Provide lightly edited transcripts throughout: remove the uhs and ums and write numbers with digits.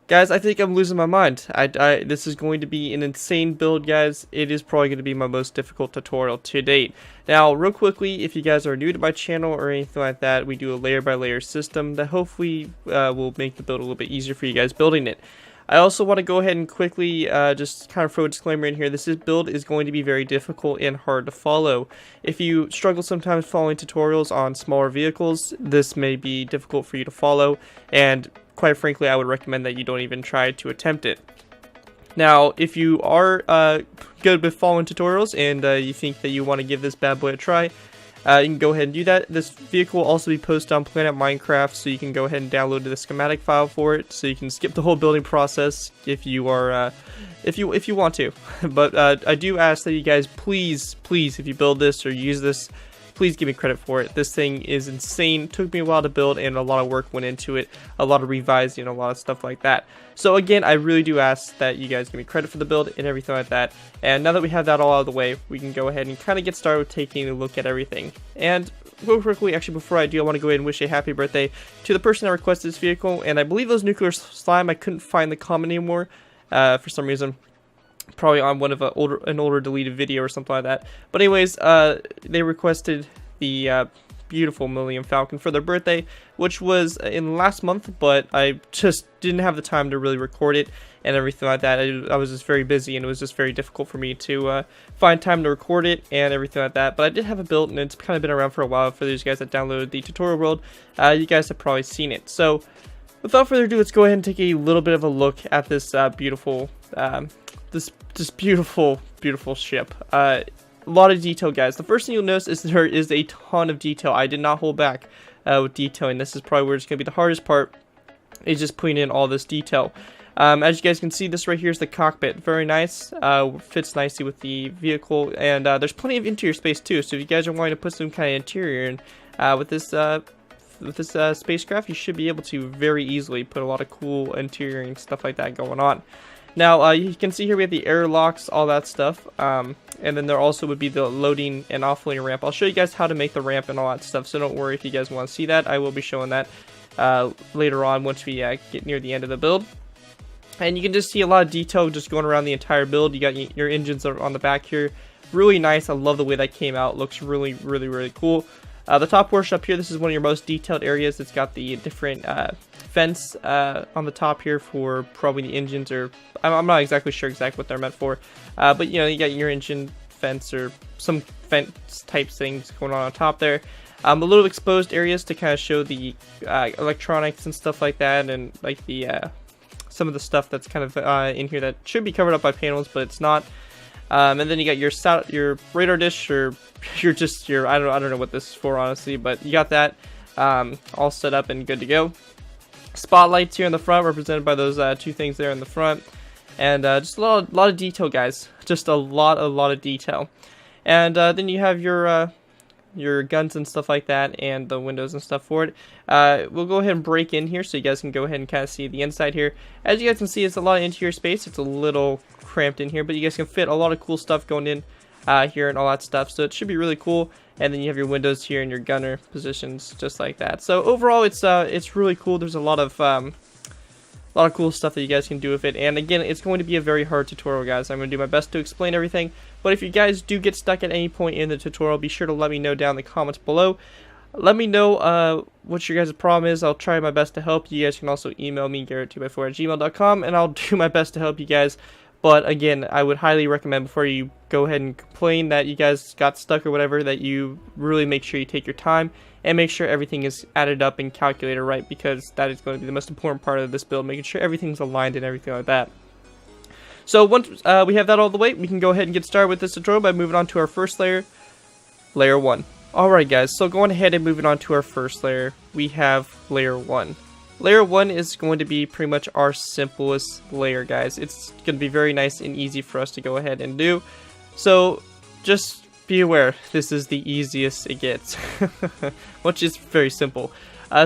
Guys, I think I'm losing my mind. This is going to be an insane build, guys. It is probably going to be my most difficult tutorial to date. Now, real quickly, if you guys are new to my channel or anything like that, we do a layer by layer system that hopefully will make the build a little bit easier for you guys building it. I also want to go ahead and quickly just kind of throw a disclaimer in here. This build is going to be very difficult and hard to follow. If you struggle sometimes following tutorials on smaller vehicles, this may be difficult for you to follow, and quite frankly, I would recommend that you don't even try to attempt it. Now, if you are good with following tutorials and you think that you want to give this bad boy a try, you can go ahead and do that. This vehicle will also be posted on Planet Minecraft, so you can go ahead and download the schematic file for it, so you can skip the whole building process if you are, if you want to. But I do ask that you guys please, if you build this or use this, please give me credit for it. This thing is insane. It took me a while to build, and a lot of work went into it. A lot of revising, a lot of stuff like that. So again, I really do ask that you guys give me credit for the build and everything like that. And now that we have that all out of the way, we can go ahead and kind of get started with taking a look at everything. And real quickly, actually before I do, I want to go ahead and wish a happy birthday to the person that requested this vehicle. And I believe those nuclear slime, I couldn't find the comment anymore for some reason. Probably on one of an older deleted video or something like that. But anyways, they requested the beautiful Millennium Falcon for their birthday, which was in last month, but I just didn't have the time to really record it and everything like that. I was just very busy, and it was just very difficult for me to find time to record it and everything like that. But I did have it built, and it's kind of been around for a while. For those guys that downloaded the tutorial world, you guys have probably seen it. So without further ado, let's go ahead and take a little bit of a look at this beautiful this beautiful ship. A lot of detail, guys. The first thing you'll notice is there is a ton of detail. I did not hold back with detailing. This is probably where it's going to be the hardest part, is just putting in all this detail. As you guys can see, this right here is the cockpit. Very nice. Fits nicely with the vehicle, and there's plenty of interior space too. So if you guys are wanting to put some kind of interior in with this spacecraft, you should be able to very easily put a lot of cool interior and stuff like that going on. Now, you can see here we have the airlocks, all that stuff, and then there also would be the loading and offloading ramp. I'll show you guys how to make the ramp and all that stuff, so don't worry if you guys want to see that. I will be showing that later on once we get near the end of the build. And you can just see a lot of detail just going around the entire build. You got your engines on the back here. Really nice. I love the way that came out. Looks really cool. The top portion up here, this is one of your most detailed areas. It's got the different vents on the top here for probably the engines, or I'm not exactly sure what they're meant for. But you know, you got your engine vents or some vents type things going on top there. A little exposed areas to kind of show the electronics and stuff like that, and like the some of the stuff that's kind of in here that should be covered up by panels, but it's not. And then you got your radar dish, or I don't know what this is for, honestly, but you got that all set up and good to go. Spotlights here in the front, represented by those two things there in the front, and just a lot of detail, guys. Just a lot of detail. And then you have your guns and stuff like that, and the windows and stuff for it. We'll go ahead and break in here so you guys can go ahead and kind of see the inside here. As you guys can see, it's a lot of interior space. It's a little cramped in here, but you guys can fit a lot of cool stuff going in here and all that stuff, so it should be really cool. And then you have your windows here and your gunner positions just like that. So overall, it's really cool. There's a lot of cool stuff that you guys can do with it. And again, it's going to be a very hard tutorial, guys. I'm going to do my best to explain everything. But if you guys do get stuck at any point in the tutorial, be sure to let me know down in the comments below. Let me know what your guys' problem is. I'll try my best to help. You guys can also email me, garrett2x4@gmail.com, and I'll do my best to help you guys. But again, I would highly recommend, before you go ahead and complain that you guys got stuck or whatever, that you really make sure you take your time and make sure everything is added up and calculated right, because that is going to be the most important part of this build, making sure everything's aligned and everything like that. So once we have that all the way, we can go ahead and get started with this tutorial by moving on to our first layer, layer 1. Alright guys, so going ahead and moving on to our first layer, we have layer 1. Layer 1 is going to be pretty much our simplest layer, guys. It's going to be very nice and easy for us to go ahead and do. So just be aware, this is the easiest it gets, which is very simple.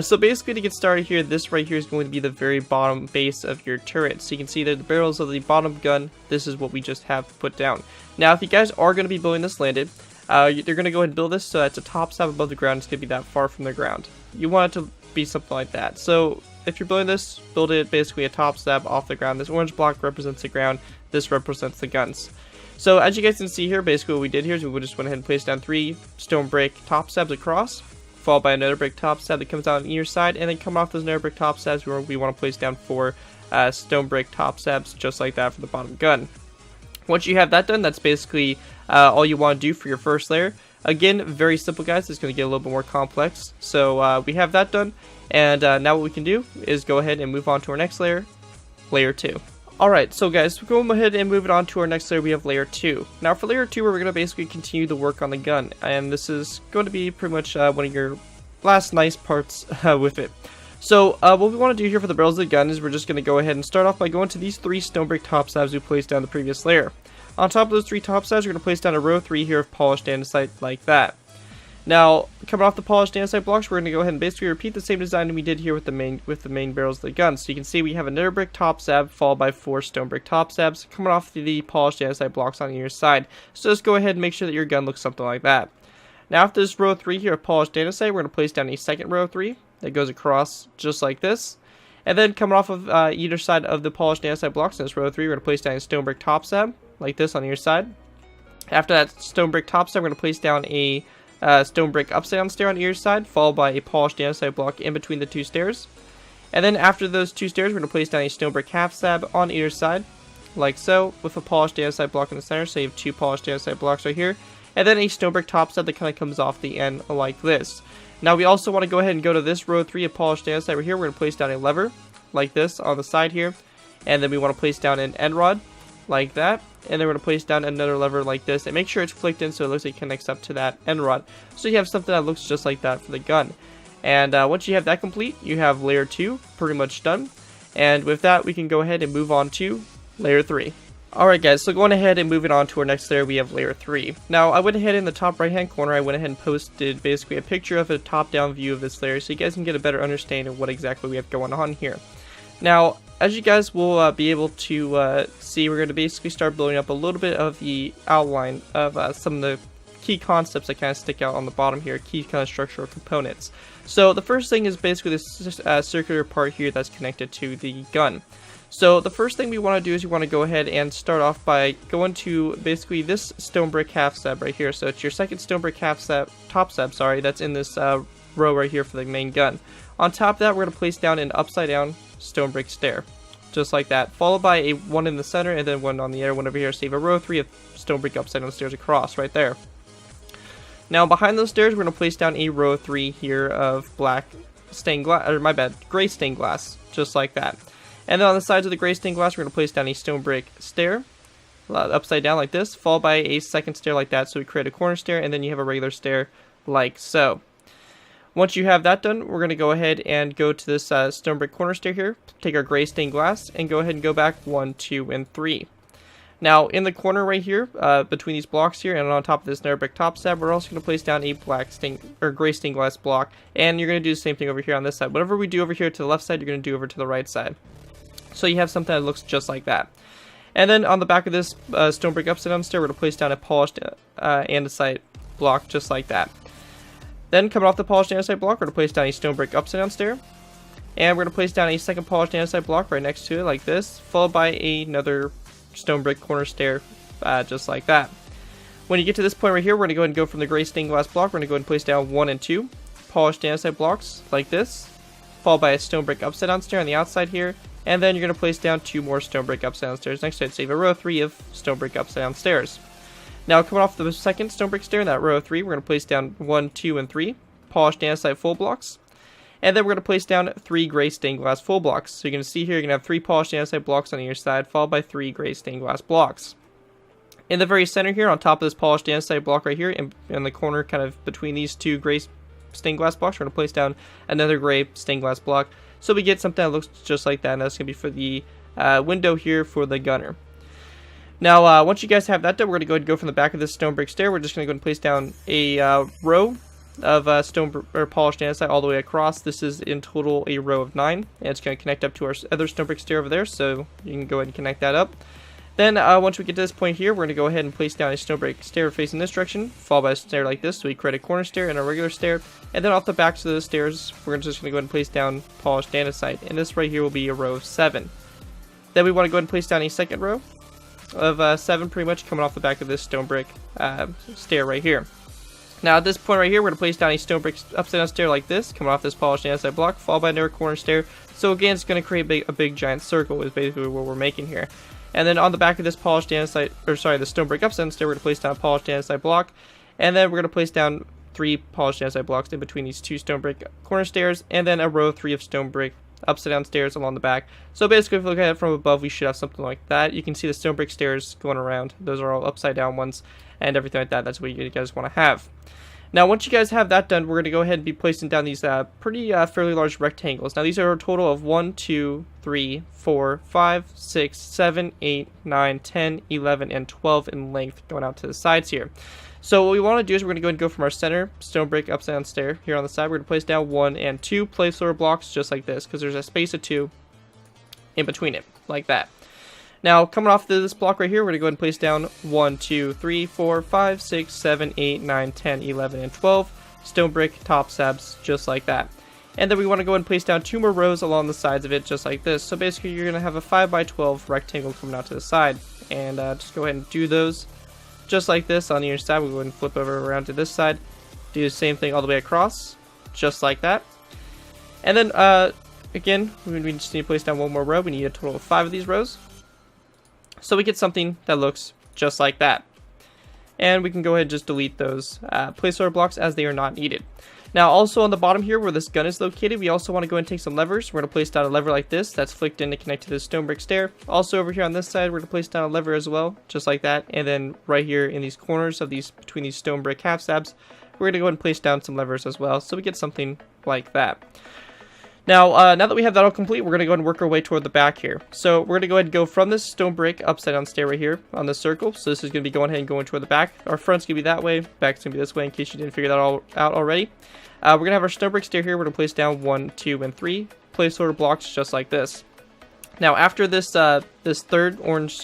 So basically, to get started here, this right here is going to be the very bottom base of your turret. So you can see that the barrels of the bottom gun, this is what we just have put down. Now, if you guys are going to be building this landed, they're going to go ahead and build this so that the top side above the ground is going to be that far from the ground. You want it to be something like that. So if you're building this, build it basically a top slab off the ground. This orange block represents the ground, this represents the guns. So as you guys can see here, basically what we did here is we just went ahead and placed down 3 stone brick top slabs across, followed by another brick top slab that comes out on either side, and then coming off those another brick top slabs, we want to place down 4 stone brick top slabs just like that for the bottom gun. Once you have that done, that's basically all you want to do for your first layer. Again, very simple guys, it's going to get a little bit more complex. So we have that done, and now what we can do is go ahead and move on to our next layer, layer 2. Alright, so guys, we'll go ahead and move it on to our next layer. We have layer 2. Now for layer 2, we're going to basically continue the work on the gun, and this is going to be pretty much one of your last nice parts with it. So what we want to do here for the barrels of the gun is we're just going to go ahead and start off by going to these 3 stone brick top slabs we placed down the previous layer. On top of those 3 top slabs, we're going to place down a row 3 here of polished andesite like that. Now, coming off the polished andesite blocks, we're going to go ahead and basically repeat the same design we did here with the main barrels of the gun. So you can see we have another brick top slab followed by 4 stone brick top slabs coming off the polished andesite blocks on either side. So just go ahead and make sure that your gun looks something like that. Now after this row 3 here of polished andesite, we're going to place down a second row 3 that goes across just like this. And then coming off of either side of the polished andesite blocks in this row 3, we're going to place down a stone brick top slab like this on either side. After that stone brick top slab, we're going to place down a stone brick upside down stair on either side, followed by a polished andesite block in between the 2 stairs. And then after those 2 stairs, we're going to place down a stone brick half slab on either side, like so, with a polished andesite block in the center. So you have 2 polished andesite blocks right here, and then a stone brick top slab that kind of comes off the end like this. Now we also want to go ahead and go to this row 3 of polished andesite right here. We're going to place down a lever like this on the side here, and then we want to place down an end rod like that, and then we're going to place down another lever like this and make sure it's flicked in so it looks like it connects up to that end rod. So you have something that looks just like that for the gun. And once you have that complete, you have layer 2 pretty much done. And with that, we can go ahead and move on to layer 3. Alright guys, so going ahead and moving on to our next layer, we have layer 3. Now I went ahead in the top right hand corner, I went ahead and posted basically a picture of a top down view of this layer so you guys can get a better understanding of what exactly we have going on here. Now, as you guys will be able to see, we're going to basically start building up a little bit of the outline of some of the key concepts that kind of stick out on the bottom here, key kind of structural components. So the first thing is basically this circular part here that's connected to the gun. So the first thing we want to do is you want to go ahead and start off by going to basically this stone brick half slab right here. So it's your second stone brick half slab, top slab, sorry, that's in this row right here for the main gun. On top of that, we're going to place down an upside down stone brick stair, just like that, followed by a one in the center and then one on the other one over here. So you have a row 3 of stone brick upside down stairs across right there. Now behind those stairs, we're going to place down a row 3 here of black stained glass, or my bad, gray stained glass, just like that. And then on the sides of the gray stained glass, we're going to place down a stone brick stair, upside down like this, followed by a second stair like that. So we create a corner stair, and then you have a regular stair like so. Once you have that done, we're going to go ahead and go to this stone brick corner stair here, take our gray stained glass, and go ahead and go back 1, 2, and 3. Now, in the corner right here, between these blocks here, and on top of this nether brick top slab, we're also going to place down a gray stained glass block, and you're going to do the same thing over here on this side. Whatever we do over here to the left side, you're going to do over to the right side. So you have something that looks just like that. And then on the back of this stone brick upside down stair, we're going to place down a polished andesite block just like that. Then coming off the polished andesite block, we're going to place down a stone brick upside down stair. And we're going to place down a second polished andesite block right next to it like this, followed by another stone brick corner stair just like that. When you get to this point right here, we're going to go ahead and go from the gray stained glass block. We're going to go ahead and place down 1 and 2 polished andesite blocks like this, followed by a stone brick upside down stair on the outside here. And then you're going to place down 2 more stone brick upside down stairs next to it. So you have a row 3 of stone brick upside down stairs. Now coming off the second stone brick stair in that row 3, we're going to place down 1, 2, and 3 polished andesite full blocks. And then we're going to place down 3 gray stained glass full blocks. So you're going to see here, you're going to have 3 polished andesite blocks on either side, followed by 3 gray stained glass blocks. In the very center here, on top of this polished andesite block right here, in the corner kind of between these 2 gray stained glass blocks, we're going to place down another gray stained glass block. So we get something that looks just like that, and that's going to be for the window here for the gunner. Now, once you guys have that done, we're going to go ahead and go from the back of this stone brick stair. We're just going to go and place down a row of polished andesite all the way across. This is in total a row of 9, and it's going to connect up to our other stone brick stair over there, so you can go ahead and connect that up. Then once we get to this point here, we're going to go ahead and place down a stone brick stair facing this direction, followed by a stair like this, so we create a corner stair and a regular stair. And then off the backs of those stairs, we're just going to go ahead and place down polished andesite. And this right here will be a row of 7. Then we want to go ahead and place down a second row of 7, pretty much coming off the back of this stone brick stair right here. Now at this point right here, we're going to place down a stone brick upside down stair like this, coming off this polished andesite block, followed by another corner stair. So again, it's going to create a big giant circle is basically what we're making here. And then on the back of this polished andesite, the stone brick upside down stair, we're going to place down a polished andesite block. And then we're going to place down 3 polished andesite blocks in between these 2 stone brick corner stairs, and then a row of 3 of stone brick upside down stairs along the back. So basically, if we look at it from above, we should have something like that. You can see the stone brick stairs going around. Those are all upside down ones and everything like that. That's what you guys want to have. Now, once you guys have that done, we're going to go ahead and be placing down these fairly large rectangles. Now, these are a total of 1, 2, 3, 4, 5, 6, 7, 8, 9, 10, 11, and 12 in length going out to the sides here. So what we want to do is we're going to go ahead and go from our center stone brick upside down stair here on the side. We're going to place down 1 and 2 placeholder blocks just like this, because there's a space of 2 in between it, like that. Now, coming off this block right here, we're going to go ahead and place down 1, 2, 3, 4, 5, 6, 7, 8, 9, 10, 11, and 12 stone brick top slabs just like that. And then we want to go ahead and place down 2 more rows along the sides of it just like this. So basically, you're going to have a 5x12 rectangle coming out to the side. And just go ahead and do those just like this on the other side. We'll go ahead and flip over around to this side. Do the same thing all the way across, just like that. And then, again, we just need to place down 1 more row. We need a total of 5 of these rows. So we get something that looks just like that. And we can go ahead and just delete those placeholder blocks as they are not needed. Now also on the bottom here where this gun is located, we also want to go and take some levers. We're going to place down a lever like this that's flicked in to connect to this stone brick stair. Also over here on this side, we're going to place down a lever as well, just like that. And then right here in these corners of between these stone brick half slabs, we're going to go ahead and place down some levers as well. So we get something like that. Now, now that we have that all complete, we're going to go ahead and work our way toward the back here. So we're going to go ahead and go from this stone brick upside down stair right here on this circle. So this is going to be going ahead and going toward the back. Our front's going to be that way, back's going to be this way in case you didn't figure that all out already. We're going to have our stone brick stair here. We're going to place down 1, 2, and 3 placeholder blocks just like this. Now, after this this third orange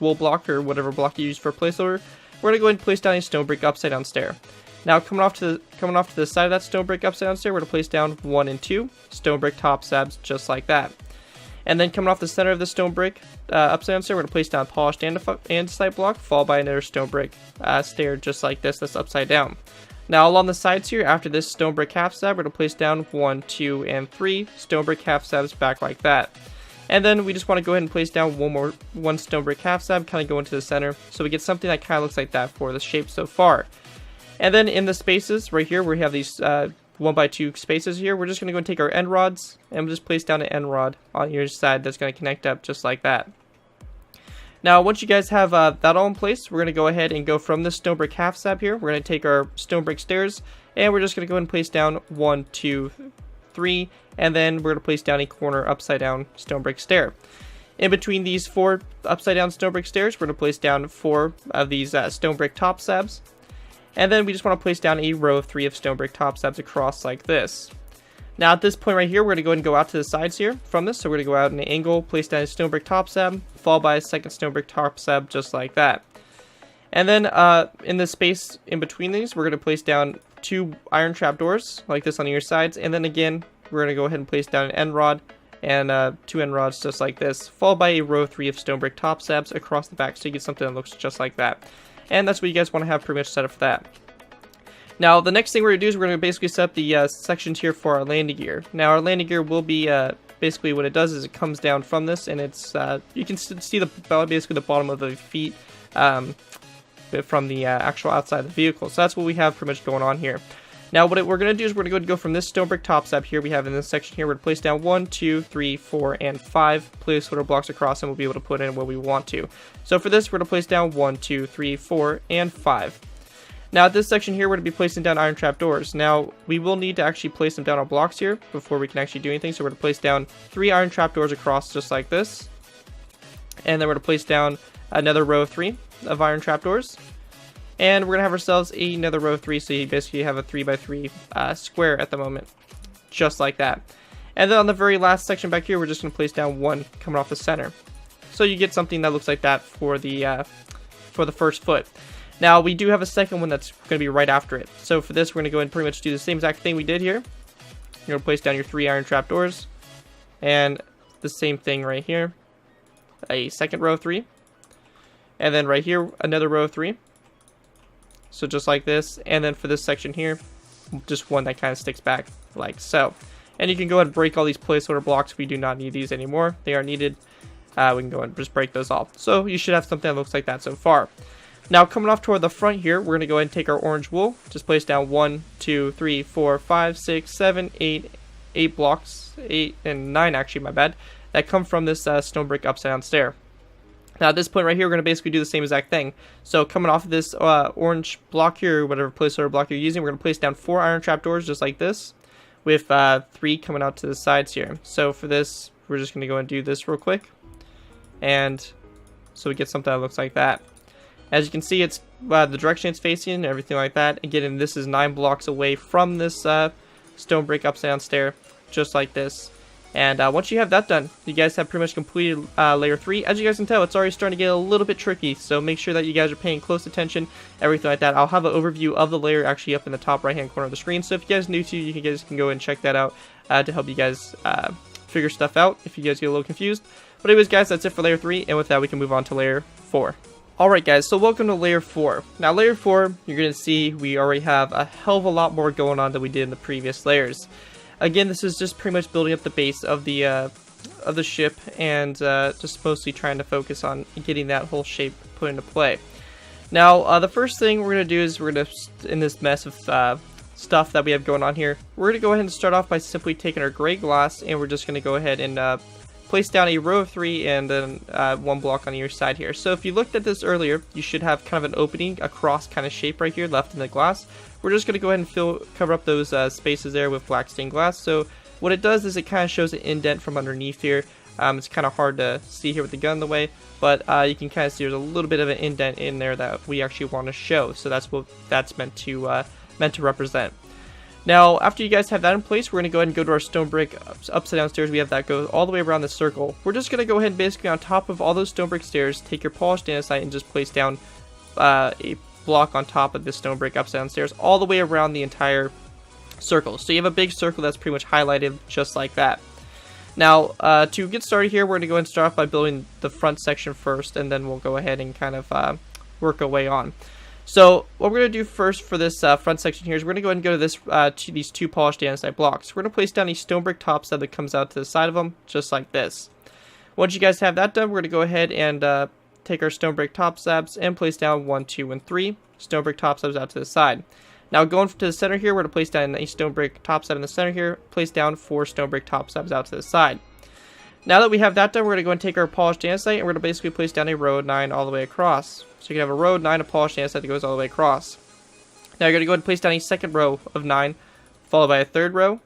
wool block or whatever block you use for placeholder, we're going to go ahead and place down a stone brick upside down stair. Now, coming off to the side of that stone brick upside down stair, we're going to place down 1 and 2 stone brick top slabs just like that. And then coming off the center of the stone brick upside down stair, we're going to place down polished andesite block, followed by another stone brick stair just like this that's upside down. Now, along the sides here, after this stone brick half slab, we're going to place down 1, 2, and 3 stone brick half slabs back like that. And then we just want to go ahead and place down one stone brick half slab, kind of go into the center, so we get something that kind of looks like that for the shape so far. And then in the spaces right here, where we have these 1x2 spaces here, we're just going to go and take our end rods, and we'll just place down an end rod on your side that's going to connect up just like that. Now, once you guys have that all in place, we're going to go ahead and go from this stone brick half slab here. We're going to take our stone brick stairs, and we're just going to go ahead and place down 1, 2, 3, and then we're going to place down a corner upside down stone brick stair. In between these 4 upside down stone brick stairs, we're going to place down 4 of these stone brick top slabs. And then we just want to place down a row of 3 of stone brick top slabs across like this. Now at this point right here, we're going to go ahead and go out to the sides here from this. So we're going to go out in an angle, place down a stone brick top slab, followed by a second stone brick top slab just like that. And then in the space in between these, we're going to place down 2 iron trap doors like this on your sides. And then again, we're going to go ahead and place down an end rod and 2 end rods just like this, followed by a row of 3 of stone brick top slabs across the back, so you get something that looks just like that. And that's what you guys want to have pretty much set up for that. Now, the next thing we're going to do is we're going to basically set up the sections here for our landing gear. Now, our landing gear will be basically what it does is it comes down from this, and it's you can see basically the bottom of the feet from the actual outside of the vehicle. So that's what we have pretty much going on here. Now, what we're going to do is we're going to go from this stone brick top slab here we have in this section here. We're going to place down 1, 2, 3, 4, and 5 placeholder blocks across, and we'll be able to put in what we want to. So for this, we're going to place down 1, 2, 3, 4, and 5. Now, at this section here, we're going to be placing down iron trap doors. Now, we will need to actually place them down on blocks here before we can actually do anything. So we're going to place down 3 iron trap doors across just like this. And then we're going to place down another row of 3 of iron trap doors. And we're going to have ourselves another row of 3, so you basically have a 3x3 square at the moment. Just like that. And then on the very last section back here, we're just going to place down 1 coming off the center. So you get something that looks like that for the first foot. Now we do have a second one that's going to be right after it. So for this, we're going to go ahead and pretty much do the same exact thing we did here. You're going to place down your 3 iron trapdoors, and the same thing right here. A second row of 3, and then right here another row of 3. So just like this, and then for this section here, just one that kind of sticks back like so. And you can go ahead and break all these placeholder blocks. We do not need these anymore. They are needed. We can go ahead and just break those off. So you should have something that looks like that so far. Now coming off toward the front here, we're going to go ahead and take our orange wool. Just place down 1, 2, 3, 4, 5, 6, 7, 8 blocks, 8 and 9 actually, my bad, that come from this stone brick upside down stair. Now at this point right here, we're going to basically do the same exact thing. So coming off of this orange block here, whatever placeholder block you're using, we're going to place down 4 iron trapdoors just like this, with 3 coming out to the sides here. So for this, we're just going to go and do this real quick, and so we get something that looks like that. As you can see, it's the direction it's facing and everything like that. Again, this is 9 blocks away from this stone brick upside down stair, just like this. And once you have that done, you guys have pretty much completed layer 3. As you guys can tell, it's already starting to get a little bit tricky, so make sure that you guys are paying close attention, everything like that. I'll have an overview of the layer actually up in the top right hand corner of the screen, so if you guys are new to it, you guys can go and check that out to help you guys figure stuff out if you guys get a little confused. But anyways guys, that's it for layer 3, and with that we can move on to layer 4. Alright guys, so welcome to layer 4. Now layer 4, you're going to see we already have a hell of a lot more going on than we did in the previous layers. Again, this is just pretty much building up the base of the ship, and just mostly trying to focus on getting that whole shape put into play. Now, the first thing we're going to do is we're going to, in this mess of stuff that we have going on here, we're going to go ahead and start off by simply taking our gray glass, and we're just going to go ahead and place down a row of 3 and then 1 block on either side here. So if you looked at this earlier, you should have kind of an opening, a cross kind of shape right here left in the glass. We're just going to go ahead and cover up those spaces there with black stained glass. So what it does is it kind of shows an indent from underneath here. It's kind of hard to see here with the gun in the way, but you can kind of see there's a little bit of an indent in there that we actually want to show. So that's what that's meant to represent. Now, after you guys have that in place, we're going to go ahead and go to our stone brick upside down stairs. We have that go all the way around the circle. We're just going to go ahead and basically on top of all those stone brick stairs, take your polished andesite and just place down a block on top of this stone brick upside down stairs all the way around the entire circle. So you have a big circle that's pretty much highlighted just like that. Now, to get started here, we're going to go ahead and start off by building the front section first, and then we'll go ahead and kind of work our way on. So what we're going to do first for this front section here is we're going to go ahead and go to this to these 2 polished andesite blocks. We're going to place down a stone brick top stud that comes out to the side of them, just like this. Once you guys have that done, we're going to go ahead and take our stone brick top slabs and place down 1, 2, and 3 stone brick top slabs out to the side. Now going to the center here, we're going to place down a stone brick top slab in the center here, place down 4 stone brick top slabs out to the side. Now that we have that done, we're going to go and take our polished andesite and we're going to basically place down a row of 9 all the way across. So you can have a row of 9 of polished andesite that goes all the way across. Now you're going to go ahead and place down a second row of 9, followed by a third row,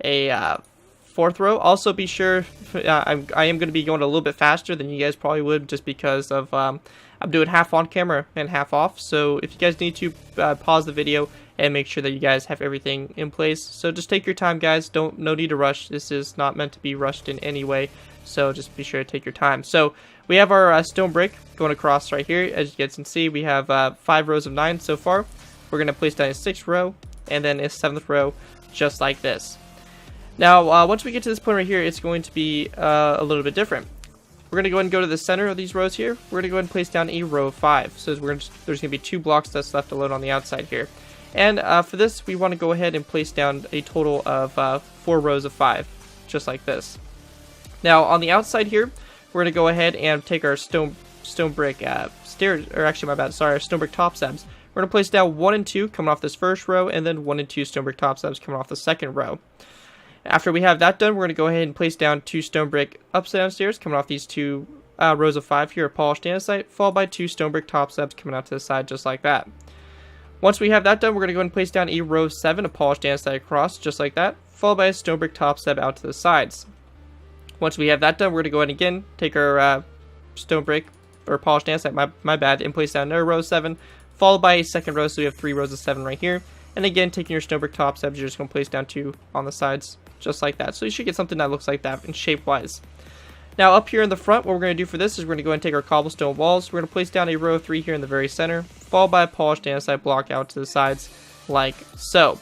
a fourth row. Also be sure, I am going to be going a little bit faster than you guys probably would, just because of I'm doing half on camera and half off. So if you guys need to pause the video and make sure that you guys have everything in place. So just take your time, guys. No need to rush. This is not meant to be rushed in any way. So just be sure to take your time. So we have our stone brick going across right here. As you guys can see, we have 5 rows of 9 so far. We're going to place down a 6th row and then a 7th row, just like this. Now, once we get to this point right here, it's going to be a little bit different. We're going to go ahead and go to the center of these rows here. We're going to go ahead and place down a row of 5. So there's going to be 2 blocks that's left alone on the outside here. And for this, we want to go ahead and place down a total of 4 rows of 5, just like this. Now, on the outside here, we're going to go ahead and take our stone brick stairs, or actually, my bad, sorry, our stone brick top slabs. We're going to place down 1 and 2 coming off this first row, and then 1 and 2 stone brick top slabs coming off the second row. After we have that done, we're going to go ahead and place down 2 stone brick upside down stairs coming off these 2 rows of 5 here of polished andesite, followed by 2 stone brick top slabs coming out to the side, just like that. Once we have that done, we're going to go ahead and place down a row of 7 of polished andesite across, just like that, followed by a stone brick top slab out to the sides. Once we have that done, we're going to go ahead and again take our stone brick, or polished andesite, my bad, and place down another row of 7, followed by a second row, so we have 3 rows of 7 right here. And again, taking your stone brick top slabs, you're just going to place down 2 on the sides, just like that. So you should get something that looks like that in shape-wise. Now up here in the front, what we're going to do for this is we're going to go ahead and take our cobblestone walls. We're going to place down a row of 3 here in the very center, followed by a polished andesite block out to the sides, like so.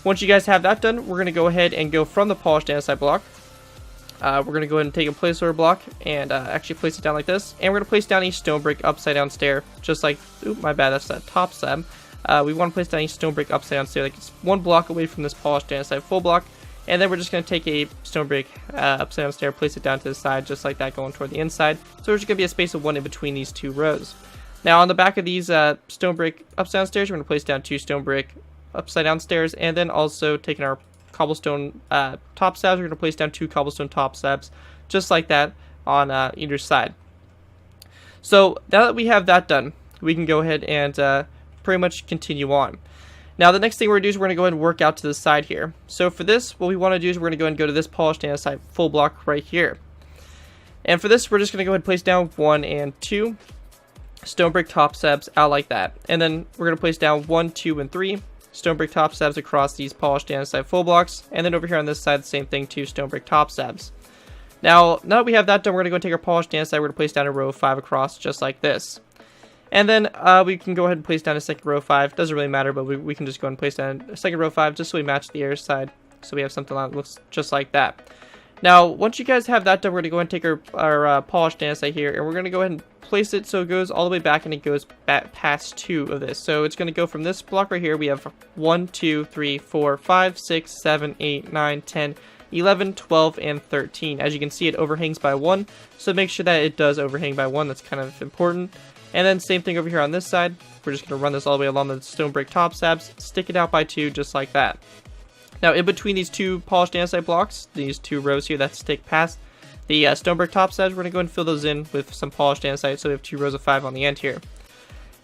Once you guys have that done, we're going to go ahead and go from the polished andesite block. We're going to go ahead and take a placeholder block and actually place it down like this. And we're going to place down a stone brick upside down stair, just like, oop, my bad, that's that top slab. We want to place down a stone brick upside down stair, like it's 1 block away from this polished andesite full block. And then we're just going to take a stone brick upside down stair, place it down to the side, just like that, going toward the inside. So there's going to be a space of 1 in between these 2 rows. Now on the back of these stone brick upside down stairs, we're going to place down 2 stone brick upside down stairs, and then also taking our cobblestone top slabs, we're going to place down 2 cobblestone top slabs, just like that, on either side. So now that we have that done, we can go ahead and pretty much continue on. Now the next thing we're going to do is we're going to go ahead and work out to the side here. So for this, what we want to do is we're going to go ahead and go to this polished andesite full block right here. And for this, we're just going to go ahead and place down 1 and 2 stone brick top slabs out like that. And then we're going to place down 1, 2, and 3 stone brick top slabs across these polished andesite full blocks. And then over here on this side, the same thing, 2 stone brick top slabs. Now that we have that done, we're going to go and take our polished andesite, we're going to place down a row of 5 across, just like this. And then we can go ahead and place down a second row of 5. Doesn't really matter, but we can just go ahead and place down a second row of 5 just so we match the air side. So we have something that looks just like that. Now, once you guys have that done, we're going to go ahead and take our polished andesite here, and we're going to go ahead and place it so it goes all the way back, and it goes back past 2 of this. So it's going to go from this block right here. We have 1, 2, 3, 4, 5, 6, 7, 8, 9, 10, 11, 12, and 13. As you can see, it overhangs by 1, so make sure that it does overhang by 1. That's kind of important. And then same thing over here on this side. We're just going to run this all the way along the stone brick top slabs, stick it out by 2, just like that. Now in between these 2 polished andesite blocks, these 2 rows here that stick past the stone brick top slabs, we're going to go and fill those in with some polished andesite, so we have 2 rows of 5 on the end here.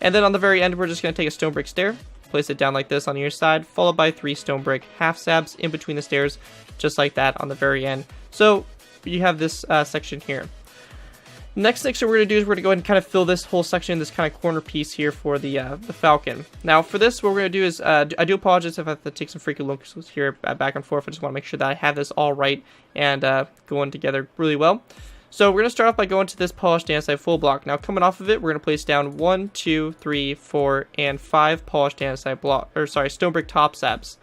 And then on the very end, we're just going to take a stone brick stair, place it down like this on either side, followed by 3 stone brick half slabs in between the stairs, just like that on the very end. So you have this section here. Next section we're going to do is we're going to go ahead and kind of fill this whole section, this kind of corner piece here for the Falcon. Now for this, what we're going to do is, I do apologize if I have to take some freaking looks here back and forth. I just want to make sure that I have this all right and going together really well. So we're going to start off by going to this polished andesite full block. Now coming off of it, we're going to place down 1, 2, 3, 4, and 5 polished andesite stone brick top slabs.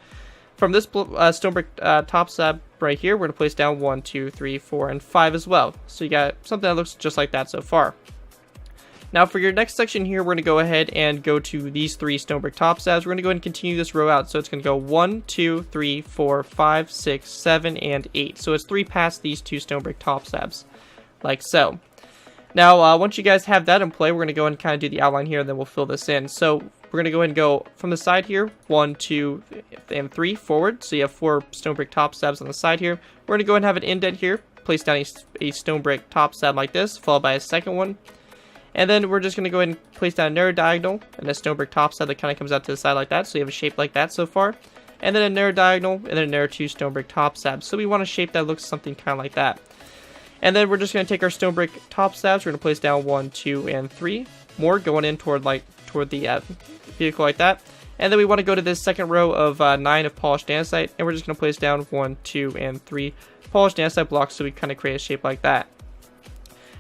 From this stone brick top slab right here, we're going to place down 1, 2, 3, 4, and 5 as well. So you got something that looks just like that so far. Now for your next section here, we're going to go ahead and go to these 3 stone brick top slabs. We're going to go ahead and continue this row out. So it's going to go 1, 2, 3, 4, 5, 6, 7, and 8. So it's 3 past these 2 stone brick top slabs, like so. Now once you guys have that in play, we're going to go and kind of do the outline here, and then we'll fill this in. So we're going to go ahead and go from the side here, 1, 2, and 3 forward. So you have 4 stone brick top slabs on the side here. We're going to go ahead and have an indent here, place down a stone brick top slab like this, followed by a second one. And then we're just going to go ahead and place down a narrow diagonal and a stone brick top slab that kind of comes out to the side like that. So you have a shape like that so far. And then a narrow diagonal and then a narrow 2 stone brick top slabs. So we want a shape that looks something kind of like that. And then we're just going to take our stone brick top slabs. We're going to place down 1, 2, and 3 more going in toward the vehicle like that. And then we want to go to this second row of 9 of polished andesite, and we're just going to place down 1, 2, and 3 polished andesite blocks, so we kind of create a shape like that.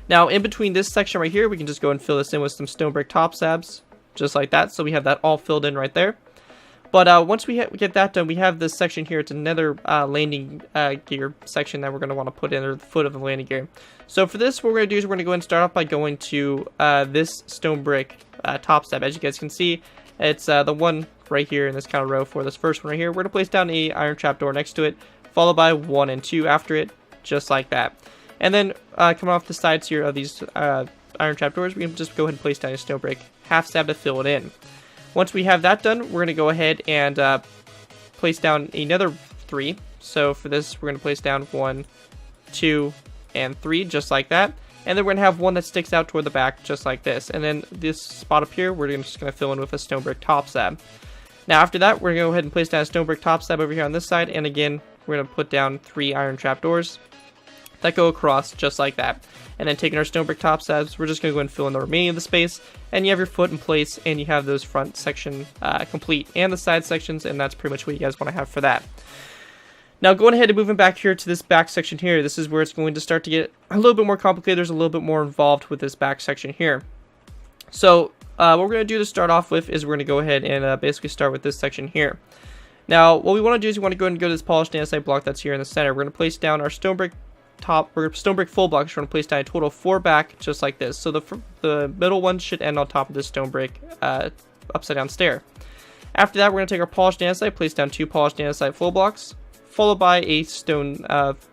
Now in between this section right here, we can just go and fill this in with some stone brick top slabs, just like that. So we have that all filled in right there. But once we get that done, we have this section here. It's another landing gear section that we're going to want to put in, or the foot of the landing gear. So for this, what we're going to do is we're going to go and start off by going to this stone brick top slab. As you guys can see, it's the one right here in this kind of row for this first one right here. We're going to place down a iron trapdoor next to it, followed by 1 and 2 after it, just like that. And then coming off the sides here of these iron trapdoors, we can just go ahead and place down a stone brick half slab to fill it in. Once we have that done, we're going to go ahead and place down another 3. So for this, we're going to place down 1, 2, and 3, just like that. And then we're going to have one that sticks out toward the back, just like this. And then this spot up here, we're just going to fill in with a stone brick top slab. Now after that, we're going to go ahead and place down a stone brick top slab over here on this side. And again, we're going to put down 3 iron trapdoors that go across, just like that. And then taking our stone brick top slabs, we're just going to go and fill in the remaining of the space. And you have your foot in place, and you have those front section complete, and the side sections, and that's pretty much what you guys want to have for that. Now going ahead and moving back here to this back section here, this is where it's going to start to get a little bit more complicated. There's a little bit more involved with this back section here. So what we're going to do to start off with is we're going to go ahead and basically start with this section here. Now what we want to do is we want to go ahead and go to this polished andesite block that's here in the center. We're going to place down our stone brick stone brick full blocks. We're going to place down a total of 4 back just like this. So the middle one should end on top of this stone brick upside down stair. After that, we're going to take our polished andesite, place down 2 polished andesite full blocks, followed by a stone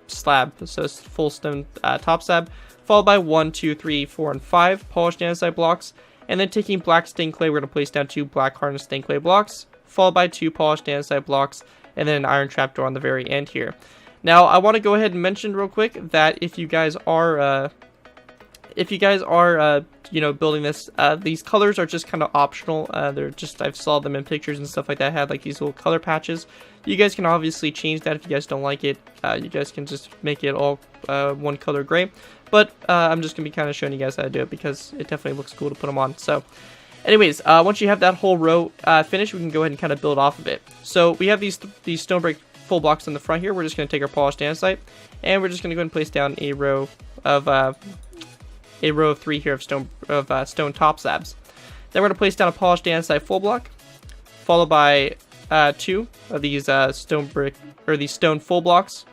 slab, so it's full stone top slab, followed by 1, 2, 3, 4, and 5 polished andesite blocks, and then taking black stained clay, we're going to place down 2 black hardened stained clay blocks, followed by 2 polished andesite blocks, and then an iron trapdoor on the very end here. Now, I want to go ahead and mention real quick that if you guys are you know, building this, these colors are just kind of optional. They're just, I've saw them in pictures and stuff like that, had like these little color patches. You guys can obviously change that if you guys don't like it. You guys can just make it all one color gray. But I'm just going to be kind of showing you guys how to do it because it definitely looks cool to put them on. So anyways, once you have that whole row finished, we can go ahead and kind of build off of it. So we have these stone brick full blocks in the front here. We're just going to take our polished andesite and we're just going to go ahead and place down a row of 3 here of stone top slabs. Then we're going to place down a polished andesite full block, followed by 2 of these these stone full blocks,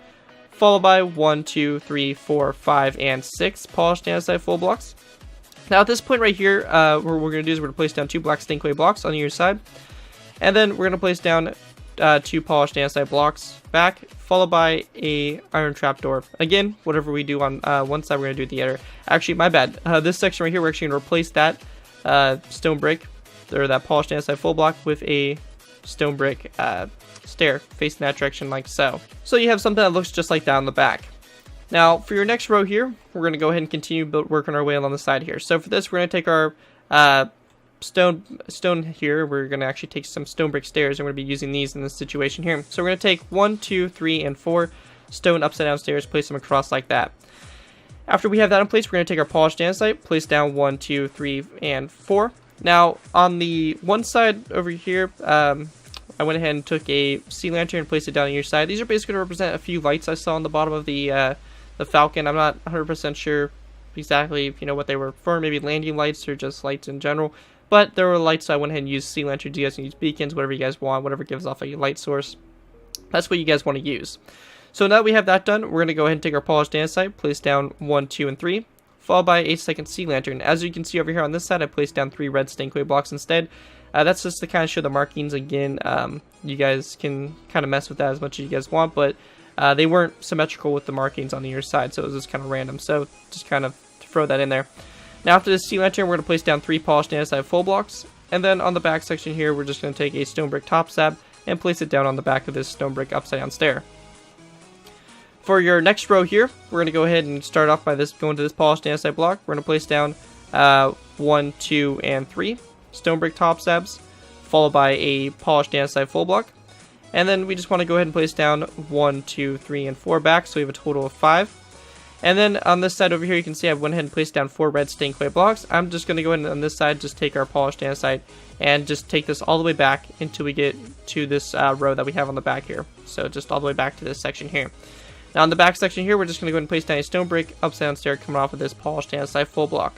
followed by 1, 2, 3, 4, 5, and 6 polished andesite full blocks. Now at this point right here, what we're going to do is we're going to place down 2 black stained clay blocks on either side, and then we're going to place down 2 polished andesite blocks back, followed by a iron trapdoor. Again, whatever we do on one side, we're going to do at the other. Actually, my bad. This section right here, we're actually going to replace that stone brick, or that polished andesite full block, with a stone brick stair facing that direction like so. So you have something that looks just like that on the back. Now, for your next row here, we're going to go ahead and continue working our way along the side here. So for this, we're going to take our stone here. We're going to actually take some stone brick stairs, and we're going to be using these in this situation here. So we're going to take 1, 2, 3, and 4 stone upside down stairs, place them across like that. After we have that in place, we're going to take our polished andesite, place down 1, 2, 3, and 4. Now on the one side over here, I went ahead and took a sea lantern and placed it down on your side. These are basically going to represent a few lights I saw on the bottom of the Falcon. I'm not 100% sure exactly, you know, what they were for. Maybe landing lights or just lights in general. But there were lights, so I went ahead and used sea lanterns. You guys can use beacons, whatever you guys want, whatever gives off a light source. That's what you guys want to use. So now that we have that done, we're going to go ahead and take our polished andesite, place down 1, 2, and 3, followed by a second sea lantern. As you can see over here on this side, I placed down 3 red stained clay blocks instead. That's just to kind of show the markings again. You guys can kind of mess with that as much as you guys want, but they weren't symmetrical with the markings on either side, so it was just kind of random. So just kind of throw that in there. Now after this sea lantern, we're going to place down 3 polished andesite full blocks, and then on the back section here, we're just going to take a stone brick top slab and place it down on the back of this stone brick upside down stair. For your next row here, we're going to go ahead and start off by going to this polished andesite block. We're going to place down 1, 2, and 3 stone brick top slabs, followed by a polished andesite full block, and then we just want to go ahead and place down 1, 2, 3, and 4 back, so we have a total of 5. And then on this side over here, you can see I went ahead and placed down 4 red stained clay blocks. I'm just going to go ahead and on this side just take our polished andesite and just take this all the way back until we get to this row that we have on the back here. So just all the way back to this section here. Now on the back section here, we're just going to go ahead and place down a stone brick upside down stair coming off of this polished andesite full block.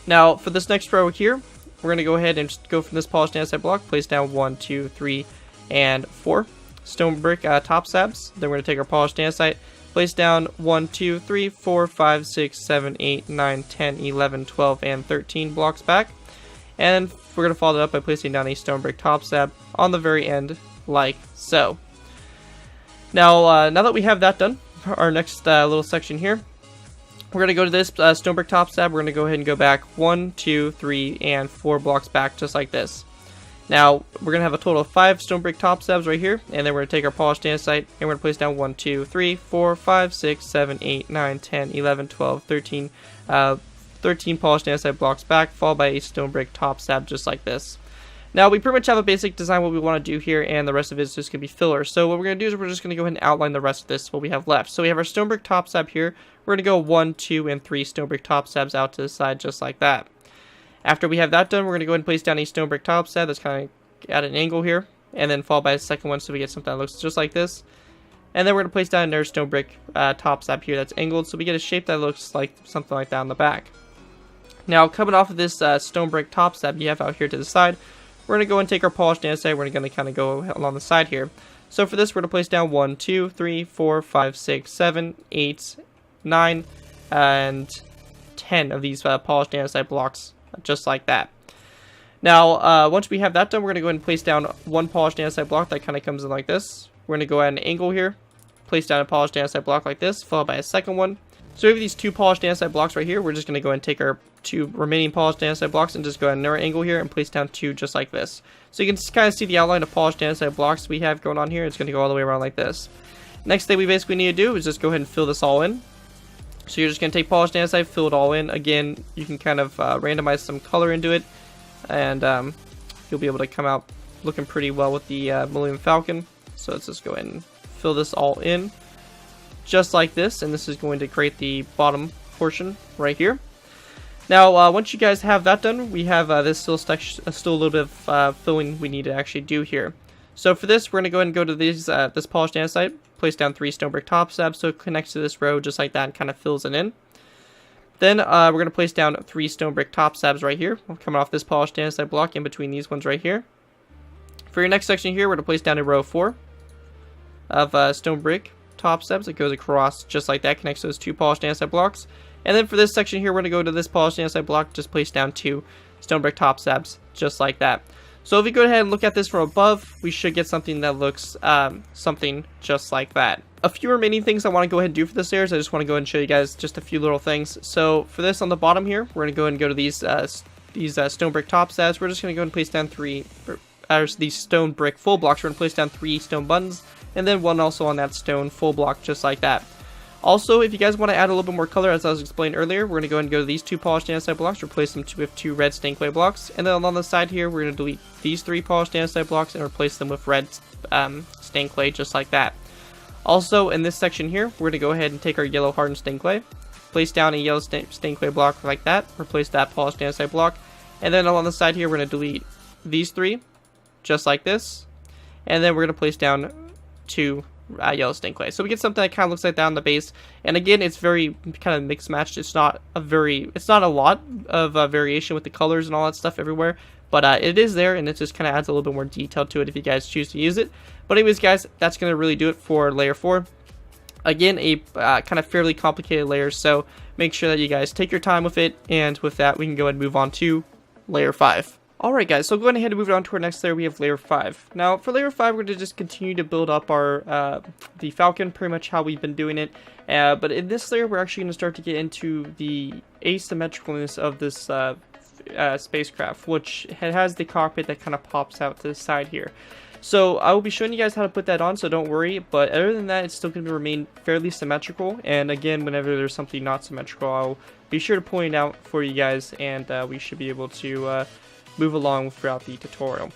Now for this next row here, we're going to go ahead and just go from this polished andesite block, place down 1, 2, 3, and 4 stone brick top slabs. Then we're going to take our polished andesite, place down 1, 2, 3, 4, 5, 6, 7, 8, 9, 10, 11, 12, and 13 blocks back. And we're going to follow it up by placing down a stone brick top slab on the very end, like so. Now that we have that done, our next little section here, we're going to go to this stone brick top slab. We're going to go ahead and go back 1, 2, 3, and 4 blocks back, just like this. Now, we're going to have a total of 5 stone brick top slabs right here, and then we're going to take our polished andesite, and we're going to place down 1, 2, 3, 4, 5, 6, 7, 8, 9, 10, 11, 12, 13, 13 polished andesite blocks back, followed by a stone brick top slab just like this. Now, we pretty much have a basic design what we want to do here, and the rest of it is just going to be filler. So what we're going to do is we're just going to go ahead and outline the rest of this, what we have left. So we have our stone brick top slab here. We're going to go 1, 2, and 3 stone brick top slabs out to the side just like that. After we have that done, we're going to go ahead and place down a stone brick top slab that's kind of at an angle here. and then followed by a second one, so we get something that looks just like this. And then we're going to place down another stone brick top slab here that's angled, so we get a shape that looks like something like that on the back. Now, coming off of this stone brick top slab you have out here to the side, we're going to go and take our polished andesite. We're going to kind of go along the side here. So for this, we're going to place down 1, 2, 3, 4, 5, 6, 7, 8, 9, and 10 of these polished andesite blocks, just like that. Now, once we have that done, we're going to go ahead and place down one polished andesite block that kind of comes in like this. We're going to go ahead and angle here, place down a polished andesite block like this, followed by a second one. So we have these two polished andesite blocks right here. We're just going to go ahead and take our two remaining polished andesite blocks and just go ahead and narrow angle here and place down two just like this. So you can just kind of see the outline of polished andesite blocks we have going on here. It's going to go all the way around like this. Next thing we basically need to do is just go ahead and fill this all in. So you're just going to take polished andesite, fill it all in. Again, you can kind of randomize some color into it, and you'll be able to come out looking pretty well with the Millennium Falcon. So let's just go ahead and fill this all in just like this, and this is going to create the bottom portion right here. Now, once you guys have that done, we have this still a little bit of filling we need to actually do here. So for this, we're going to go ahead and go to these this polished andesite, place down 3 stone brick top slabs so it connects to this row just like that and kind of fills it in. Then we're going to place down 3 stone brick top slabs right here, coming off this polished andesite block in between these ones right here. For your next section here, we're going to place down a row of 4 of stone brick top slabs. It goes across just like that, connects those 2 polished andesite blocks. And then for this section here, we're going to go to this polished andesite block, just place down 2 stone brick top slabs, just like that. So if we go ahead and look at this from above, we should get something that looks something just like that. A few remaining things I want to go ahead and do for this layer is I just want to go ahead and show you guys just a few little things. So for this on the bottom here, we're going to go ahead and go to these stone brick top slabs. We're just going to go ahead and place down these stone brick full blocks. We're going to place down 3 stone buttons, and then 1 also on that stone full block, just like that. Also, if you guys want to add a little bit more color, as I was explaining earlier, we're going to go ahead and go to these 2 polished andesite blocks, replace them with 2 red stained clay blocks, and then along the side here, we're going to delete these 3 polished andesite blocks and replace them with red stained clay, just like that. Also, in this section here, we're going to go ahead and take our yellow hardened stained clay, place down a yellow stained clay block like that, replace that polished andesite block, and then along the side here, we're going to delete these 3, just like this, and then we're going to place down 2 yellow stained clay. So we get something that kind of looks like that on the base. And again, it's very kind of mixed matched. It's not a lot of variation with the colors and all that stuff everywhere, but it is there, and it just kind of adds a little bit more detail to it if you guys choose to use it. But anyways, guys, that's going to really do it for layer 4. Again, a kind of fairly complicated layer, so make sure that you guys take your time with it, and with that, we can go ahead and move on to layer 5. Alright guys, so going ahead and moving on to our next layer, we have layer 5. Now, for layer 5, we're going to just continue to build up our the Falcon, pretty much how we've been doing it. But in this layer, we're actually going to start to get into the asymmetricalness of this spacecraft, which has the cockpit that kind of pops out to the side here. So I will be showing you guys how to put that on, so don't worry. But other than that, it's still going to remain fairly symmetrical. And again, whenever there's something not symmetrical, I'll be sure to point it out for you guys, and we should be able to move along throughout the tutorial.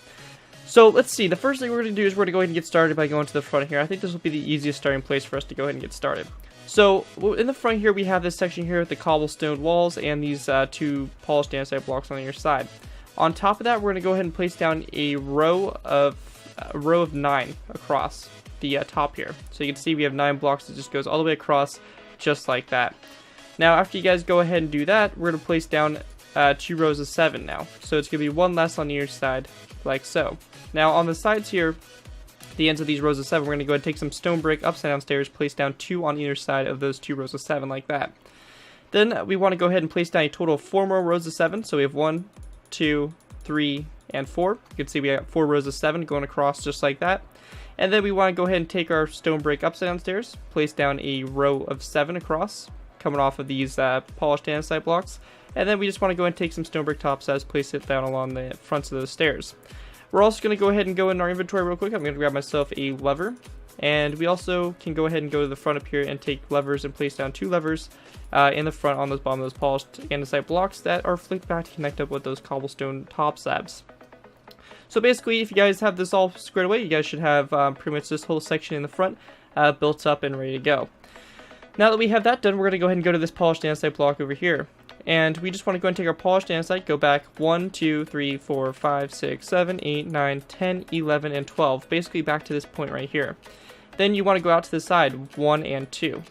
So let's see, the first thing we're going to do is we're going to go ahead and get started by going to the front here. I think this will be the easiest starting place for us to go ahead and get started. So in the front here, we have this section here with the cobblestone walls and these 2 polished andesite blocks on your side. On top of that, we're going to go ahead and place down a row of 9 across the top here. So you can see we have 9 blocks that just goes all the way across, just like that. Now after you guys go ahead and do that, we're going to place down 2 rows of 7 now. So it's going to be 1 less on either side, like so. Now on the sides here, the ends of these rows of 7, we're going to go ahead and take some stone brick upside down stairs, place down 2 on either side of those 2 rows of 7, like that. Then we want to go ahead and place down a total of 4 more rows of 7. So we have 1, 2, 3, and 4. You can see we have 4 rows of 7 going across just like that. And then we want to go ahead and take our stone brick upside down stairs, place down a row of 7 across, coming off of these polished andesite blocks. And then we just want to go ahead and take some stone brick top slabs, place it down along the fronts of those stairs. We're also going to go ahead and go in our inventory real quick. I'm going to grab myself a lever. And we also can go ahead and go to the front up here and take levers and place down 2 levers in the front on those bottom of those polished andesite blocks that are flicked back to connect up with those cobblestone top slabs. So basically, if you guys have this all squared away, you guys should have pretty much this whole section in the front built up and ready to go. Now that we have that done, we're going to go ahead and go to this polished andesite block over here. And we just want to go and take our polished andesite, go back 1, 2, 3, 4, 5, 6, 7, 8, 9, 10, 11, and 12. Basically back to this point right here. Then you want to go out to the side 1 and 2.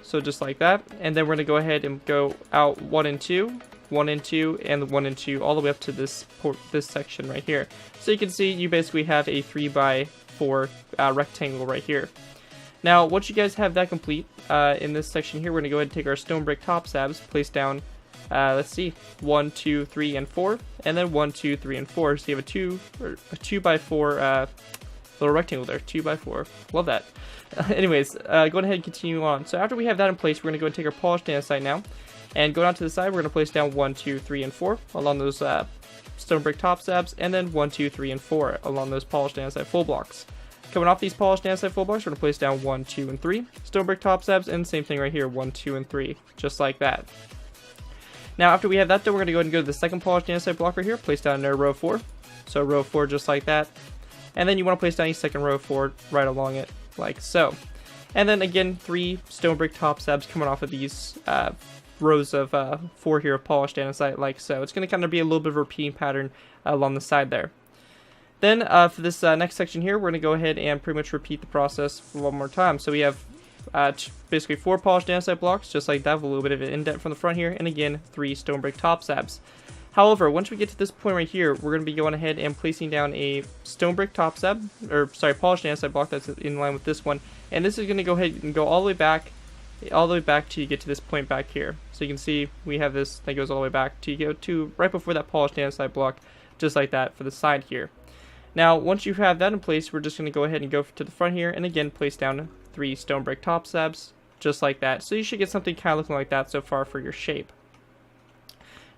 So just like that. And then we're going to go ahead and go out 1 and 2, 1 and 2, and 1 and 2, all the way up to this section right here. So you can see you basically have a 3x4 rectangle right here. Now, once you guys have that complete, in this section here, we're going to go ahead and take our stone brick top slabs, place down, let's see, 1, 2, 3, and 4, and then 1, 2, 3, and 4. So you have a 2x4 little rectangle there, 2x4. Love that. Anyways, go ahead and continue on. So after we have that in place, we're going to go and take our polished andesite now, and go down to the side. We're going to place down 1, 2, 3, and 4 along those stone brick top slabs, and then 1, 2, 3, and 4 along those polished andesite full blocks. Coming off these polished andesite full blocks, we're going to place down 1, 2, and 3 stone brick top slabs, and same thing right here, 1, 2, and 3, just like that. Now, after we have that done, we're going to go ahead and go to the second polished andesite block right here, place down another row 4. So row 4 just like that. And then you want to place down a second row 4 right along it, like so. And then again, 3 stone brick top slabs coming off of these rows of 4 here of polished andesite, like so. It's going to kind of be a little bit of a repeating pattern along the side there. Then for this next section here, we're going to go ahead and pretty much repeat the process one more time. So we have basically 4 polished andesite blocks, just like that, with a little bit of an indent from the front here, and again, 3 stone brick top slabs. However, once we get to this point right here, we're going to be going ahead and placing down a stone brick top slab, or sorry, polished andesite block that's in line with this one, and this is going to go ahead and go all the way back till you get to this point back here. So you can see we have this that goes all the way back to you go to right before that polished andesite block, just like that for the side here. Now, once you have that in place, we're just going to go ahead and go to the front here, and again, place down 3 stone brick top slabs, just like that. So you should get something kind of looking like that so far for your shape.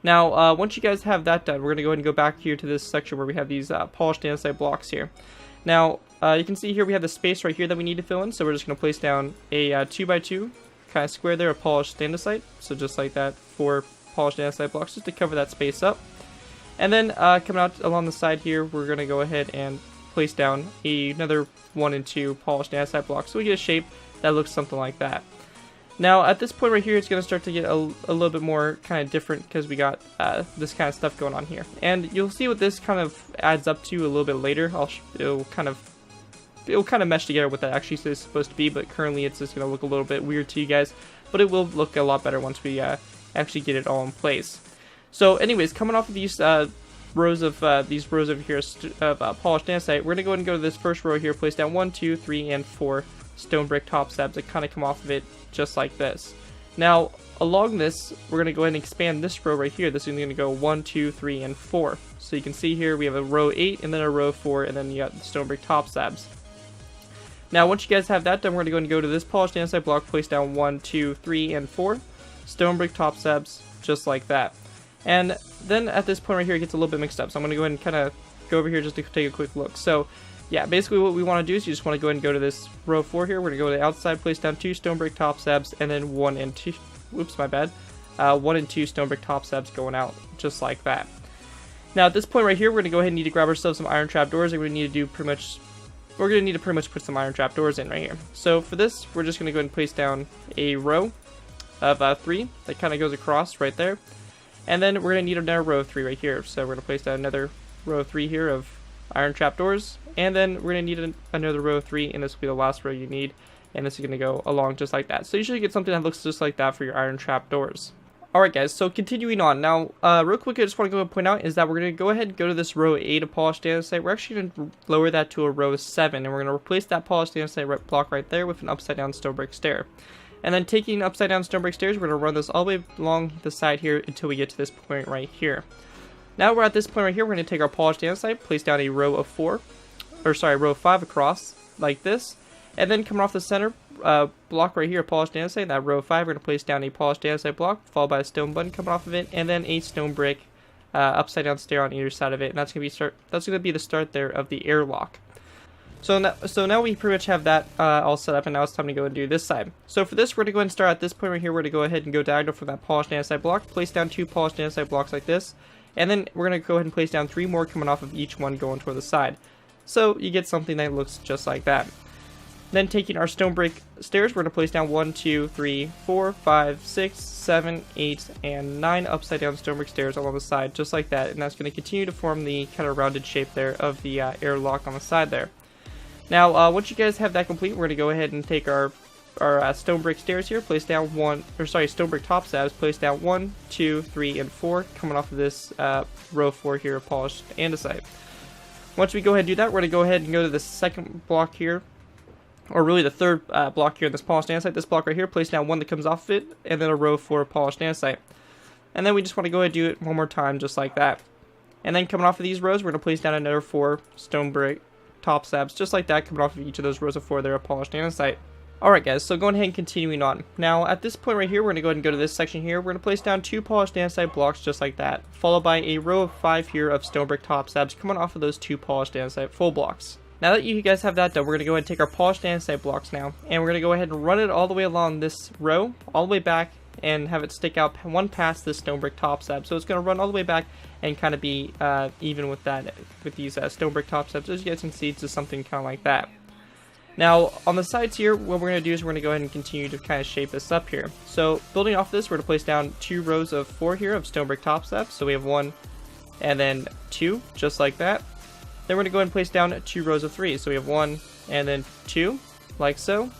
Now, once you guys have that done, we're going to go ahead and go back here to this section where we have these polished andesite blocks here. Now, you can see here we have the space right here that we need to fill in, so we're just going to place down a 2x2 kind of square there of polished andesite. So just like that, 4 polished andesite blocks just to cover that space up. And then coming out along the side here, we're going to go ahead and place down another 1 and 2 polished andesite blocks. So we get a shape that looks something like that. Now, at this point right here, it's going to start to get a little bit more kind of different because we got this kind of stuff going on here. And you'll see what this kind of adds up to a little bit later. It'll kind of mesh together what that actually is supposed to be, but currently it's just going to look a little bit weird to you guys. But it will look a lot better once we actually get it all in place. So anyways, coming off of these rows of here of polished andesite, we're going to go ahead and go to this first row here, place down 1, 2, 3, and 4 stone brick top slabs that kind of come off of it just like this. Now, along this, we're going to go ahead and expand this row right here. This is going to go 1, 2, 3, and 4. So you can see here we have a row 8 and then a row 4, and then you got the stone brick top slabs. Now, once you guys have that done, we're going to go and go to this polished andesite block, place down 1, 2, 3, and 4 stone brick top slabs just like that. And then at this point right here, it gets a little bit mixed up. So I'm going to go ahead and kind of go over here just to take a quick look. So yeah, basically what we want to do is you just want to go ahead and go to this row 4 here. We're going to go to the outside, place down 2 stone brick top slabs, and then 1 and 2, whoops, my bad, 1 and 2 stone brick top slabs going out, just like that. Now at this point right here, we're going to go ahead and need to grab ourselves some iron trap doors, and we're going to need to pretty much put some iron trap doors in right here. So for this, we're just going to go ahead and place down a row of 3 that kind of goes across right there. And then we're going to need another row of 3 right here. So we're going to place down another row of 3 here of iron trapdoors. And then we're going to need another row of 3, and this will be the last row you need. And this is going to go along just like that. So you should get something that looks just like that for your iron trapdoors. Alright guys, so continuing on. Now, real quick, I just want to go and point out is that we're going to go ahead and go to this row 8 of polished andesite. We're actually going to lower that to a row 7. And we're going to replace that polished andesite block right there with an upside down stone brick stair. And then taking upside down stone brick stairs, we're going to run this all the way along the side here until we get to this point right here. Now we're at this point right here, we're going to take our polished andesite, place down a row of 5 across, like this. And then coming off the center block right here, polished andesite, that row of 5, we're going to place down a polished andesite block, followed by a stone button coming off of it, and then a stone brick upside down stair on either side of it. And that's going to be the start there of the airlock. So now we pretty much have that all set up, and now it's time to go and do this side. So for this, we're going to go ahead and start at this point right here. We're going to go ahead and go diagonal from that polished andesite block, place down 2 polished andesite blocks like this, and then we're going to go ahead and place down 3 more coming off of each one going toward the side. So you get something that looks just like that. Then taking our stone brick stairs, we're going to place down 1, 2, 3, 4, 5, 6, 7, 8, and 9 upside down stone brick stairs along the side, just like that. And that's going to continue to form the kind of rounded shape there of the airlock on the side there. Now, once you guys have that complete, we're going to go ahead and take our stone brick stairs here, place down stone brick top slabs, place down 1, 2, 3, and 4, coming off of this row 4 here of polished andesite. Once we go ahead and do that, we're going to go ahead and go to the second block here, or really the third block here in this polished andesite. This block right here, place down 1 that comes off of it, and then a row 4 of polished andesite. And then we just want to go ahead and do it one more time, just like that. And then coming off of these rows, we're going to place down another 4 stone brick top slabs, just like that, coming off of each of those rows of 4 there of polished andesite. Alright guys, so going ahead and continuing on. Now, at this point right here, we're going to go ahead and go to this section here. We're going to place down 2 polished andesite blocks, just like that, followed by a row of 5 here of stone brick top slabs coming off of those 2 polished andesite full blocks. Now that you guys have that done, we're going to go ahead and take our polished andesite blocks now, and we're going to go ahead and run it all the way along this row, all the way back, and have it stick out one past this stone brick top slab. So it's going to run all the way back and kind of be even with these stone brick top slabs. As you guys can see, it's just something kind of like that. Now, on the sides here, what we're going to do is we're going to go ahead and continue to kind of shape this up here. So, building off this, we're going to place down 2 rows of 4 here of stone brick top slabs. So we have 1 and then 2, just like that. Then we're going to go ahead and place down 2 rows of 3. So we have 1 and then 2, like so.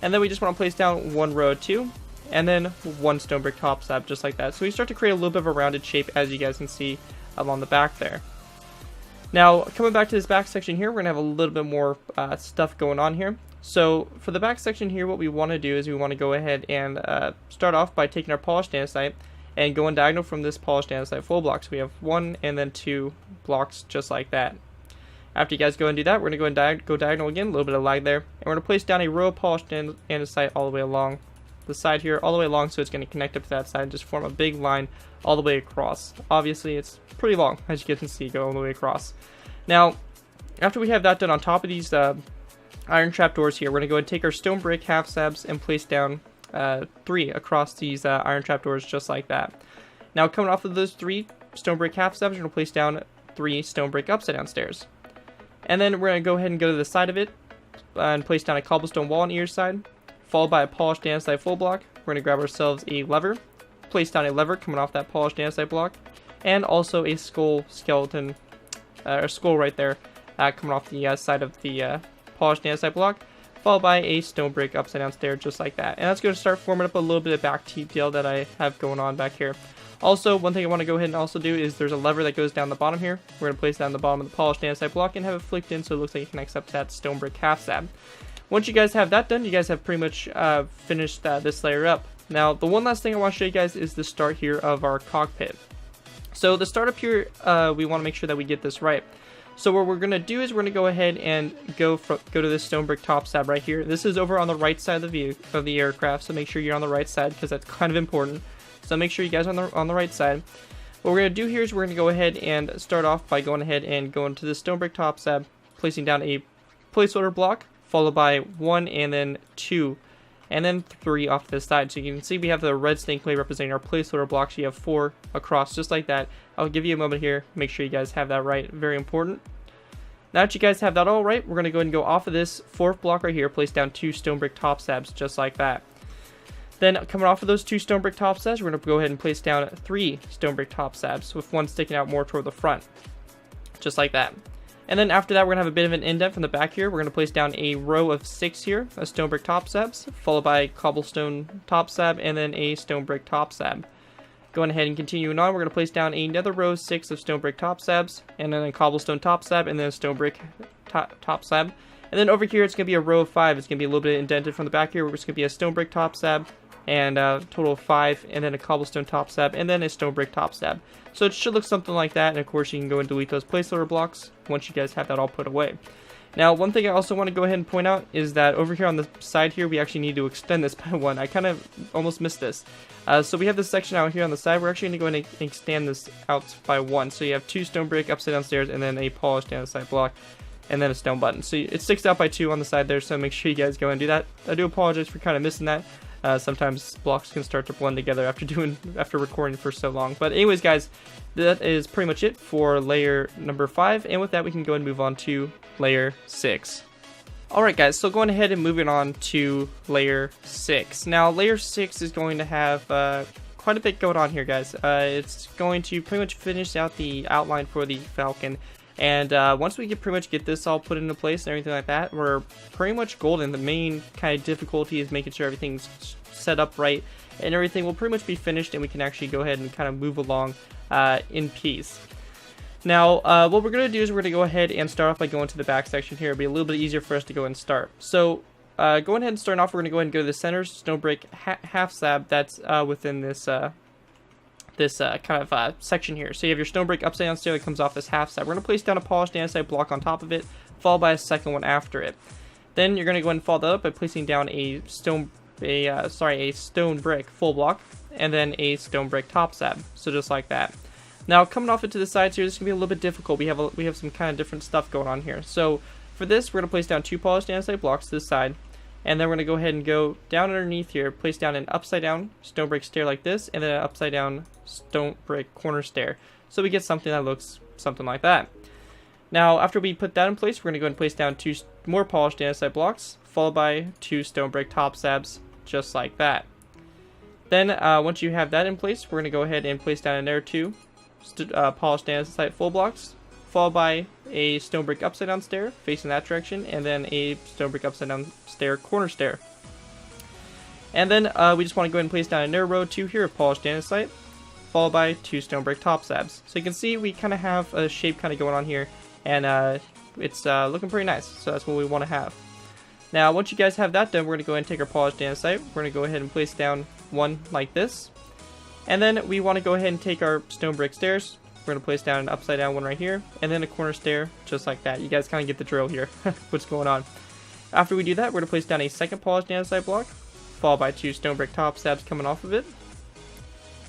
And then we just want to place down 1 row of 2, and then 1 stone brick top slab, just like that. So we start to create a little bit of a rounded shape, as you guys can see along the back there. Now, coming back to this back section here, we're going to have a little bit more stuff going on here. So, for the back section here, what we want to do is we want to go ahead and start off by taking our polished andesite and going diagonal from this polished andesite full block. So we have 1 and then 2 blocks, just like that. After you guys go and do that, we're going to go and go diagonal again, a little bit of lag there. And we're going to place down a row of polished andesite all the way along the side here, all the way along, so it's going to connect up to that side and just form a big line all the way across. Obviously, it's pretty long, as you can see, go all the way across. Now, after we have that done on top of these iron trapdoors here, we're going to go and take our stone brick half slabs and place down 3 across these iron trapdoors, just like that. Now, coming off of those 3 stone brick half slabs, we're going to place down 3 stone brick upside down stairs. And then we're going to go ahead and go to the side of it and place down a cobblestone wall on either side, followed by a polished andesite full block. We're going to grab ourselves a lever, place down a lever coming off that polished andesite block, and also a skull skeleton, or skull right there, coming off the side of the polished andesite block, followed by a stone brick upside down stair, just like that. And that's going to start forming up a little bit of back detail that I have going on back here. Also, one thing I want to go ahead and also do is there's a lever that goes down the bottom here. We're going to place that on the bottom of the polished andesite block and have it flicked in so it looks like it connects up to that stone brick half slab. Once you guys have that done, you guys have pretty much finished this layer up. Now, the one last thing I want to show you guys is the start here of our cockpit. So the start up here, we want to make sure that we get this right. So what we're going to do is we're going to go ahead and go to this stone brick top slab right here. This is over on the right side of the aircraft, so make sure you're on the right side because that's kind of important. So make sure you guys are on the right side. What we're going to do here is we're going to go ahead and start off by going ahead and going to the stone brick top slab, placing down a placeholder block, followed by 1 and then 2, and then 3 off this side. So you can see we have the red snake plate representing our placeholder blocks. You have 4 across, just like that. I'll give you a moment here. Make sure you guys have that right. Very important. Now that you guys have that all right, we're going to go ahead and go off of this 4th block right here, place down 2 stone brick top slabs, just like that. Then coming off of those 2 stone brick top slabs, we're going to go ahead and place down 3 stone brick top slabs, with 1 sticking out more toward the front, just like that. And then after that, we're going to have a bit of an indent from the back here. We're going to place down a row of 6 here, of stone brick top slabs, followed by a cobblestone top slab, and then a stone brick top slab. Going ahead and continuing on, we're going to place down another row of 6 of stone brick top slabs, and then a cobblestone top slab, and then a stone brick top slab. And then over here, it's going to be a row of 5. It's going to be a little bit indented from the back here, where it's going to be a stone brick top slab, and a total of 5, and then a cobblestone top slab, and then a stone brick top slab. So it should look something like that, and of course you can go and delete those placeholder blocks once you guys have that all put away. Now, one thing I also want to go ahead and point out is that over here on the side here, we actually need to extend this by 1. I kind of almost missed this. So we have this section out here on the side. We're actually going to go ahead and extend this out by 1. So you have 2 stone brick upside down stairs, and then a polished andesite block, and then a stone button. So it sticks out by 2 on the side there, so make sure you guys go and do that. I do apologize for kind of missing that. Sometimes blocks can start to blend together after recording for so long. But anyways, guys, that is pretty much it for layer number 5. And with that, we can go and move on to layer 6. Alright guys, so going ahead and moving on to layer 6. Now layer 6 is going to have quite a bit going on here, guys. It's going to pretty much finish out the outline for the Falcon, and once we pretty much get this all put into place and everything like that, we're pretty much golden. The main kind of difficulty is making sure everything's set up right and everything will pretty much be finished, and we can actually go ahead and kind of move along in peace. Now, what we're going to do is we're going to go ahead and start off by going to the back section here. It'll be a little bit easier for us to go and start. So, going ahead and starting off, we're going to go ahead and go to the center stone brick half slab that's within this kind of section here. So you have your stone brick upside down stair that comes off this half slab. We're going to place down a polished andesite block on top of it, followed by a second one after it. Then you're going to go ahead and follow that up by placing down a stone brick full block, and then a stone brick top slab. So just like that. Now, coming off into the sides here, this is going to be a little bit difficult. We have some kind of different stuff going on here. So, for this, we're going to place down 2 polished andesite blocks to this side. And then we're going to go ahead and go down underneath here, place down an upside down stone brick stair like this, and then an upside down stone brick corner stair. So we get something that looks something like that. Now, after we put that in place, we're going to go ahead and place down 2 more polished andesite blocks, followed by 2 stone brick top slabs, just like that. Then, once you have that in place, we're going to go ahead and place down another 2 polished andesite full blocks, followed by a stone brick upside down stair facing that direction, and then a stone brick upside down stair corner stair. And then we just want to go ahead and place down another row 2 here of polished andesite, followed by 2 stone brick top slabs. So you can see we kind of have a shape kind of going on here, and it's looking pretty nice. So that's what we want to have. Now, once you guys have that done, we're going to go ahead and take our polished andesite. We're going to go ahead and place down one like this. And then we want to go ahead and take our stone brick stairs. We're going to place down an upside down one right here, and then a corner stair just like that. You guys kind of get the drill here, what's going on. After we do that, we're going to place down a second polished andesite block, followed by 2 stone brick top slabs coming off of it.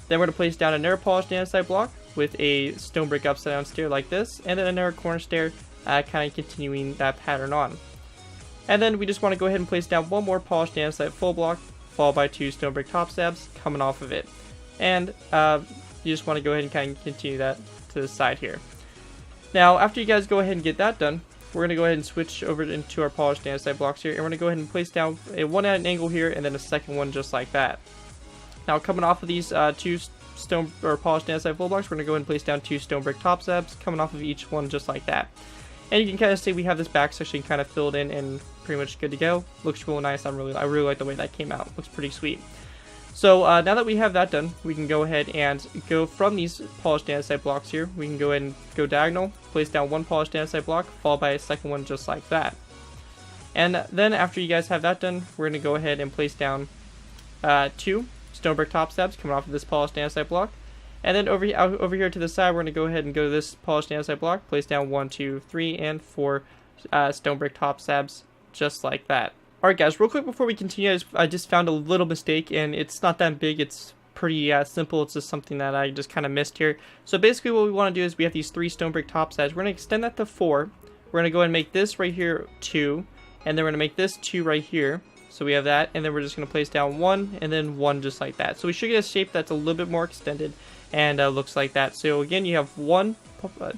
Then we're going to place down another polished andesite block with a stone brick upside down stair like this, and then another corner stair, kind of continuing that pattern on. And then we just want to go ahead and place down one more polished andesite full block, followed by 2 stone brick top slabs coming off of it. And you just want to go ahead and kind of continue that to the side here. Now, after you guys go ahead and get that done, we're going to go ahead and switch over into our polished andesite blocks here, and we're going to go ahead and place down one at an angle here, and then a second one just like that. Now, coming off of these 2 stone or polished andesite full blocks, we're going to go ahead and place down 2 stone brick top slabs coming off of each one just like that. And you can kind of see we have this back section kind of filled in and pretty much good to go. Looks real nice. I really like the way that came out. Looks pretty sweet. So now that we have that done, we can go ahead and go from these polished andesite blocks here. We can go ahead and go diagonal, place down 1 polished andesite block, followed by a second one just like that. And then after you guys have that done, we're going to go ahead and place down 2 stone brick top slabs coming off of this polished andesite block. And then over here to the side, we're going to go ahead and go to this polished andesite block, place down 1, 2, 3, and 4 stone brick top slabs just like that. Alright guys, real quick before we continue, I just found a little mistake, and it's not that big, it's pretty simple, it's just something that I just kind of missed here. So basically what we want to do is we have these 3 stone brick top slabs. We're going to extend that to 4, we're going to go ahead and make this right here 2, and then we're going to make this 2 right here. So we have that, and then we're just going to place down 1, and then 1 just like that. So we should get a shape that's a little bit more extended, and looks like that. So again, you have 1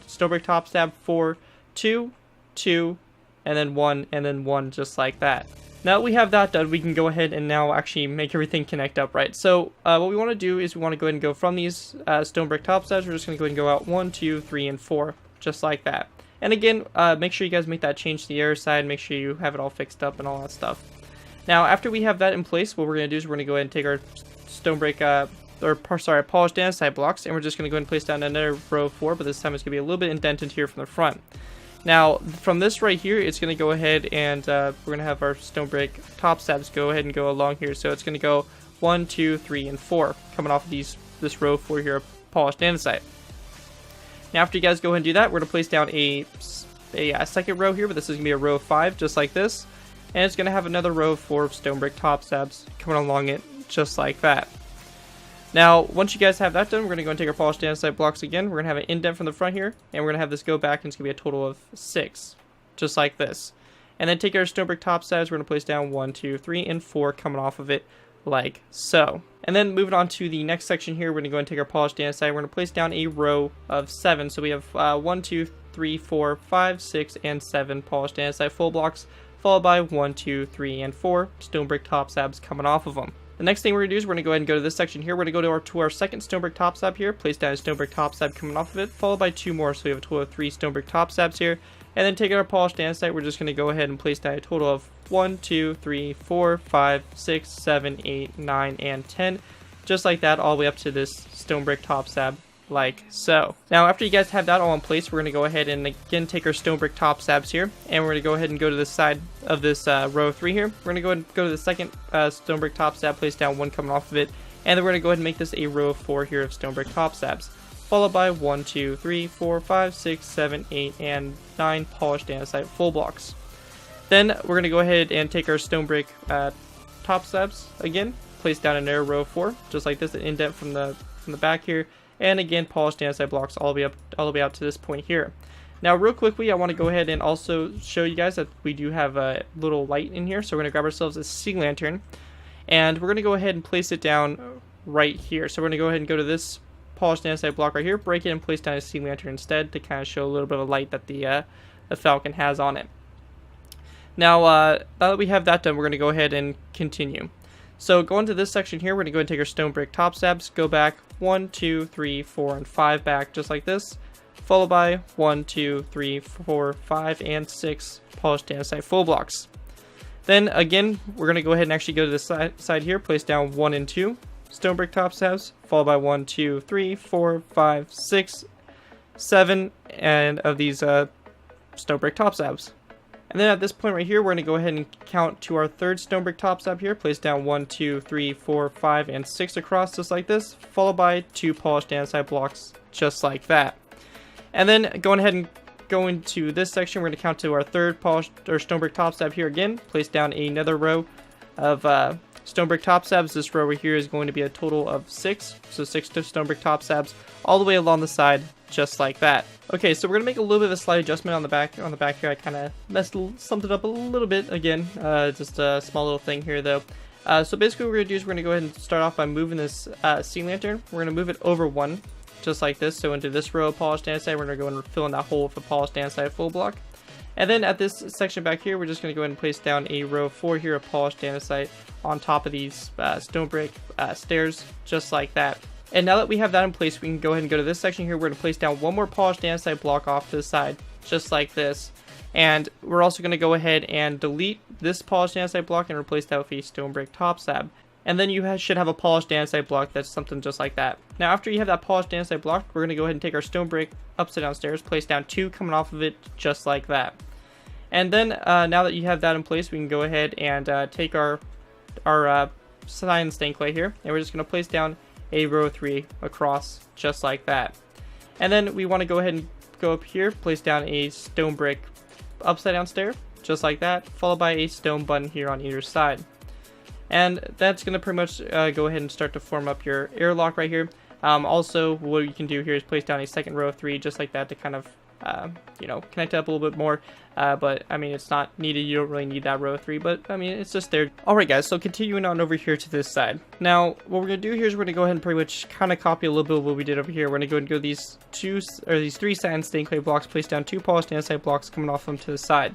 stone brick top slab, 4, 2, 2, and then 1, just like that. Now that we have that done, we can go ahead and now actually make everything connect up right. So what we want to do is we want to go ahead and go from these stone brick top slabs. We're just going to go ahead and go out 1, 2, 3, and 4, just like that. And again, make sure you guys make that change to the air side. Make sure you have it all fixed up and all that stuff. Now, after we have that in place, what we're going to do is we're going to go ahead and take our stone brick, polished andesite blocks, and we're just going to go ahead and place down another row of 4, but this time it's going to be a little bit indented here from the front. Now, from this right here, it's going to go ahead and we're going to have our stone brick top slabs go ahead and go along here. So it's going to go 1, 2, 3, and 4 coming off of this row of 4 here of polished andesite. Now, after you guys go ahead and do that, we're going to place down a second row here, but this is going to be a row of 5, just like this. And it's going to have another row of 4 stone brick top slabs coming along it, just like that. Now, once you guys have that done, we're going to go and take our polished andesite blocks again. We're going to have an indent from the front here, and we're going to have this go back, and it's going to be a total of 6, just like this. And then take our stone brick top slabs, we're going to place down 1, 2, 3, and 4 coming off of it, like so. And then moving on to the next section here, we're going to go and take our polished andesite, we're going to place down a row of 7. So we have 1, 2, 3, 4, 5, 6, and 7 polished andesite full blocks, followed by 1, 2, 3, and 4 stone brick top slabs coming off of them. The next thing we're going to do is we're going to go ahead and go to this section here. We're going to go to our second stone brick top slab here, place down a stone brick top slab coming off of it, followed by 2 more, so we have a total of 3 stone brick top slabs here. And then taking our polished andesite, we're just going to go ahead and place down a total of 1, 2, 3, 4, 5, 6, 7, 8, 9, and 10. Just like that, all the way up to this stone brick top slab, like so. Now, after you guys have that all in place, we're going to go ahead and again take our stone brick top slabs here, and we're going to go ahead and go to the side of this row 3 here. We're going to go ahead and go to the second stone brick top slab, place down 1 coming off of it, and then we're going to go ahead and make this a row of 4 here of stone brick top slabs, followed by 1, 2, 3, 4, 5, 6, 7, 8, and 9 polished andesite full blocks. Then we're going to go ahead and take our stone brick top slabs again, place down another row of 4, just like this, an indent from the back here, and again polished andesite blocks all the way out to this point here. Now, real quickly, I want to go ahead and also show you guys that we do have a little light in here, so we're going to grab ourselves a sea lantern, and we're going to go ahead and place it down right here. So we're going to go ahead and go to this polished andesite block right here, break it, and place down a sea lantern instead to kind of show a little bit of light that the Falcon has on it. Now that we have that done, we're going to go ahead and continue. So going to this section here, we're going to go ahead and take our stone brick top slabs, go back 1, 2, 3, 4, and 5 back, just like this, followed by 1, 2, 3, 4, 5, and 6 polished andesite full blocks. Then again, we're going to go ahead and actually go to the side here, place down 1 and 2 stone brick top slabs, followed by 1, 2, 3, 4, 5, 6, 7, and of these stone brick top slabs. And then at this point right here, we're going to go ahead and count to our third stone brick top slab here, place down 1, 2, 3, 4, 5, and 6 across, just like this, followed by 2 polished andesite blocks, just like that. And then going ahead and going to this section, we're going to count to our third polished or stone brick top slab here again, place down another row of stone brick top slabs. This row right here is going to be a total of 6, so 6 stone brick top slabs all the way along the side, just like that. Okay, so we're gonna make a little bit of a slight adjustment on the back here. I kind of summed it up a little bit again, just a small little thing here though. So basically what we're gonna do is we're gonna go ahead and start off by moving this sea lantern. We're gonna move it over 1, just like this, so into this row of polished andesite. We're gonna go and fill in that hole with a polished andesite full block. And then at this section back here, we're just going to go ahead and place down a row of 4 here of polished andesite on top of these stone brick stairs, just like that. And now that we have that in place, we can go ahead and go to this section here. We're going to place down 1 more polished andesite block off to the side, just like this. And we're also going to go ahead and delete this polished andesite block and replace that with a stone brick top slab. And then you should have a polished andesite block that's something just like that. Now, after you have that polished andesite block, we're going to go ahead and take our stone brick upside down stairs, place down 2 coming off of it, just like that. And then now that you have that in place, we can go ahead and take our sign and stain clay here, and we're just going to place down a row 3 across, just like that. And then we want to go ahead and go up here, place down a stone brick upside down stair, just like that, followed by a stone button here on either side. And that's going to pretty much go ahead and start to form up your airlock right here. Also, what you can do here is place down a second row of 3, just like that, to kind of connect it up a little bit more, but I mean, it's not needed. You don't really need that row of 3, but I mean, it's just there. Alright guys, so continuing on over here to this side. Now, what we're going to do here is we're going to go ahead and pretty much kind of copy a little bit of what we did over here. We're going to go and go these 3 sand stain clay blocks, place down 2 polished andesite blocks coming off them to the side.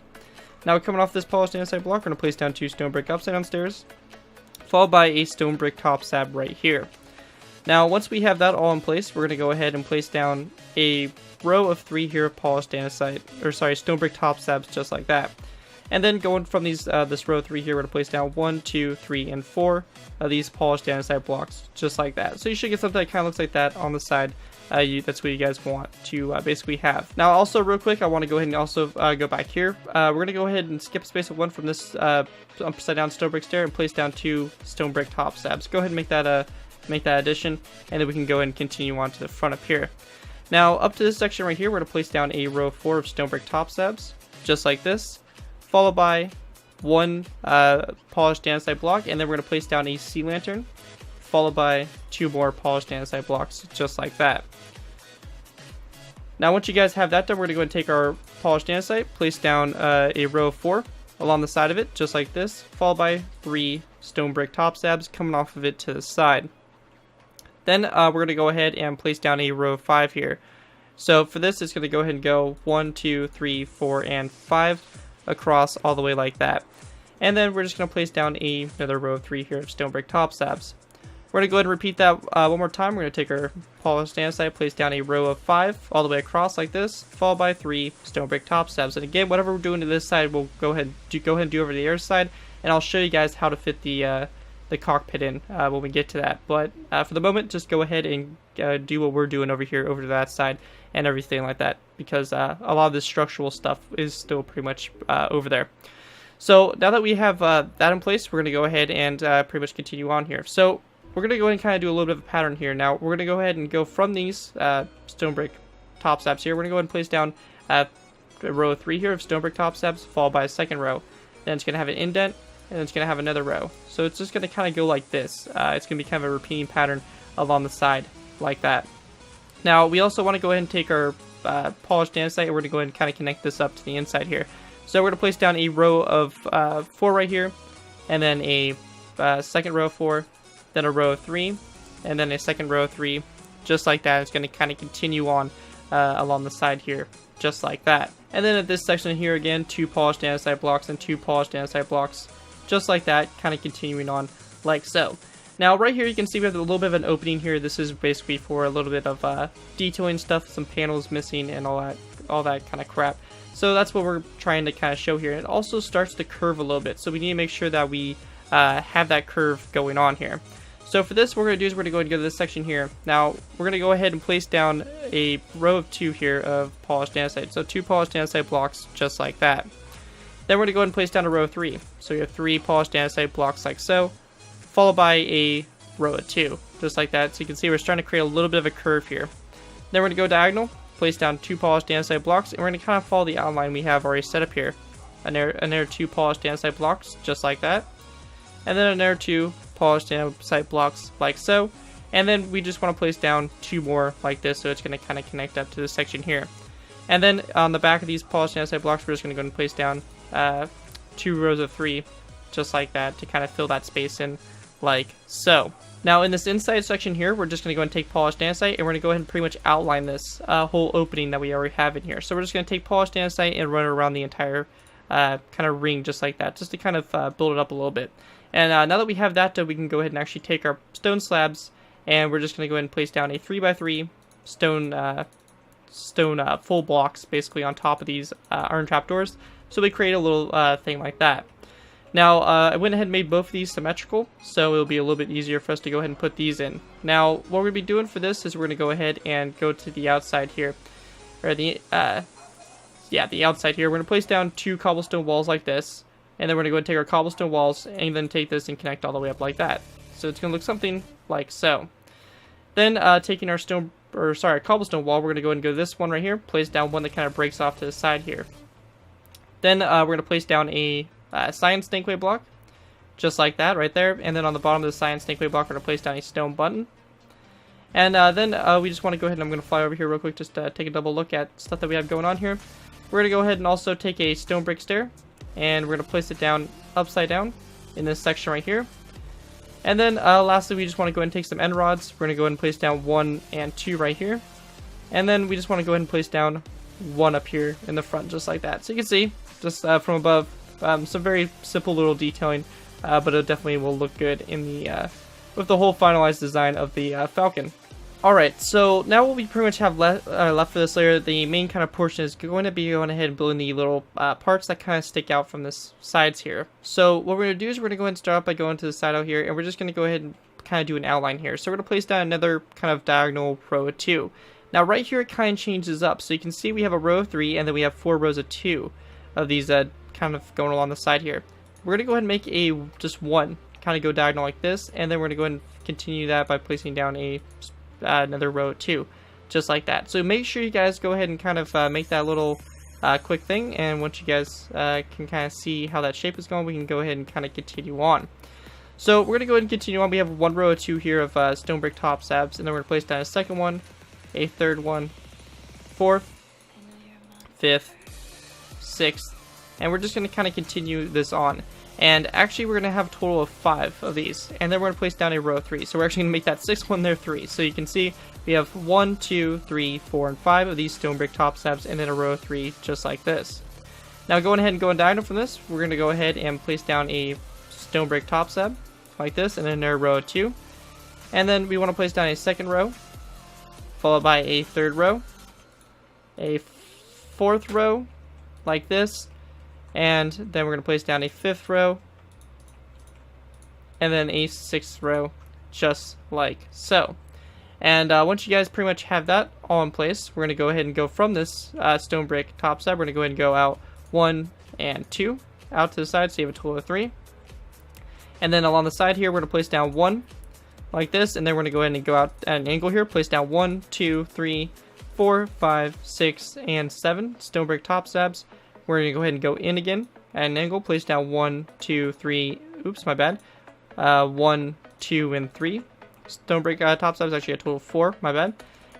Now, coming off this polished andesite block, we're going to place down 2 stone brick upside down stairs, followed by a stone brick top slab right here. Now, once we have that all in place, we're going to go ahead and place down a row of 3 here of polished andesite, stone brick top slabs, just like that. And then going from these this row 3 here, we're going to place down 1, 2, 3, and 4 of these polished andesite blocks, just like that. So you should get something that kind of looks like that on the side. That's what you guys want to basically have. Now, also real quick, I want to go ahead and also go back here. We're going to go ahead and skip a space of 1 from this upside down stone brick stair and place down 2 stone brick top slabs. Go ahead and make that addition, and then we can go ahead and continue on to the front up here. Now, up to this section right here, we're going to place down a row of 4 of stone brick top slabs, just like this, followed by 1 polished andesite block, and then we're going to place down a sea lantern, followed by 2 more polished andesite blocks, just like that. Now, once you guys have that done, we're going to go and take our polished andesite, place down a row of 4 along the side of it, just like this, followed by 3 stone brick top slabs coming off of it to the side. Then we're going to go ahead and place down a row of 5 here. So for this, it's going to go ahead and go 1, 2, 3, 4, and 5 across all the way like that. And then we're just going to place down another row of 3 here of stone brick top slabs. We're going to go ahead and repeat that one more time. We're going to take our polished andesite, place down a row of 5 all the way across like this, followed by 3 stone brick top slabs. And again, whatever we're doing to this side, we'll go ahead and do over the other side, and I'll show you guys how to fit the cockpit in when we get to that. But for the moment, just go ahead and do what we're doing over here, over to that side, and everything like that, because a lot of this structural stuff is still pretty much over there. So now that we have that in place, we're going to go ahead and pretty much continue on here. So we're going to go ahead and kind of do a little bit of a pattern here. Now we're going to go ahead and go from these stone brick top slabs here. We're going to go ahead and place down a row of 3 here of stone brick top slabs, followed by a second row. Then it's going to have an indent, and it's going to have another row. So it's just going to kind of go like this. It's going to be kind of a repeating pattern along the side like that. Now we also want to go ahead and take our polished andesite, and we're going to go ahead and kind of connect this up to the inside here. So we're going to place down a row of 4 right here, and then a second row of 4, then a row of 3, and then a second row of 3, just like that. It's going to kind of continue on along the side here, just like that. And then at this section here again, 2 polished andesite blocks and 2 polished andesite blocks, just like that, kind of continuing on like so. Now right here you can see we have a little bit of an opening here. This is basically for a little bit of detailing stuff, some panels missing and all that kind of crap. So that's what we're trying to kind of show here. It also starts to curve a little bit, so we need to make sure that we have that curve going on here. So for this, what we're going to do is we're going to go ahead and go to this section here. Now, we're going to go ahead and place down a row of 2 here of polished andesite. So 2 polished andesite blocks, just like that. Then we're going to go ahead and place down a row of 3. So you have 3 polished andesite blocks like so, followed by a row of 2, just like that. So you can see we're starting to create a little bit of a curve here. Then we're going to go diagonal, place down 2 polished andesite blocks, and we're going to kind of follow the outline we have already set up here. Another 2 polished andesite blocks, just like that. And then another 2 polished andesite blocks like so, and then we just want to place down 2 more like this, so it's going to kind of connect up to this section here. And then on the back of these polished andesite blocks, we're just going to go and place down 2 rows of 3, just like that, to kind of fill that space in like so. Now in this inside section here, we're just going to go and take polished andesite, and we're going to go ahead and pretty much outline this whole opening that we already have in here. So we're just going to take polished andesite and run it around the entire kind of ring, just like that, just to kind of build it up a little bit. And now that we have that done, we can go ahead and actually take our stone slabs, and we're just going to go ahead and place down a 3x3 stone full blocks basically on top of these iron trapdoors. So we create a little thing like that. Now I went ahead and made both of these symmetrical, so it'll be a little bit easier for us to go ahead and put these in. Now what we're going to be doing for this is we're going to go ahead and go to the outside here, or the outside here. We're going to place down 2 cobblestone walls like this. And then we're going to go and take our cobblestone walls and then take this and connect all the way up like that. So it's going to look something like so. Then taking our cobblestone wall, we're going to go and go to this one right here. Place down one that kind of breaks off to the side here. Then we're going to place down a cyan snakeway block. Just like that right there. And then on the bottom of the cyan snakeway block, we're going to place down a stone button. And then we just want to go ahead and I'm going to fly over here real quick just to take a double look at stuff that we have going on here. We're going to go ahead and also take a stone brick stair. And we're going to place it down upside down in this section right here. And then lastly, we just want to go ahead and take some end rods. We're going to go ahead and place down 1 and 2 right here. And then we just want to go ahead and place down 1 up here in the front, just like that. So you can see, just from above, some very simple little detailing, but it definitely will look good in the with the whole finalized design of the Falcon. Alright, so now what we pretty much have left for this layer, the main kind of portion is going to be going ahead and building the little parts that kind of stick out from the sides here. So what we're going to do is we're going to go ahead and start off by going to the side out here, and we're just going to go ahead and kind of do an outline here. So we're going to place down another kind of diagonal row of 2. Now right here it kind of changes up, so you can see we have a row of 3, and then we have 4 rows of 2 of these kind of going along the side here. We're going to go ahead and make just one, kind of go diagonal like this, and then we're going to go ahead and continue that by placing down another row of 2, just like that. So make sure you guys go ahead and kind of make that little quick thing, and once you guys can kind of see how that shape is going, we can go ahead and kind of continue on. So we're going to go ahead and continue on. We have 1 row of 2 here of stone brick top slabs, and then we're going to place down a second one, a third one, 4th, 5th, 6th, and we're just going to kind of continue this on. And actually, we're going to have a total of 5 of these. And then we're going to place down a row of 3. So we're actually going to make that 6th one there 3. So you can see we have 1, 2, 3, 4, and 5 of these stone brick top slabs, and then a row of 3 just like this. Now going ahead and going diagonal from this, we're going to go ahead and place down a stone brick top slab like this, and then a row of 2. And then we want to place down a second row, followed by a third row, a fourth row like this, and then we're going to place down a fifth row, and then a sixth row, just like so. And once you guys pretty much have that all in place, we're going to go ahead and go from this stone brick top slab. We're going to go ahead and go out 1 and 2 out to the side, so you have a total of 3. And then along the side here, we're going to place down 1 like this, and then we're going to go ahead and go out at an angle here, place down 1, 2, 3, 4, 5, 6, and 7 stone brick top slabs. We're going to go ahead and go in again at an angle, place down 1, 2, 3, oops, my bad, 1, 2, and 3 stone brick top slabs, actually a total of 4, my bad.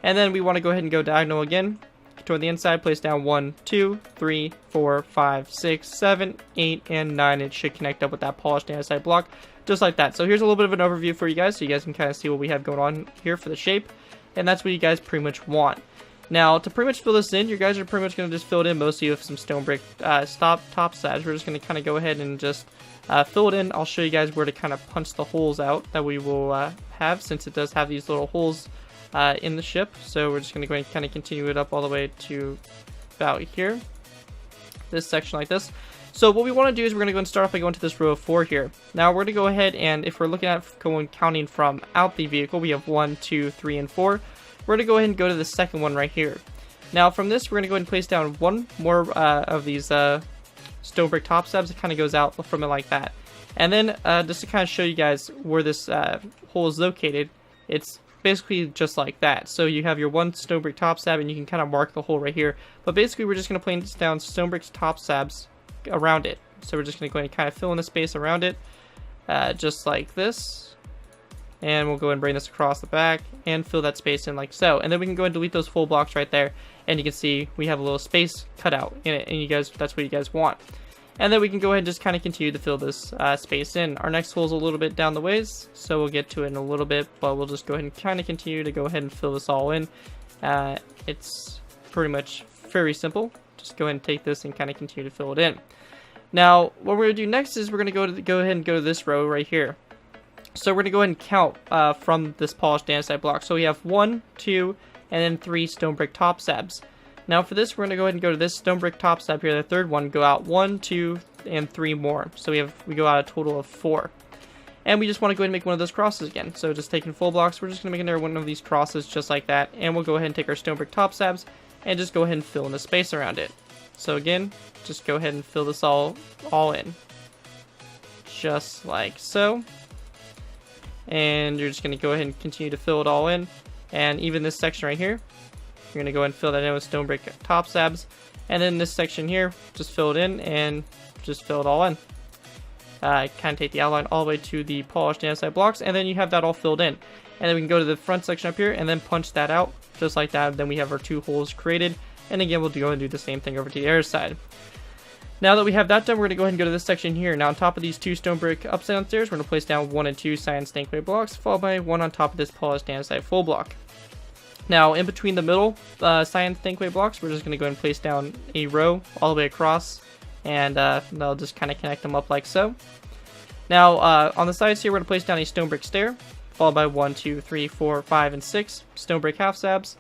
And then we want to go ahead and go diagonal again toward the inside, place down 1, 2, 3, 4, 5, 6, 7, 8, and 9. It should connect up with that polished andesite block, just like that. So here's a little bit of an overview for you guys, so you guys can kind of see what we have going on here for the shape, and that's what you guys pretty much want. Now, to pretty much fill this in, you guys are pretty much going to just fill it in mostly with some stone brick top slabs. We're just going to kind of go ahead and just fill it in. I'll show you guys where to kind of punch the holes out that we will have, since it does have these little holes in the ship. So we're just going to go ahead and kind of continue it up all the way to about here, this section like this. So what we want to do is we're going to go and start off by going to this row of 4 here. Now we're going to go ahead, and if we're looking at counting from out the vehicle, we have 1, 2, 3, and 4. We're going to go ahead and go to the second one right here. Now from this, we're going to go ahead and place down 1 more of these stone brick top slabs. It kind of goes out from it like that. And then just to kind of show you guys where this hole is located, it's basically just like that. So you have your 1 stone brick top slab, and you can kind of mark the hole right here. But basically, we're just going to place down stone brick top slabs around it. So we're just going to go ahead and kind of fill in the space around it, just like this. And we'll go and bring this across the back and fill that space in like so. And then we can go and delete those full blocks right there. And you can see we have a little space cut out in it, and you guys, that's what you guys want. And then we can go ahead and just kind of continue to fill this space in. Our next hole is a little bit down the ways, so we'll get to it in a little bit, but we'll just go ahead and kind of continue to go ahead and fill this all in. It's pretty much very simple. Just go ahead and take this and kind of continue to fill it in. Now, what we're going to do next is we're going to go ahead and go to this row right here. So we're going to go ahead and count from this polished andesite block. So we have 1, 2, and then 3 stone brick top slabs. Now for this, we're going to go ahead and go to this stone brick top slab here, the third one, go out 1, 2, and 3 more. So we go out a total of 4. And we just want to go ahead and make one of those crosses again. So just taking full blocks, we're just going to make another one of these crosses just like that. And we'll go ahead and take our stone brick top slabs and just go ahead and fill in the space around it. So again, just go ahead and fill this all in. Just like so. And you're just going to go ahead and continue to fill it all in. And even this section right here, you're going to go ahead and fill that in with stone brick top slabs. And then this section here, just fill it in and just fill it all in. Kind of take the outline all the way to the polished andesite blocks, and then you have that all filled in. And then we can go to the front section up here and then punch that out just like that. Then we have our 2 holes created. And again, we'll go and do the same thing over to the other side. Now that we have that done, we're going to go ahead and go to this section here. Now on top of these 2 stone brick upside down stairs, we're going to place down 1 and 2 cyan stank clay blocks, followed by 1 on top of this polished andesite full block. Now in between the middle cyan stank clay blocks, we're just going to go ahead and place down a row all the way across, and they'll just kind of connect them up like so. Now on the sides here, we're going to place down a stone brick stair, followed by 1, 2, 3, 4, 5, and 6 stone brick half slabs.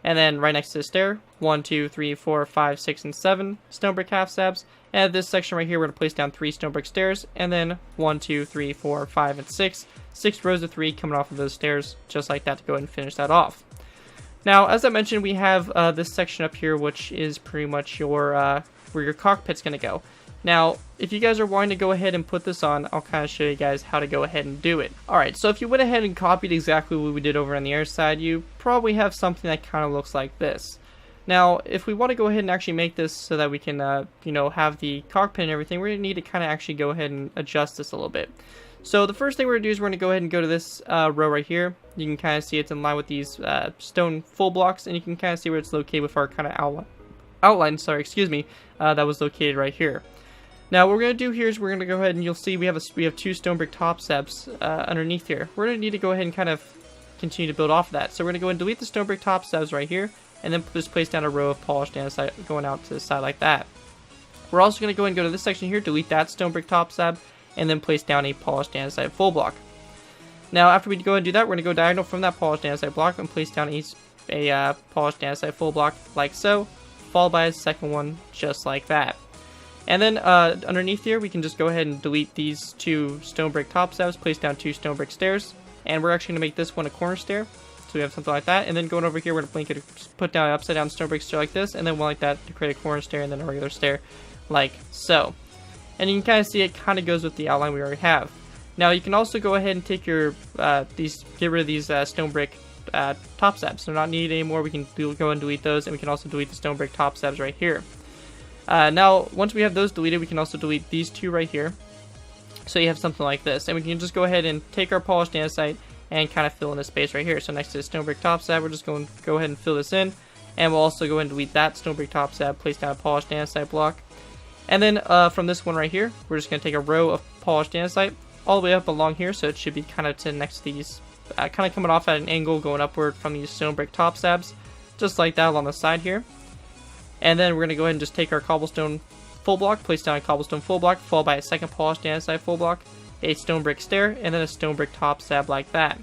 And then right next to the stair, 1, 2, 3, 4, 5, 6, and 7 stone brick half slabs. And at this section right here, we're going to place down 3 stone brick stairs, and then 1, 2, 3, 4, 5, and 6 rows of 3 coming off of those stairs, just like that, to go ahead and finish that off. Now, as I mentioned, we have this section up here, which is pretty much your where your cockpit's going to go. Now, if you guys are wanting to go ahead and put this on, I'll kind of show you guys how to go ahead and do it. Alright, so if you went ahead and copied exactly what we did over on the air side, you probably have something that kind of looks like this. Now, if we want to go ahead and actually make this so that we can, you know, have the cockpit and everything, we're going to need to kind of actually go ahead and adjust this a little bit. So the first thing we're going to do is we're going to go ahead and go to this row right here. You can kind of see it's in line with these stone full blocks, and you can kind of see where it's located with our kind of outline, that was located right here. Now what we're going to do here is we're going to go ahead and you'll see we have 2 stone brick top slabs underneath here. We're going to need to go ahead and kind of continue to build off of that. So we're going to go and delete the stone brick top slabs right here, and then just place down a row of polished andesite going out to the side like that. We're also going to go and go to this section here, delete that stone brick top slab, and then place down a polished andesite full block. Now, after we go and do that, we're going to go diagonal from that polished andesite block and place down a polished andesite full block like so, followed by a second one just like that. And then underneath here, we can just go ahead and delete these 2 stone brick top slabs, place down 2 stone brick stairs, and we're actually going to make this one a corner stair. So we have something like that, and then going over here, we're going to put down an upside down stone brick stair like this, and then one like that to create a corner stair, and then a regular stair like so. And you can kind of see it kind of goes with the outline we already have. Now you can also go ahead and take your get rid of these stone brick top slabs. They're not needed anymore. We can go and delete those, and we can also delete the stone brick top slabs right here. Now once we have those deleted, we can also delete these 2 right here. So you have something like this, and we can just go ahead and take our polished andesite and kind of fill in this space right here. So next to the stone brick top slab, we're just going to go ahead and fill this in, and we'll also go ahead and delete that stone brick top slab, place down a polished andesite block, and then from this one right here, we're just going to take a row of polished andesite all the way up along here, so it should be kind of to next to these, kind of coming off at an angle going upward from these stone brick top slabs, just like that along the side here. And then we're going to go ahead and just take our cobblestone full block, place down a cobblestone full block, followed by a second polished andesite full block, a stone brick stair, and then a stone brick top slab like that.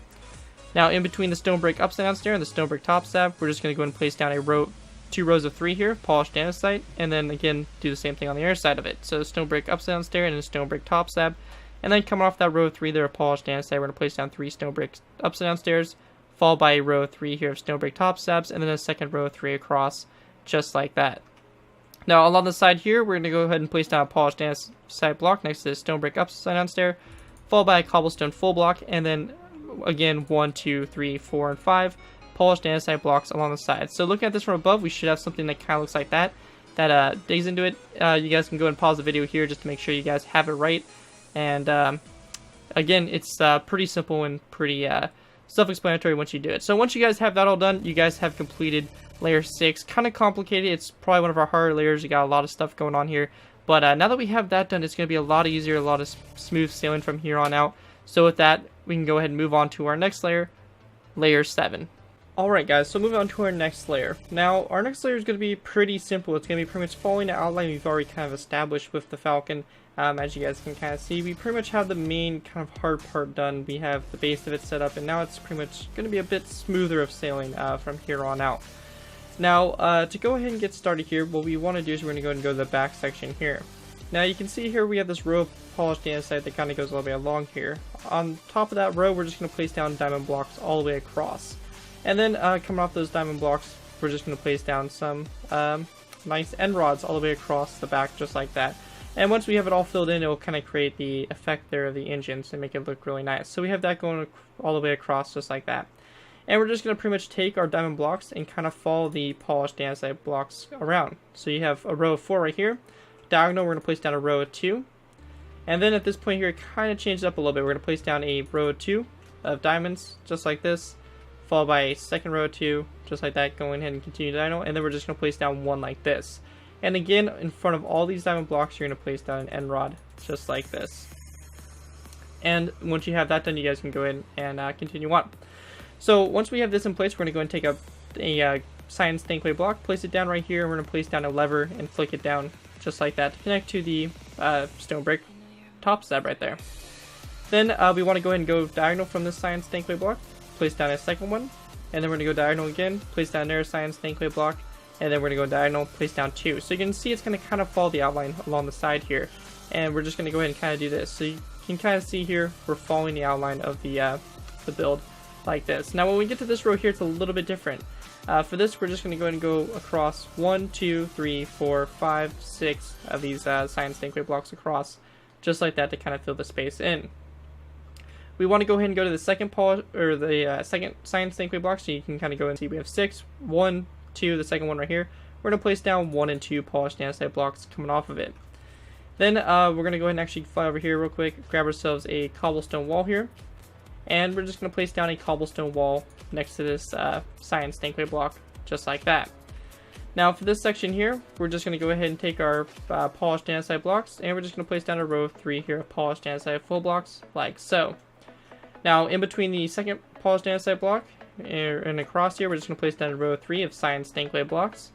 Now in between the stone brick upside down stair and the stone brick top slab, we're just going to go and place down a 2 rows of 3 here, polished andesite, and then again do the same thing on the other side of it. So stone brick upside down stair and a stone brick top slab, and then coming off that row of 3 there of polished andesite, we're going to place down 3 stone brick upside down stairs, followed by a row of 3 here of stone brick top slabs, and then a second row of 3 across, just like that. Now along the side here, we're going to go ahead and place down a polished andesite block next to the stone brick upside down stair, followed by a cobblestone full block, and then again 1, 2, 3, 4, and 5 polished andesite blocks along the side. So looking at this from above, we should have something that kind of looks like that digs into it. You guys can go and pause the video here just to make sure you guys have it right. And again, it's pretty simple and pretty self-explanatory once you do it. So once you guys have that all done, you guys have completed layer 6. Kind of complicated. It's probably one of our harder layers. You got a lot of stuff going on here. But now that we have that done, it's going to be a lot easier, a lot of smooth sailing from here on out. So with that, we can go ahead and move on to our next layer, layer 7. Alright guys, so moving on to our next layer. Now, our next layer is going to be pretty simple. It's going to be pretty much following the outline we've already kind of established with the Falcon. As you guys can kind of see, we pretty much have the main kind of hard part done. We have the base of it set up, and now it's pretty much going to be a bit smoother of sailing from here on out. Now, to go ahead and get started here, what we want to do is we're going to go ahead and go to the back section here. Now, you can see here we have this row of polished andesite that kind of goes all the way along here. On top of that row, we're just going to place down diamond blocks all the way across. And then coming off those diamond blocks, we're just going to place down some nice end rods all the way across the back, just like that. And once we have it all filled in, it will kind of create the effect there of the engines and make it look really nice. So we have that going all the way across, just like that. And we're just going to pretty much take our diamond blocks and kind of follow the polished andesite blocks around. So you have a row of 4 right here. Diagonal, we're going to place down a row of 2. And then at this point here, it kind of changes up a little bit. We're going to place down a row of 2 of diamonds, just like this, followed by a second row of 2, just like that, going ahead and continue diagonal. And then we're just going to place down 1 like this. And again, in front of all these diamond blocks, you're going to place down an end rod, just like this. And once you have that done, you guys can go ahead and continue on. So once we have this in place, we're going to go and take a cyan stained clay block, place it down right here, and we're going to place down a lever and flick it down, just like that, to connect to the stone brick top slab right there. Then we want to go ahead and go diagonal from this cyan stained clay block, place down a second one, and then we're going to go diagonal again, place down another cyan stained clay block, and then we're going to go diagonal, place down 2. So you can see it's going to kind of follow the outline along the side here, and we're just going to go ahead and kind of do this. So you can kind of see here, we're following the outline of the build like this. Now when we get to this row here, it's a little bit different. For this, we're just going to go ahead and go across 1, 2, 3, 4, 5, 6 of these cyan stained clay blocks across, just like that, to kind of fill the space in. We want to go ahead and go to the second second cyan stained clay block, so you can kind of go and see we have 6, 1, 2, the second one right here. We're going to place down 1 and 2 polished andesite blocks coming off of it. Then we're going to go ahead and actually fly over here real quick, grab ourselves a cobblestone wall here, and we're just going to place down a cobblestone wall next to this cyan stained clay block, just like that. Now for this section here, we're just going to go ahead and take our polished andesite blocks, and we're just going to place down a row of 3 here of polished andesite full blocks, like so. Now in between the second polished andesite block and across here, we're just going to place down a row of 3 of cyan stained clay blocks,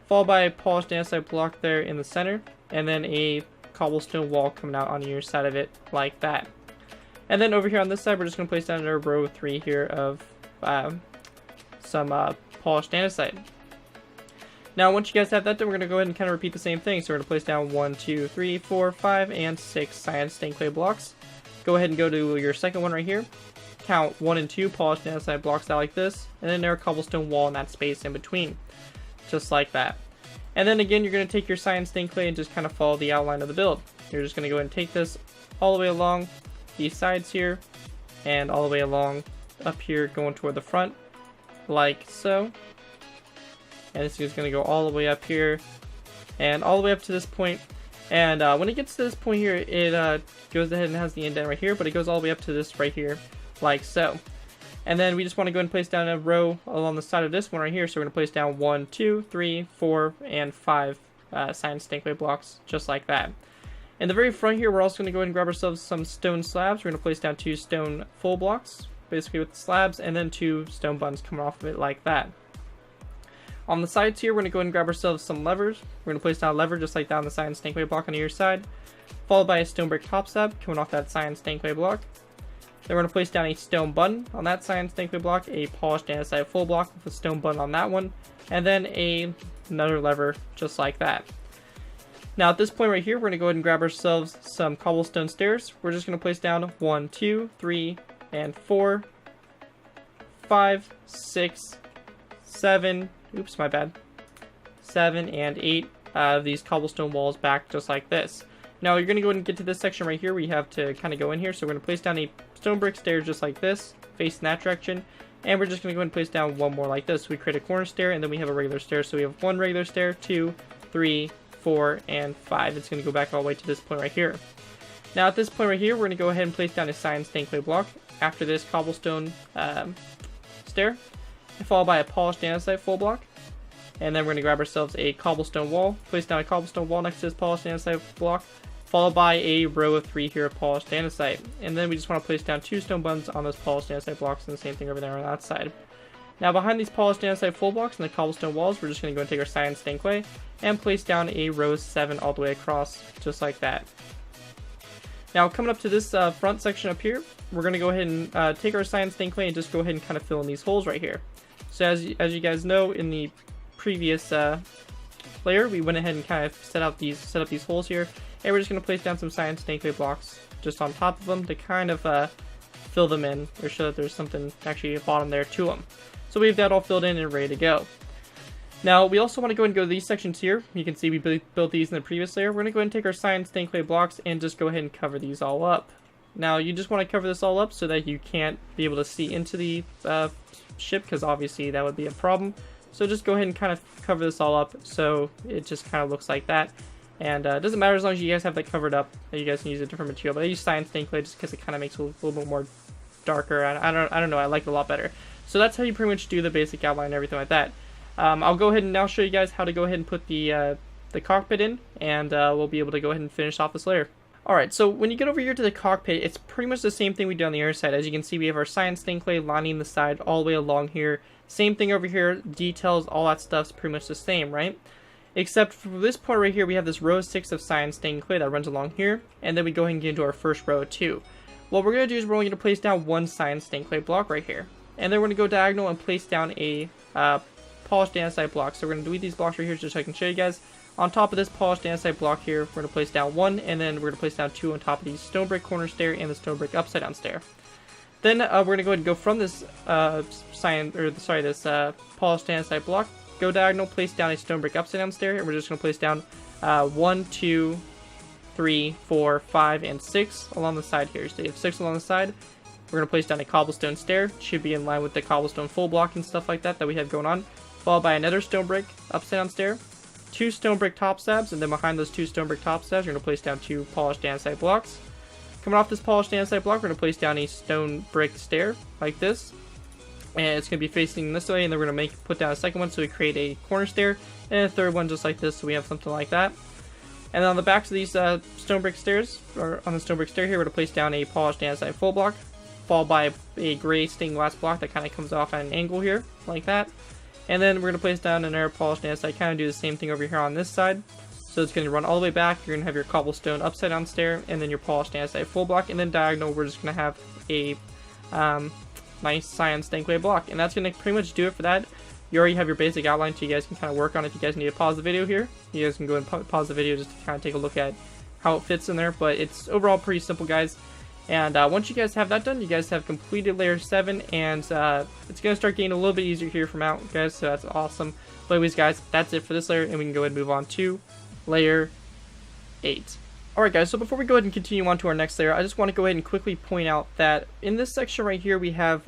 followed by a polished andesite block there in the center, and then a cobblestone wall coming out on either side of it like that. And then over here on this side, we're just going to place down another row 3 here of some polished andesite. Now, once you guys have that done, we're going to go ahead and kind of repeat the same thing. So we're going to place down 1, 2, 3, 4, 5, and 6 cyan stained clay blocks. Go ahead and go to your second one right here. Count 1 and 2 polished andesite blocks out like this, and then there a cobblestone wall in that space in between, just like that. And then again, you're going to take your cyan stained clay and just kind of follow the outline of the build. You're just going to go ahead and take this all the way along these sides here, and all the way along up here going toward the front, like so. And this is going to go all the way up here, and all the way up to this point. And when it gets to this point here, it goes ahead and has the indent right here, but it goes all the way up to this right here, like so. And then we just want to go ahead and place down a row along the side of this one right here. So we're going to place down 1, 2, 3, 4, and 5 cyan stained clay blocks, just like that. In the very front here, we're also going to go ahead and grab ourselves some stone slabs. We're going to place down 2 stone full blocks, basically with the slabs, and then 2 stone buttons coming off of it like that. On the sides here, we're going to go ahead and grab ourselves some levers. We're going to place down a lever just like that on the cyan stained clay block on either side, followed by a stone brick top slab coming off that cyan stained clay block. Then we're going to place down a stone button on that cyan stained clay block, a polished andesite full block with a stone button on that one, and then another lever just like that. Now at this point right here, we're going to go ahead and grab ourselves some cobblestone stairs. We're just going to place down 1, 2, 3, and 4, 5, 6, 7, oops, my bad, 7 and 8 of these cobblestone walls back just like this. Now you're going to go ahead and get to this section right here where you have to kind of go in here. So we're going to place down a stone brick stairs just like this, facing that direction. And we're just going to go ahead and place down one more like this. So we create a corner stair, and then we have a regular stair. So we have 1 regular stair, 2, 3, 4, and 5. It's going to go back all the way to this point right here. Now at this point right here, we're going to go ahead and place down a cyan stained clay block after this cobblestone stair, followed by a polished andesite full block. And then we're going to grab ourselves a cobblestone wall, place down a cobblestone wall next to this polished andesite block, followed by a row of 3 here of polished andesite. And then we just want to place down 2 stone buttons on those polished andesite blocks, and the same thing over there on that side. Now behind these polished andesite full blocks and the cobblestone walls, we're just going to go and take our cyan stained clay and place down a row of 7 all the way across, just like that. Now coming up to this front section up here, we're going to go ahead and take our cyan stained clay and just go ahead and kind of fill in these holes right here. So as you guys know, in the previous layer, we went ahead and kind of set up these holes here, and we're just going to place down some cyan stained clay blocks just on top of them to kind of fill them in, or show that there's something actually at the bottom there to them. So we have that all filled in and ready to go. Now we also want to go and go to these sections here. You can see we built these in the previous layer. We're going to go ahead and take our cyan stained clay blocks and just go ahead and cover these all up. Now you just want to cover this all up so that you can't be able to see into the ship, because obviously that would be a problem. So just go ahead and kind of cover this all up so it just kind of looks like that. And it doesn't matter as long as you guys have that covered up. You guys can use a different material, but I use cyan stained clay just because it kind of makes it a little bit more darker. I don't know, I like it a lot better. So that's how you pretty much do the basic outline and everything like that. I'll go ahead and now show you guys how to go ahead and put the cockpit in, and we'll be able to go ahead and finish off this layer. Alright, so when you get over here to the cockpit, it's pretty much the same thing we did on the other side. As you can see, we have our cyan stained clay lining the side all the way along here. Same thing over here, details, all that stuff's pretty much the same, right? Except for this part right here, we have this row 6 of cyan stained clay that runs along here, and then we go ahead and get into our first row of 2. What we're going to do is we're only going to place down 1 cyan stained clay block right here. And then we're going to go diagonal and place down a polished andesite block. So we're going to delete these blocks right here just so I can show you guys. On top of this polished andesite block here, we're going to place down 1, and then we're going to place down 2 on top of the stone brick corner stair and the stone brick upside down stair. Then we're going to go ahead and go from this polished andesite block, go diagonal, place down a stone brick upside down stair, and we're just going to place down 1, 2, 3, 4, 5, and 6 along the side here. So you have 6 along the side. We're going to place down a cobblestone stair. Should be in line with the cobblestone full block and stuff like that we have going on. Followed by another stone brick upside down stair, 2 stone brick top slabs, and then behind those 2 stone brick top slabs, we're going to place down 2 polished andesite blocks. Coming off this polished andesite block, we're going to place down a stone brick stair like this. And it's going to be facing this way, and then we're going to put down a second one so we create a corner stair, and a third one just like this, so we have something like that. And then on the backs of these stone brick stairs, or on the stone brick stair here, we're going to place down a polished andesite full block, followed by a gray stained glass block that kind of comes off at an angle here, like that. And then we're going to place down an air polished andesite, kind of do the same thing over here on this side. So it's going to run all the way back. You're going to have your cobblestone upside down stair, and then your polished andesite full block, and then diagonal we're just going to have a nice cyan stained clay block. And that's going to pretty much do it for that. You already have your basic outline, so you guys can kind of work on it. If you guys need to pause the video here, you guys can go and pause the video just to kind of take a look at how it fits in there. But it's overall pretty simple, guys. And once you guys have that done, you guys have completed layer 7, and it's going to start getting a little bit easier here from out, guys, so that's awesome. But anyways, guys, that's it for this layer, and we can go ahead and move on to layer 8. Alright guys, so before we go ahead and continue on to our next layer, I just want to go ahead and quickly point out that in this section right here we have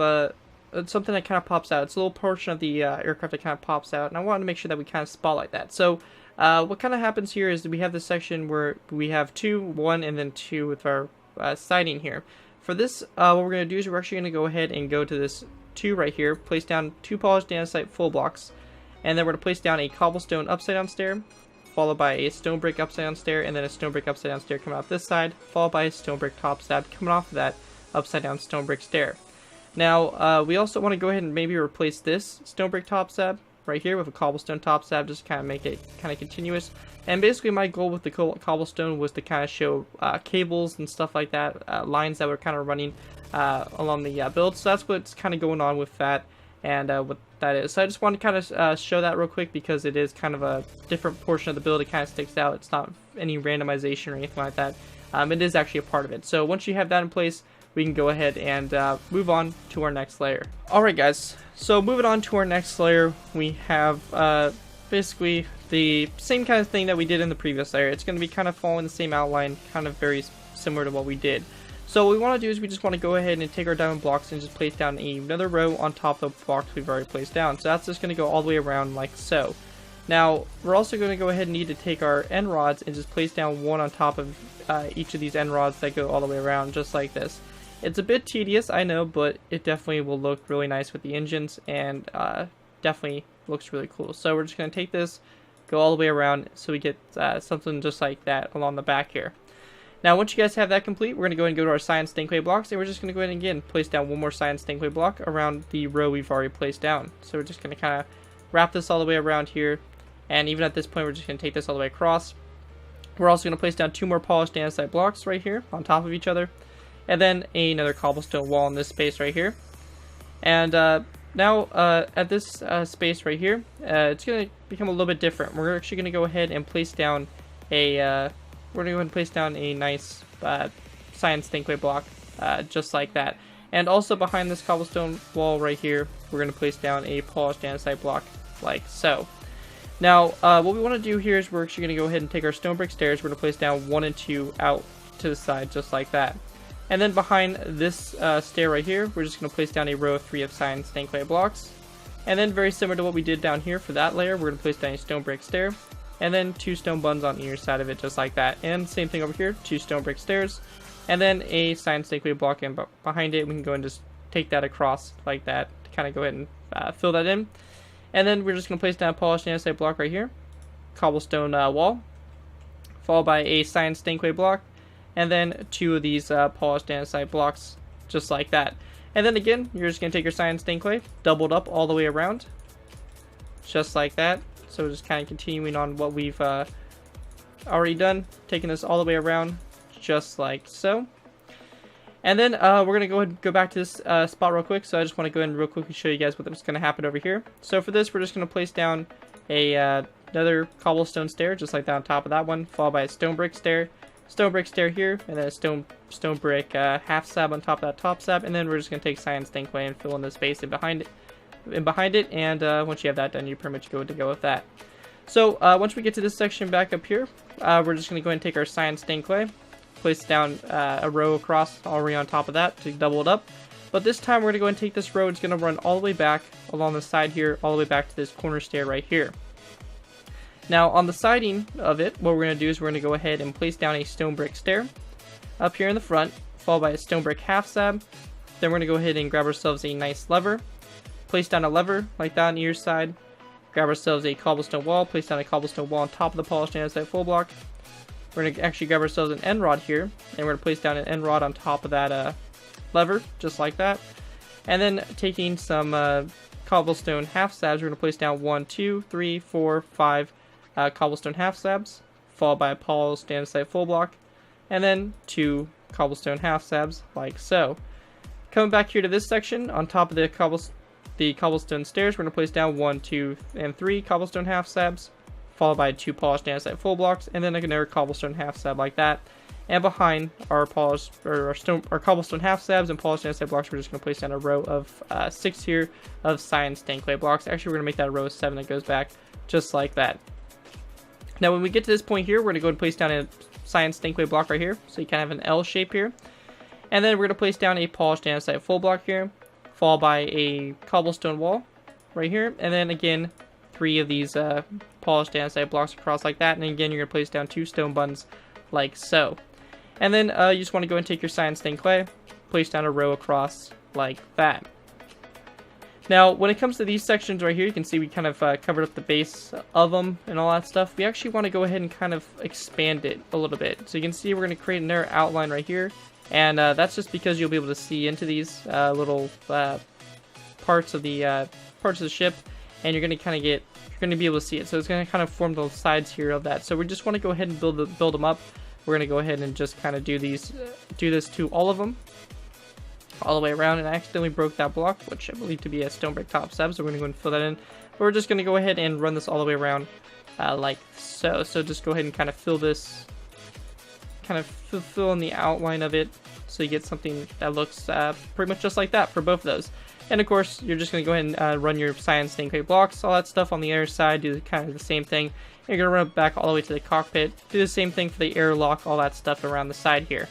something that kind of pops out. It's a little portion of the aircraft that kind of pops out, and I wanted to make sure that we kind of spotlight that. So what kind of happens here is that we have this section where we have 2, 1, and then 2 with our siding here. For this, what we're going to do is we're actually going to go ahead and go to this 2 right here, place down 2 polished andesite full blocks, and then we're going to place down a cobblestone upside down stair, followed by a stone brick upside down stair, and then a stone brick upside down stair coming off this side, followed by a stone brick top stab coming off of that upside down stone brick stair. Now, we also want to go ahead and maybe replace this stone brick top stab right here with a cobblestone top stab, just kind of make it kind of continuous. And basically my goal with the cobblestone was to kind of show cables and stuff like that, lines that were kind of running along the build. So that's what's kind of going on with that, and what that is. So I just want to kind of show that real quick because it is kind of a different portion of the build. It kind of sticks out. It's not any randomization or anything like that. It is actually a part of it. So once you have that in place, we can go ahead and move on to our next layer. Alright guys, so moving on to our next layer, we have basically the same kind of thing that we did in the previous layer. It's going to be kind of following the same outline, kind of very similar to what we did. So what we want to do is we just want to go ahead and take our diamond blocks and just place down another row on top of the blocks we've already placed down. So that's just going to go all the way around like so. Now we're also going to go ahead and need to take our end rods and just place down one on top of each of these end rods that go all the way around, just like this. It's a bit tedious, I know, but it definitely will look really nice with the engines, and definitely looks really cool. So we're just going to take this, go all the way around, so we get something just like that along the back here. Now once you guys have that complete, we're going to go ahead and go to our cyan stained clay blocks, and we're just going to go ahead and again place down one more cyan stained clay block around the row we've already placed down. So we're just going to kind of wrap this all the way around here, and even at this point we're just going to take this all the way across. We're also going to place down 2 more polished andesite blocks right here on top of each other, and then another cobblestone wall in this space right here. And now at this space right here, it's going to become a little bit different. We're actually going to go ahead and place down a nice cyan stained clay block, just like that. And also behind this cobblestone wall right here, we're going to place down a polished andesite block like so. Now what we want to do here is we're actually going to go ahead and take our stone brick stairs. We're going to place down 1 and 2 out to the side, just like that. And then behind this stair right here, we're just going to place down a row of 3 of cyan stained clay blocks. And then very similar to what we did down here for that layer, we're going to place down a stone brick stair, and then 2 stone buns on either side of it, just like that. And same thing over here, 2 stone brick stairs, and then a cyan stained clay block, and behind it we can go and just take that across like that to kind of go ahead and fill that in. And then we're just going to place down a polished andesite block right here, cobblestone wall, followed by a cyan stained clay block, and then 2 of these polished andesite blocks, just like that. And then again, you're just going to take your cyan stained clay, doubled up all the way around, just like that. So just kind of continuing on what we've already done, taking this all the way around, just like so. And then we're going to go ahead and go back to this spot real quick. So I just want to go ahead and real quickly show you guys what's going to happen over here. So for this, we're just going to place down another cobblestone stair, just like that on top of that one, followed by a stone brick stair here, and then a stone brick half slab on top of that top slab, and then we're just going to take cyan stained clay and fill in the space in behind it, and once you have that done, you're pretty much good to go with that. So once we get to this section back up here, we're just going to go ahead and take our cyan stained clay, place down a row across already on top of that to double it up. But this time we're going to go ahead and take this row. It's going to run all the way back along the side here, all the way back to this corner stair right here. Now on the siding of it, what we're going to do is we're going to go ahead and place down a stone brick stair up here in the front, followed by a stone brick half slab. Then we're going to go ahead and grab ourselves a nice lever, place down a lever like that on either side, grab ourselves a cobblestone wall, place down a cobblestone wall on top of the polished andesite full block. We're going to actually grab ourselves an end rod here, and we're going to place down an end rod on top of that lever, just like that. And then taking some cobblestone half slabs. We're going to place down 1, 2, 3, 4, 5 cobblestone half slabs, followed by a polished andesite full block, and then 2 cobblestone half slabs, like so. Coming back here to this section, on top of the cobblestone stairs, we're going to place down 1, 2, and 3 cobblestone half slabs, followed by 2 polished andesite full blocks, and then another cobblestone half slab like that. And behind our cobblestone half slabs and polished andesite blocks, we're just going to place down a row of 6 here of cyan stained clay blocks. Actually, we're going to make that a row of 7 that goes back just like that. Now, when we get to this point here, we're going to go and place down a cyan stained clay block right here, so you kind of have an L shape here. And then we're going to place down a polished andesite full block here, followed by a cobblestone wall right here, and then again 3 of these polished andesite blocks across like that. And again, you're going to place down 2 stone buttons like so. And then you just want to go and take your cyan stained clay, place down a row across like that. Now, when it comes to these sections right here, you can see we kind of covered up the base of them and all that stuff. We actually want to go ahead and kind of expand it a little bit. So you can see we're going to create another outline right here. And that's just because you'll be able to see into these little parts of the ship, and you're going to be able to see it. So it's going to kind of form the sides here of that. So we just want to go ahead and build them up. We're going to go ahead and just kind of do this to all of them, all the way around. And I accidentally broke that block, which I believe to be a stone brick top slab. So we're going to go and fill that in. But we're just going to go ahead and run this all the way around like so. So just go ahead and kind of fill this. Kind of fill in the outline of it, so you get something that looks pretty much just like that for both of those. And of course, you're just going to go ahead and run your cyan stained clay blocks, all that stuff on the other side, do kind of the same thing. And you're going to run it back all the way to the cockpit, do the same thing for the airlock, all that stuff around the side here.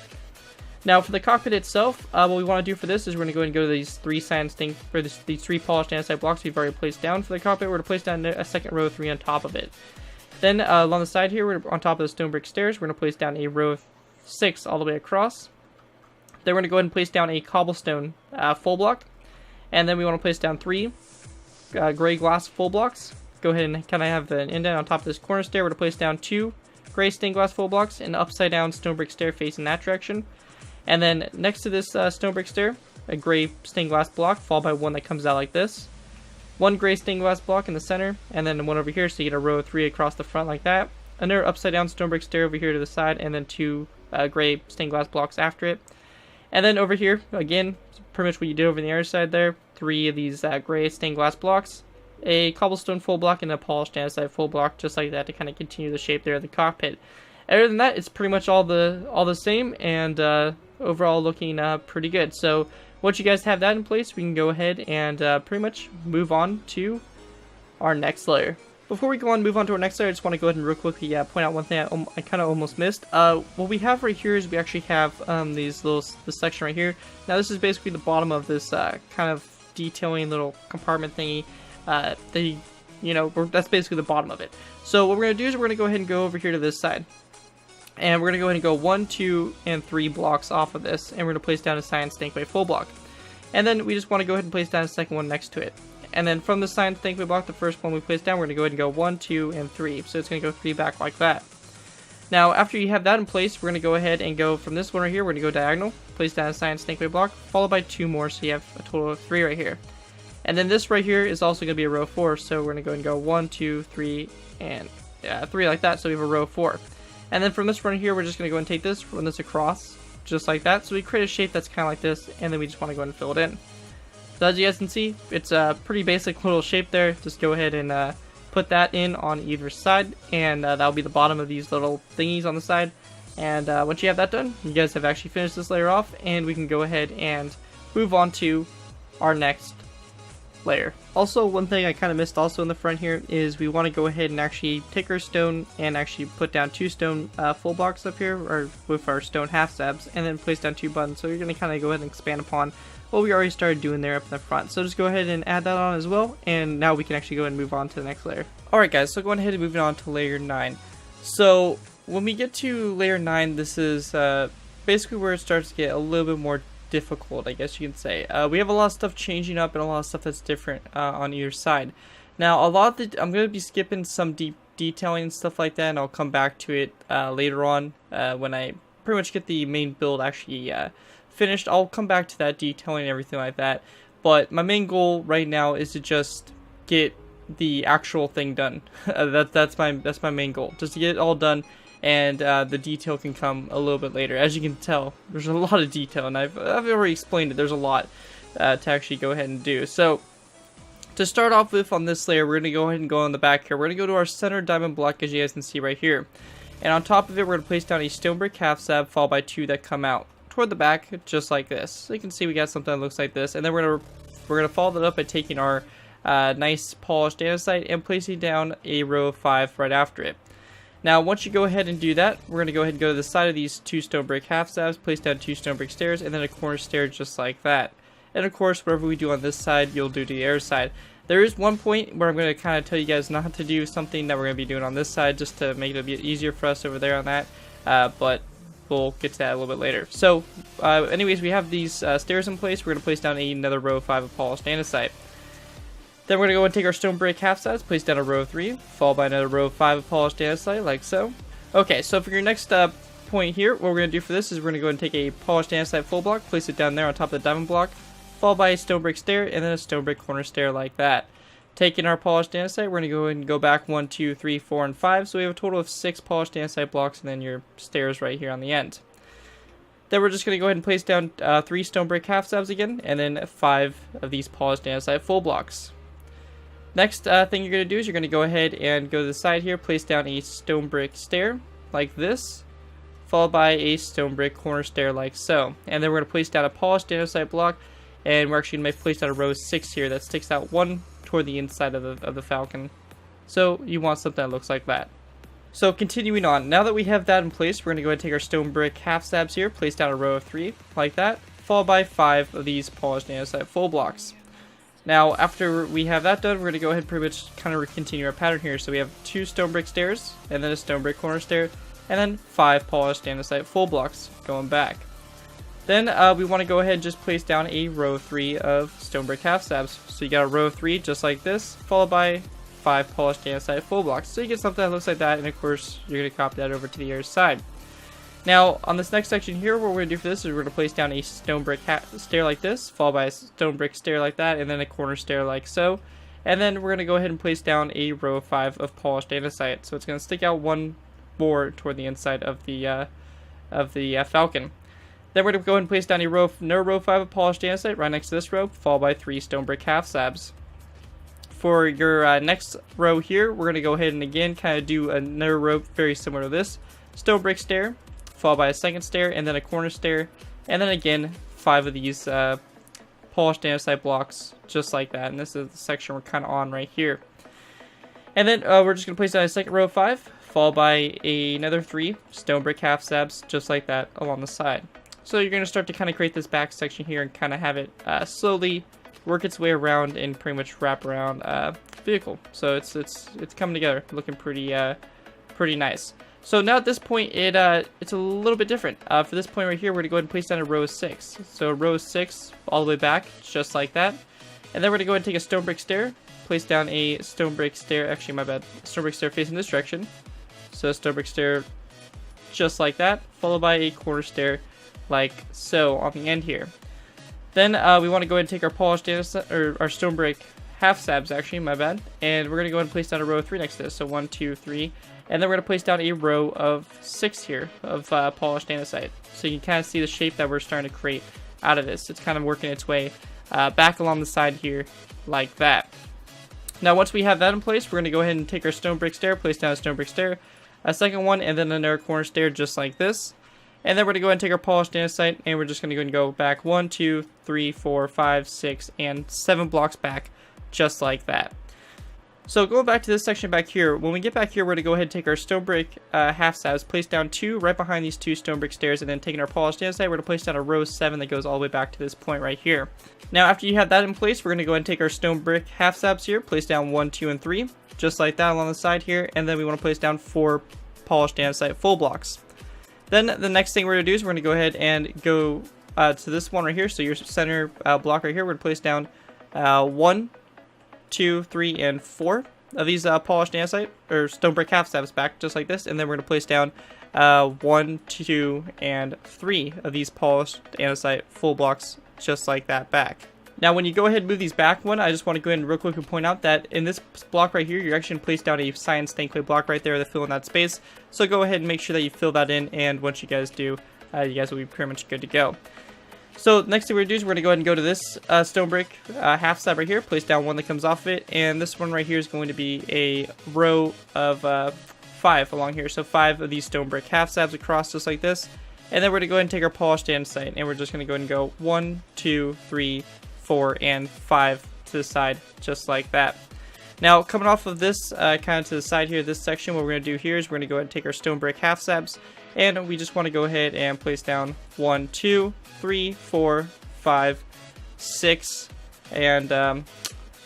Now for the cockpit itself, what we want to do for this is we're going to go ahead and go to these 3 these 3 polished andesite blocks we've already placed down for the cockpit. We're going to place down a second row of 3 on top of it. Then along the side here, on top of the stone brick stairs, we're going to place down a row of 6 all the way across. Then we're going to go ahead and place down a cobblestone full block. And then we want to place down 3 gray glass full blocks. Go ahead and kind of have an indent on top of this corner stair. We're going to place down 2 gray stained glass full blocks and an upside down stone brick stair facing that direction. And then next to this stone brick stair, a gray stained glass block followed by one that comes out like this. 1 gray stained glass block in the center, and then one over here, so you get a row of 3 across the front like that. Another upside down stone brick stair over here to the side, and then 2 gray stained glass blocks after it. And then over here, again, pretty much what you did over on the other side there, 3 of these gray stained glass blocks, a cobblestone full block, and a polished andesite full block, just like that, to kind of continue the shape there of the cockpit. Other than that, it's pretty much all the same, and overall looking pretty good. So once you guys have that in place, we can go ahead and pretty much move on to our next layer. Before we go on and move on to our next layer, I just want to go ahead and real quickly point out one thing I kind of almost missed. What we have right here is we actually have this section right here. Now this is basically the bottom of this kind of detailing little compartment thingy. That's basically the bottom of it. So what we're going to do is we're going to go ahead and go over here to this side. And we're going to go ahead and go 1, 2, and 3 blocks off of this. And we're going to place down a cyan stained clay full block. And then we just want to go ahead and place down a second one next to it. And then from the cyan stained clay block, the first one we place down, we're going to go ahead and go 1, 2, and 3. So it's going to go 3 back like that. Now, after you have that in place, we're going to go ahead and go from this one right here. We're going to go diagonal, place down a cyan stained clay block, followed by 2 more. So you have a total of 3 right here. And then this right here is also going to be a row of 4. So we're going to go ahead and go 1, 2, 3, and 3 like that. So we have a row of 4. And then from this one here, we're just going to go and take this, run this across, just like that. So we create a shape that's kind of like this, and then we just want to go and fill it in. So as you guys can see, it's a pretty basic little shape there. Just go ahead and put that in on either side, and that'll be the bottom of these little thingies on the side. And once you have that done, you guys have actually finished this layer off, and we can go ahead and move on to our next layer. Also, one thing I kind of missed also in the front here is we want to go ahead and actually take our stone and actually put down 2 stone full blocks up here, or with our stone half slabs, and then place down 2 buttons. So you're going to kind of go ahead and expand upon what we already started doing there up in the front. So just go ahead and add that on as well, and now we can actually go ahead and move on to the next layer. Alright guys, so going ahead and moving on to layer 9. So when we get to layer 9, this is basically where it starts to get a little bit more difficult, I guess you can say. We have a lot of stuff changing up and a lot of stuff that's different on either side. Now, I'm going to be skipping some deep detailing and stuff like that, and I'll come back to it later on when I pretty much get the main build actually finished. I'll come back to that detailing and everything like that. but my main goal right now is to just get the actual thing done. That's my main goal, just to get it all done, and the detail can come a little bit later. As you can tell, there's a lot of detail, and I've already explained it. There's a lot to actually go ahead and do. So to start off with on this layer, we're going to go ahead and go on the back here. We're going to go to our center diamond block, as you guys can see right here. And on top of it, we're going to place down a stone brick half slab followed by 2 that come out toward the back, just like this. So you can see we got something that looks like this. And then we're going to follow that up by taking our nice polished andesite and placing down a row of 5 right after it. Now, once you go ahead and do that, we're going to go ahead and go to the side of these 2 stone brick half slabs, place down 2 stone brick stairs, and then a corner stair just like that. And of course, whatever we do on this side, you'll do to the other side. There is one point where I'm going to kind of tell you guys not to do something that we're going to be doing on this side, just to make it a bit easier for us over there on that, but we'll get to that a little bit later. So, anyways, we have these stairs in place. We're going to place down another row of 5 of polished andesite. Then we're going to go and take our stone brick half slabs, place down a row of 3, followed by another row of 5 of polished andesite, like so. Okay, so for your next point here, what we're going to do for this is we're going to go and take a polished andesite full block, place it down there on top of the diamond block, followed by a stone brick stair, and then a stone brick corner stair like that. Taking our polished andesite, we're going to go and go back 1, 2, 3, 4, and 5, so we have a total of 6 polished andesite blocks, and then your stairs right here on the end. Then we're just going to go ahead and place down 3 stone brick half slabs again, and then 5 of these polished andesite full blocks. Next thing you're going to do is you're going to go ahead and go to the side here, place down a stone brick stair, like this, followed by a stone brick corner stair like so. And then we're going to place down a polished andesite block, and we're actually going to place down a row of 6 here that sticks out 1 toward the inside of the Falcon. So you want something that looks like that. So continuing on, now that we have that in place, we're going to go ahead and take our stone brick half slabs here, place down a row of 3 like that, followed by 5 of these polished andesite full blocks. Now after we have that done, we're going to go ahead and pretty much kind of continue our pattern here. So we have 2 stone brick stairs, and then a stone brick corner stair, and then 5 polished andesite full blocks going back. Then we want to go ahead and just place down a row of 3 of stone brick half slabs. So you got a row of 3 just like this, followed by 5 polished andesite full blocks. So you get something that looks like that, and of course you're going to copy that over to the other side. Now on this next section here, what we're going to do for this is we're going to place down a stone brick stair like this, followed by a stone brick stair like that, and then a corner stair like so. And then we're going to go ahead and place down a row of 5 of polished andesite. So it's going to stick out 1 more toward the inside of the Falcon. Then we're going to go ahead and place down another row 5 of polished andesite right next to this row, followed by 3 stone brick half slabs. For your next row here, we're going to go ahead and again kind of do another row very similar to this. Stone brick stair, followed by a second stair, and then a corner stair, and then again 5 of these polished andesite blocks just like that. And this is the section we're kind of on right here. And then we're just going to place down a second row of 5, followed by another 3 stone brick half slabs just like that along the side. So you're going to start to kind of create this back section here and kind of have it slowly work its way around and pretty much wrap around vehicle. So it's coming together, looking pretty nice. So now at this point, it's a little bit different. For this point right here, we're going to go ahead and place down a row of 6. So a row of 6 all the way back, just like that. And then we're going to go ahead and take a stone brick stair, place down a stone brick stair, actually my bad, stone brick stair facing this direction. So a stone brick stair just like that, followed by a corner stair like so on the end here. Then we want to go ahead and take our polished andesite, or our stone brick half slabs, actually, my bad, and we're going to go ahead and place down a row of 3 next to this. So 1, 2, 3, and then we're going to place down a row of 6 here of polished andesite. So you can kind of see the shape that we're starting to create out of this. It's kind of working its way back along the side here like that. Now once we have that in place, we're going to go ahead and take our stone brick stair, place down a stone brick stair, a second one, and then another corner stair just like this. And then we're going to go ahead and take our polished andesite, and we're just going to go and go back 1, 2, 3, 4, 5, 6, and 7 blocks back, just like that. So going back to this section back here, when we get back here, we're going to go ahead and take our stone brick half slabs, place down 2 right behind these 2 stone brick stairs, and then taking our polished andesite, we're going to place down a row 7 that goes all the way back to this point right here. Now after you have that in place, we're going to go ahead and take our stone brick half slabs here, place down 1, 2, and 3, just like that along the side here, and then we want to place down 4 polished andesite full blocks. Then the next thing we're going to do is we're going to go ahead and go to this one right here. So your center block right here, we're going to place down 1, 2, 3, and 4 of these polished andesite or stone brick half slabs back just like this. And then we're going to place down 1, 2, and 3 of these polished andesite full blocks just like that back. Now when you go ahead and move these back one, I just want to go ahead and real quick and point out that in this block right here, you're actually going to place down a cyan stained clay block right there to fill in that space. So go ahead and make sure that you fill that in, and once you guys do, you guys will be pretty much good to go. So next thing we're going to do is we're going to go ahead and go to this stone brick half slab right here, place down one that comes off of it, and this one right here is going to be a row of 5 along here. So 5 of these stone brick half slabs across just like this. And then we're going to go ahead and take our polished andesite, and we're just going to go ahead and go 1, 2, 3, 4, and 5 to the side, just like that. Now, coming off of this, kind of to the side here, this section, what we're going to do here is we're going to go ahead and take our stone brick half slabs, and we just want to go ahead and place down 1, 2, 3, 4, 5, 6, and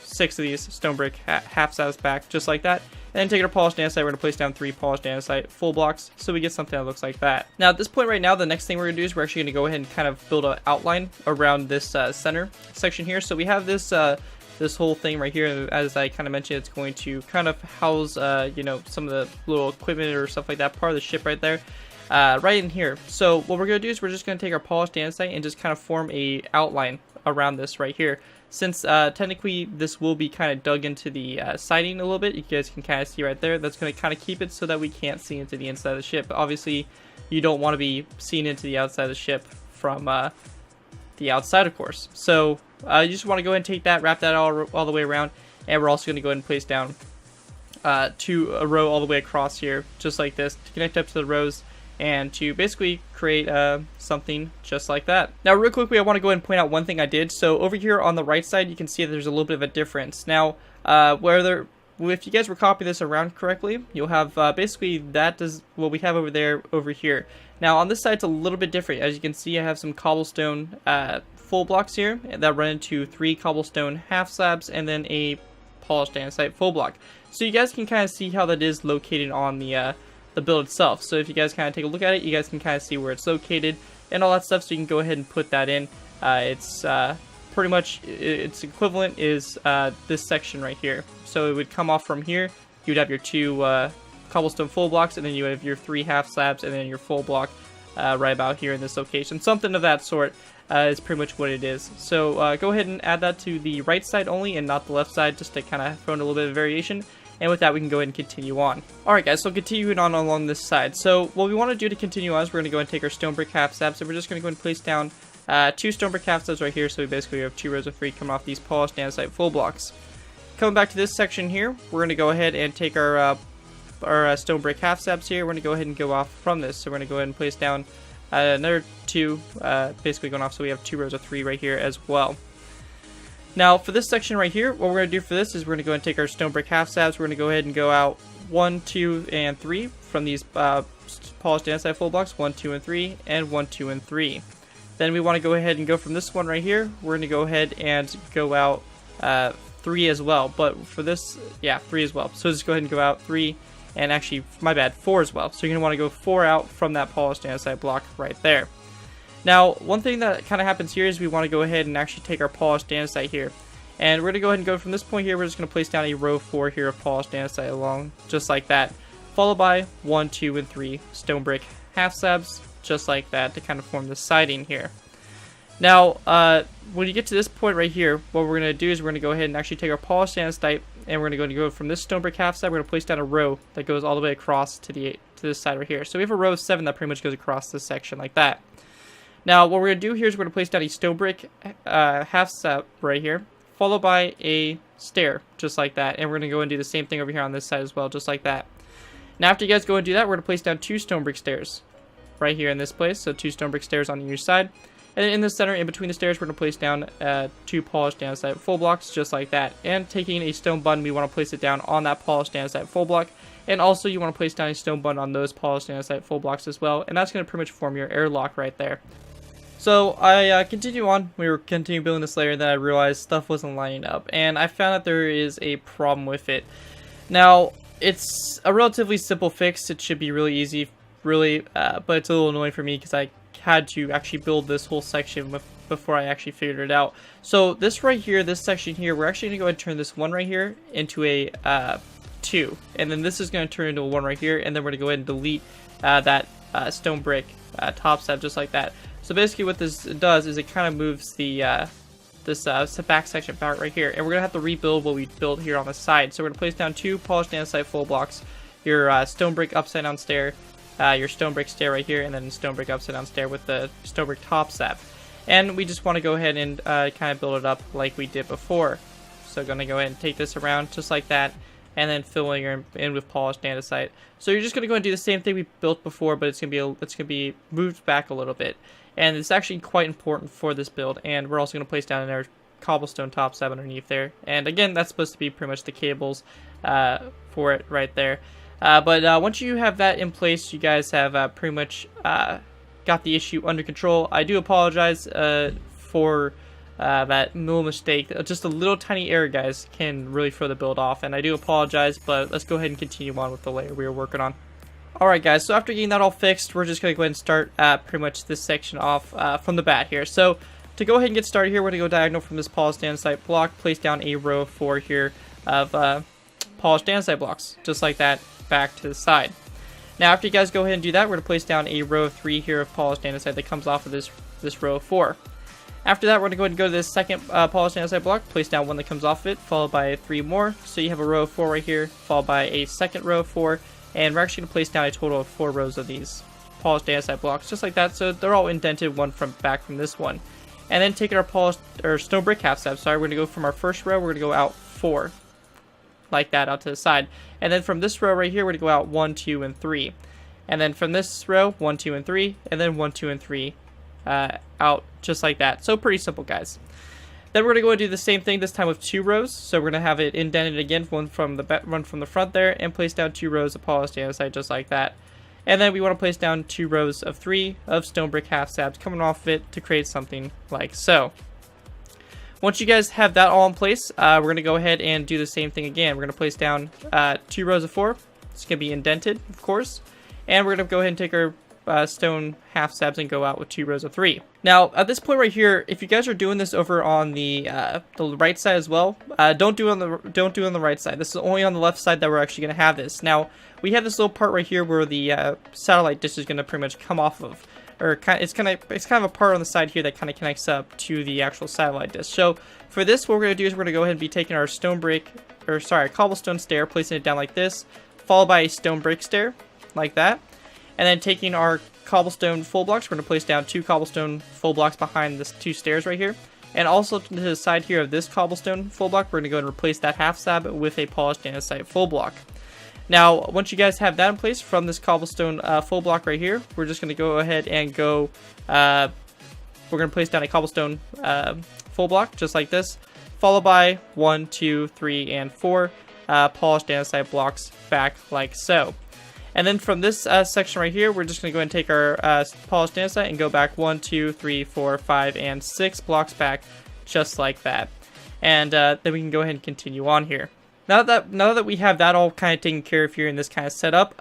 6 of these stone brick half slabs back, just like that. And then take our polished andesite, we're going to place down 3 polished andesite full blocks, so we get something that looks like that. Now at this point right now, the next thing we're going to do is we're actually going to go ahead and kind of build an outline around this center section here. So we have this this whole thing right here, as I kind of mentioned, it's going to kind of house, you know, some of the little equipment or stuff like that, part of the ship right there, right in here. So what we're going to do is we're just going to take our polished andesite and just kind of form a outline around this right here. Since technically this will be kind of dug into the siding a little bit, you guys can kind of see right there, that's going to kind of keep it so that we can't see into the inside of the ship. Obviously, you don't want to be seeing into the outside of the ship from the outside, of course. So you just want to go ahead and take that, wrap that all the way around, and we're also going to go ahead and place down a row all the way across here, just like this, to connect up to the rows and to basically create something just like that. Now real quickly, I want to go ahead and point out one thing I did. So over here on the right side, you can see that there's a little bit of a difference. Now if you guys were copying this around correctly, you'll have basically that does what we have over there over here. Now on this side, it's a little bit different. As you can see, I have some cobblestone full blocks here that run into 3 cobblestone half slabs and then a polished andesite full block. So you guys can kind of see how that is located on the build itself. So if you guys kind of take a look at it, you guys can kind of see where it's located and all that stuff, so you can go ahead and put that in. It's pretty much its equivalent is this section right here. So it would come off from here, you would have your 2 cobblestone full blocks, and then you have your 3 half slabs, and then your full block right about here in this location. Something of that sort is pretty much what it is. So go ahead and add that to the right side only and not the left side, just to kind of throw in a little bit of variation. And with that, we can go ahead and continue on. Alright guys, so continuing on along this side. So what we want to do to continue on is we're going to go and take our stone brick half slabs, and we're just going to go and place down 2 stone brick half slabs right here. So we basically have 2 rows of 3 coming off these polished andesite full blocks. Coming back to this section here, we're going to go ahead and take our stone brick half slabs here. We're going to go ahead and go off from this. So we're going to go ahead and place down another 2, basically going off, so we have 2 rows of 3 right here as well. Now for this section right here, what we're going to do for this is we're going to go and take our stone brick half slabs. We're going to go ahead and go out 1, 2, and 3 from these polished andesite full blocks, 1, 2, and 3, and 1, 2, and 3. Then we want to go ahead and go from this one right here. We're going to go ahead and go out 3 as well, but for this, yeah, 3 as well. So just go ahead and go out 3, and actually, my bad, 4 as well. So you're going to want to go 4 out from that polished andesite block right there. Now, one thing that kind of happens here is we want to go ahead and actually take our polished andesite here. And we're going to go ahead and go from this point here, we're just going to place down a row 4 here of polished andesite along, just like that. Followed by 1, 2, and 3 stone brick half slabs, just like that, to kind of form the siding here. Now, when you get to this point right here, what we're going to do is we're going to go ahead and actually take our polished andesite, and we're going to go from this stone brick half slab, we're going to place down a row that goes all the way across to this side right here. So we have a row of 7 that pretty much goes across this section like that. Now, what we're going to do here is we're going to place down a stone brick half slab right here, followed by a stair, just like that. And we're going to go and do the same thing over here on this side as well, just like that. Now, after you guys go and do that, we're going to place down 2 stone brick stairs right here in this place. So 2 stone brick stairs on each side. And then in the center, in between the stairs, we're going to place down 2 polished andesite full blocks, just like that. And taking a stone button, we want to place it down on that polished andesite full block. And also, you want to place down a stone button on those polished andesite full blocks as well. And that's going to pretty much form your airlock right there. So I continue on. We were continuing building this layer, and then I realized stuff wasn't lining up, and I found that there is a problem with it. Now, it's a relatively simple fix. It should be really easy, really, but it's a little annoying for me because I had to actually build this whole section before I actually figured it out. So this right here, this section here, we're actually going to go ahead and turn this 1 right here into a 2, and then this is going to turn into a 1 right here, and then we're going to go ahead and delete that stone brick top slab, just like that. So basically what this does is it kind of moves the back section part right here, and we're gonna have to rebuild what we built here on the side. So we're gonna place down 2 polished andesite full blocks, your stone brick upside down stair, your stone brick stair right here, and then stone brick upside down stair with the stone brick top slab. And we just want to go ahead and kind of build it up like we did before. So gonna go ahead and take this around just like that, and then filling her in with polished andesite. So you're just gonna go and do the same thing we built before, but it's gonna be moved back a little bit. And it's actually quite important for this build. And we're also gonna place down our cobblestone top slab underneath there. And again, that's supposed to be pretty much the cables for it right there. But once you have that in place, you guys have pretty much got the issue under control. I do apologize for that little mistake. Just a little tiny error, guys, can really throw the build off, and I do apologize, but let's go ahead and continue on with the layer we were working on. Alright guys, so after getting that all fixed, we're just going to go ahead and start pretty much this section off from the bat here. So to go ahead and get started here, we're going to go diagonal from this polished andesite block, place down a row of 4 here of polished andesite blocks, just like that, back to the side. Now after you guys go ahead and do that, we're going to place down a row of 3 here of polished andesite that comes off of this row of 4. After that, we're going to go ahead and go to this second polished andesite block, place down one that comes off of it, followed by 3 more. So you have a row of 4 right here, followed by a second row of 4, and we're actually going to place down a total of 4 rows of these polished andesite blocks, just like that, so they're all indented one back from this one. And then taking our stone brick half slab, we're going to go from our first row, we're going to go out 4. Like that, out to the side. And then from this row right here, we're going to go out 1, 2, and 3. And then from this row, 1, 2, and 3, and then 1, 2, and 3 out just like that. So pretty simple, guys. Then we're going to go and do the same thing this time with 2 rows. So we're going to have it indented again, one from the front there, and place down 2 rows of polished andesite just like that. And then we want to place down 2 rows of 3 of stone brick half slabs coming off of it to create something like so. Once you guys have that all in place, we're going to go ahead and do the same thing again. We're going to place down 2 rows of 4. It's going to be indented, of course. And we're going to go ahead and take our stone half slabs and go out with 2 rows of 3. Now, at this point right here, if you guys are doing this over on the right side as well, don't do it on the right side. This is only on the left side that we're actually going to have this. Now, we have this little part right here where the satellite dish is going to pretty much come off of. Or it's kind of a part on the side here that kind of connects up to the actual satellite dish. So for this, what we're going to do is we're going to go ahead and be taking our cobblestone stair, placing it down like this, followed by a stone brick stair, like that. And then taking our cobblestone full blocks, we're going to place down 2 cobblestone full blocks behind this 2 stairs right here. And also to the side here of this cobblestone full block, we're going to go and replace that half slab with a polished andesite full block. Now, once you guys have that in place from this cobblestone full block right here, we're just going to go ahead and go, we're going to place down a cobblestone full block, just like this, followed by 1, 2, 3, and 4 polished andesite blocks back like so. And then from this section right here, we're just going to go ahead and take our polished andesite and go back 1, 2, 3, 4, 5, and 6 blocks back, just like that. And then we can go ahead and continue on here. Now that we have that all kind of taken care of here in this kind of setup,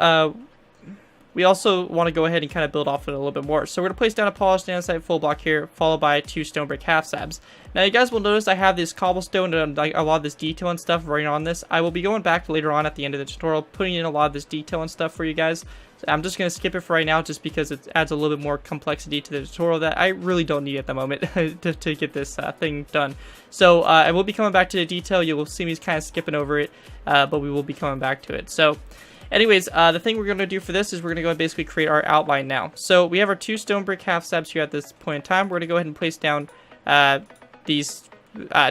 we also want to go ahead and kind of build off it a little bit more. So we're going to place down a polished andesite full block here, followed by 2 stone brick half slabs. Now you guys will notice I have this cobblestone and like a lot of this detail and stuff right on this. I will be going back later on at the end of the tutorial, putting in a lot of this detail and stuff for you guys. So I'm just going to skip it for right now just because it adds a little bit more complexity to the tutorial that I really don't need at the moment to get this thing done. So I will be coming back to the detail. You will see me kind of skipping over it, but we will be coming back to it. So anyways, the thing we're going to do for this is we're going to go and basically create our outline now. So we have our 2 stone brick half slabs here at this point in time. We're going to go ahead and place down these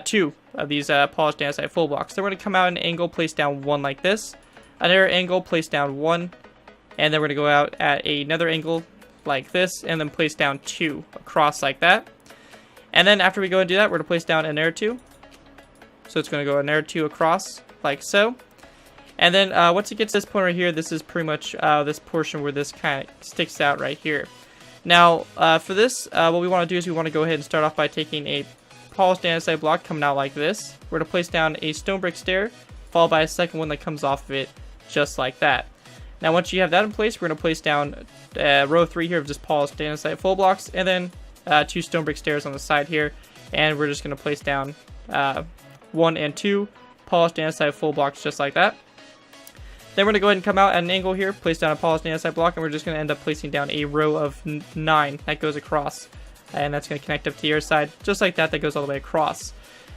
2 of these polished andesite full blocks. Then we're going to come out at an angle, place down 1 like this, another angle, place down 1, and then we're going to go out at another angle like this, and then place down 2 across like that. And then after we go and do that, we're going to place down another 2. So it's going to go another 2 across like so. And then once it gets to this point right here, this is pretty much this portion where this kind of sticks out right here. Now, for this, what we want to do is we want to go ahead and start off by taking a polished andesite block coming out like this. We're going to place down a stone brick stair, followed by a second one that comes off of it, just like that. Now, once you have that in place, we're going to place down row 3 here of just polished andesite full blocks, and then 2 stone brick stairs on the side here. And we're just going to place down 1 and 2 polished andesite full blocks, just like that. Then we're going to go ahead and come out at an angle here, place down a polished andesite block, and we're just going to end up placing down a row of 9 that goes across and that's going to connect up to your side, just like that. That goes all the way across.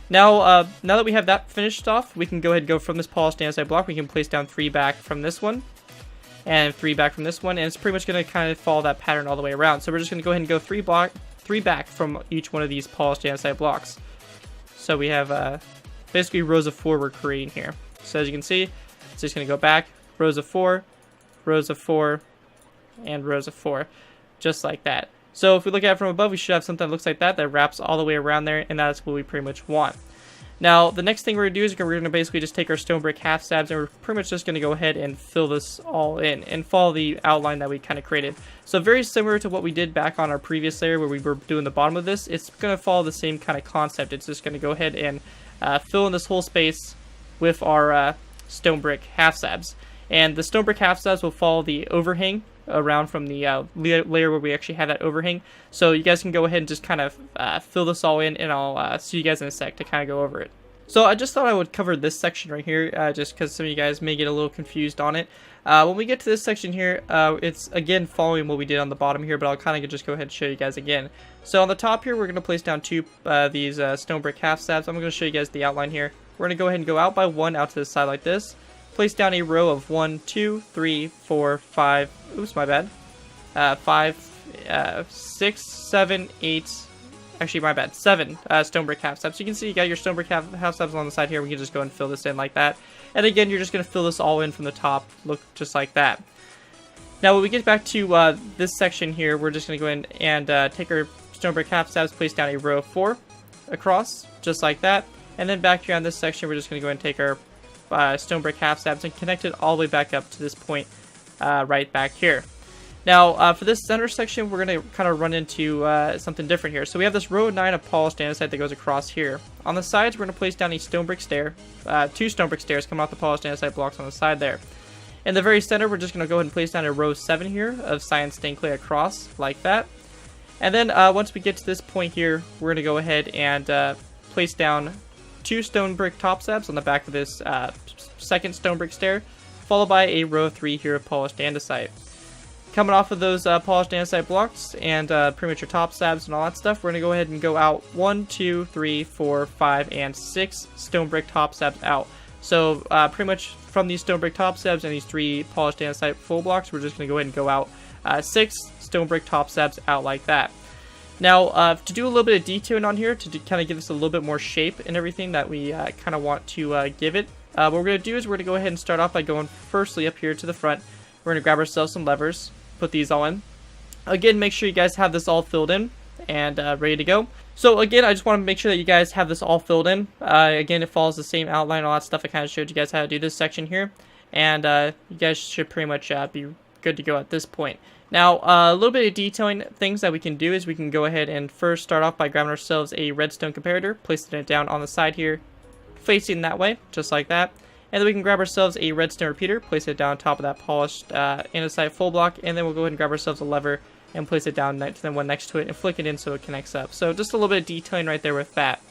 Now, now that we have that finished off, we can go ahead and go from this polished andesite block. We can place down 3 back from this one, and 3 back from this one, and it's pretty much going to kind of follow that pattern all the way around. So we're just going to go ahead and go 3 back from each one of these polished andesite blocks. So we have basically rows of 4 we're creating here. So as you can see, it's just going to go back, rows of 4, and rows of 4, just like that. So if we look at it from above, we should have something that looks like that wraps all the way around there, and that's what we pretty much want. Now, the next thing we're going to do is we're going to basically just take our stone brick half stabs, and we're pretty much just going to go ahead and fill this all in and follow the outline that we kind of created. So very similar to what we did back on our previous layer where we were doing the bottom of this, it's going to follow the same kind of concept. It's just going to go ahead and fill in this whole space with our stone brick half stabs. And the stone brick half stabs will follow the overhang around from the layer where we actually have that overhang. So you guys can go ahead and just kind of fill this all in, and I'll see you guys in a sec to kind of go over it. So I just thought I would cover this section right here, just because some of you guys may get a little confused on it. When we get to this section here, it's again following what we did on the bottom here, but I'll kind of just go ahead and show you guys again. So on the top here, we're going to place down 2 these stone brick half stabs. I'm going to show you guys the outline here. We're going to go ahead and go out by 1 out to the side like this. Place down a row of 1, 2, 3, 4, 5. Oops, my bad. 5, 6, 7, 8. Actually, my bad. 7 stone brick half stabs. So you can see you got your stone brick half stabs on the side here. We can just go and fill this in like that. And again, you're just going to fill this all in from the top. Look just like that. Now, when we get back to this section here, we're just going to go in and take our stone brick half stabs, place down a row of 4 across, just like that. And then back here on this section, we're just going to go and take our stone brick half stabs and connect it all the way back up to this point right back here. Now for this center section, we're going to kind of run into something different here. So we have this row 9 of polished andesite that goes across here. On the sides, we're going to place down a stone brick stair, 2 stone brick stairs coming off the polished andesite blocks on the side there. In the very center, we're just going to go ahead and place down a row 7 here of cyan stained clay across like that. And then once we get to this point here, we're going to go ahead and place down 2 stone brick top stabs on the back of this second stone brick stair, followed by a row 3 here of polished andesite. Coming off of those polished andesite blocks and pretty much your top stabs and all that stuff, we're going to go ahead and go out 1, 2, 3, 4, 5, and 6 stone brick top stabs out. So pretty much from these stone brick top stabs and these 3 polished andesite full blocks, we're just going to go ahead and go out 6 stone brick top stabs out like that. Now, to do a little bit of detailing on here, to kind of give us a little bit more shape and everything that we kind of want to give it, what we're going to do is we're going to go ahead and start off by going firstly up here to the front. We're going to grab ourselves some levers, put these all in. Again, make sure you guys have this all filled in and ready to go. So again, I just want to make sure that you guys have this all filled in. Again, it follows the same outline, all that stuff. I kind of showed you guys how to do this section here. And you guys should pretty much be good to go at this point. Now, a little bit of detailing things that we can do is we can go ahead and first start off by grabbing ourselves a redstone comparator, placing it down on the side here, facing that way, just like that. And then we can grab ourselves a redstone repeater, place it down on top of that polished andesite full block, and then we'll go ahead and grab ourselves a lever and place it down to the one next to it and flick it in so it connects up. So just a little bit of detailing right there with that.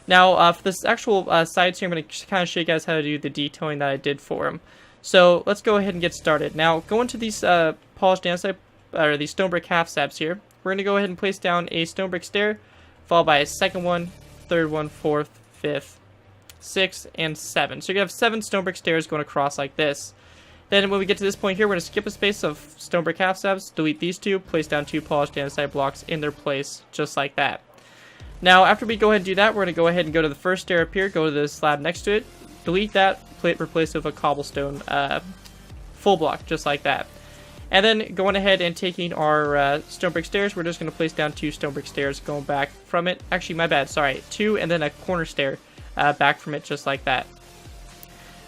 Now, for this actual sides here, I'm going to kind of show you guys how to do the detailing that I did for them. So let's go ahead and get started. Now, going to these polished andesite, or these stone brick half stabs here, we're going to go ahead and place down a stone brick stair, followed by a second one, third one, fourth, fifth, 6, and 7. So you have 7 stone brick stairs going across like this. Then when we get to this point here, we're going to skip a space of stone brick half stabs, delete these 2, place down 2 polished andesite blocks in their place, just like that. Now, after we go ahead and do that, we're going to go ahead and go to the first stair up here, go to the slab next to it, delete that, replace it with a cobblestone full block, just like that. And then going ahead and taking our stone brick stairs, we're just going to place down 2 stone brick stairs going back from it. Actually, my bad, sorry, 2 and then a corner stair back from it, just like that.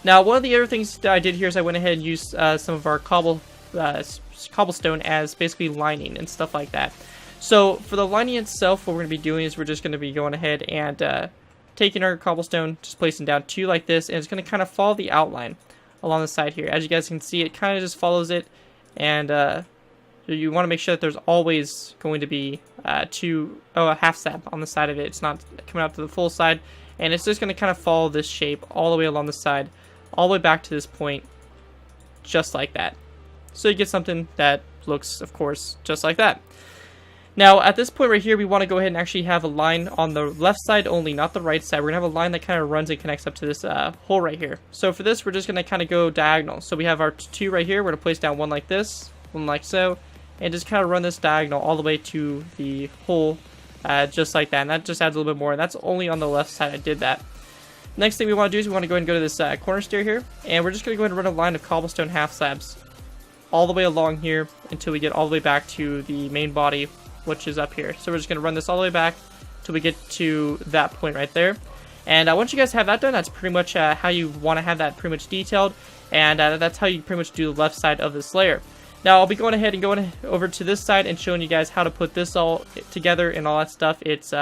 Now, one of the other things that I did here is I went ahead and used some of our cobblestone as basically lining and stuff like that. So for the lining itself, what we're going to be doing is we're just going to be going ahead and taking our cobblestone, just placing down 2 like this, and it's going to kind of follow the outline along the side here. As you guys can see, it kind of just follows it, and you want to make sure that there's always going to be a half stab on the side of it. It's not coming out to the full side, and it's just going to kind of follow this shape all the way along the side, all the way back to this point, just like that. So you get something that looks, of course, just like that. Now, at this point right here, we want to go ahead and actually have a line on the left side only, not the right side. We're going to have a line that kind of runs and connects up to this hole right here. So for this, we're just going to kind of go diagonal. So we have our two right here. We're going to place down one like this, one like so, and just kind of run this diagonal all the way to the hole, just like that. And that just adds a little bit more, and that's only on the left side I did that. Next thing we want to do is we want to go ahead and go to this corner stair here, and we're just going to go ahead and run a line of cobblestone half slabs all the way along here until we get all the way back to the main body, which is up here. So we're just going to run this all the way back till we get to that point right there. And once you guys have that done, that's pretty much how you want to have that pretty much detailed. And that's how you pretty much do the left side of this layer. Now I'll be going ahead and going over to this side and showing you guys how to put this all together and all that stuff. It's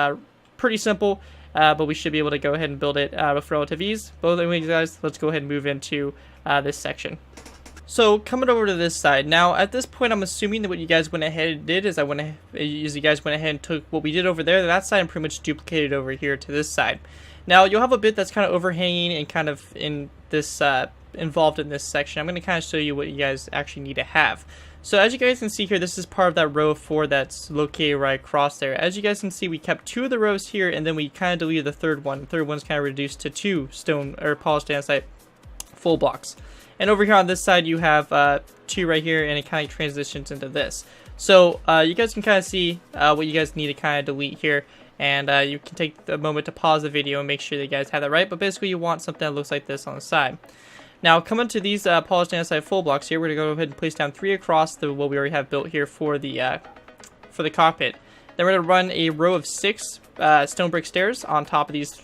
pretty simple, but we should be able to go ahead and build it with relative ease. But anyways, guys, let's go ahead and move into this section. So coming over to this side, now at this point I'm assuming that what you guys went ahead and did is you guys went ahead and took what we did over there, that side, and pretty much duplicated over here to this side. Now you'll have a bit that's kind of overhanging and kind of in this involved in this section. I'm going to kind of show you what you guys actually need to have. So as you guys can see here, this is part of that row of 4 that's located right across there. As you guys can see, we kept 2 of the rows here, and then we kind of deleted the third one. The third one's kind of reduced to 2 stone or polished andesite full blocks. And over here on this side, you have 2 right here, and it kind of transitions into this. So you guys can kind of see what you guys need to kind of delete here. And you can take a moment to pause the video and make sure that you guys have that right. But basically, you want something that looks like this on the side. Now, coming to these polished andesite full blocks here, we're going to go ahead and place down 3 across what we already have built here for the cockpit. Then we're going to run a row of 6 stone brick stairs on top of these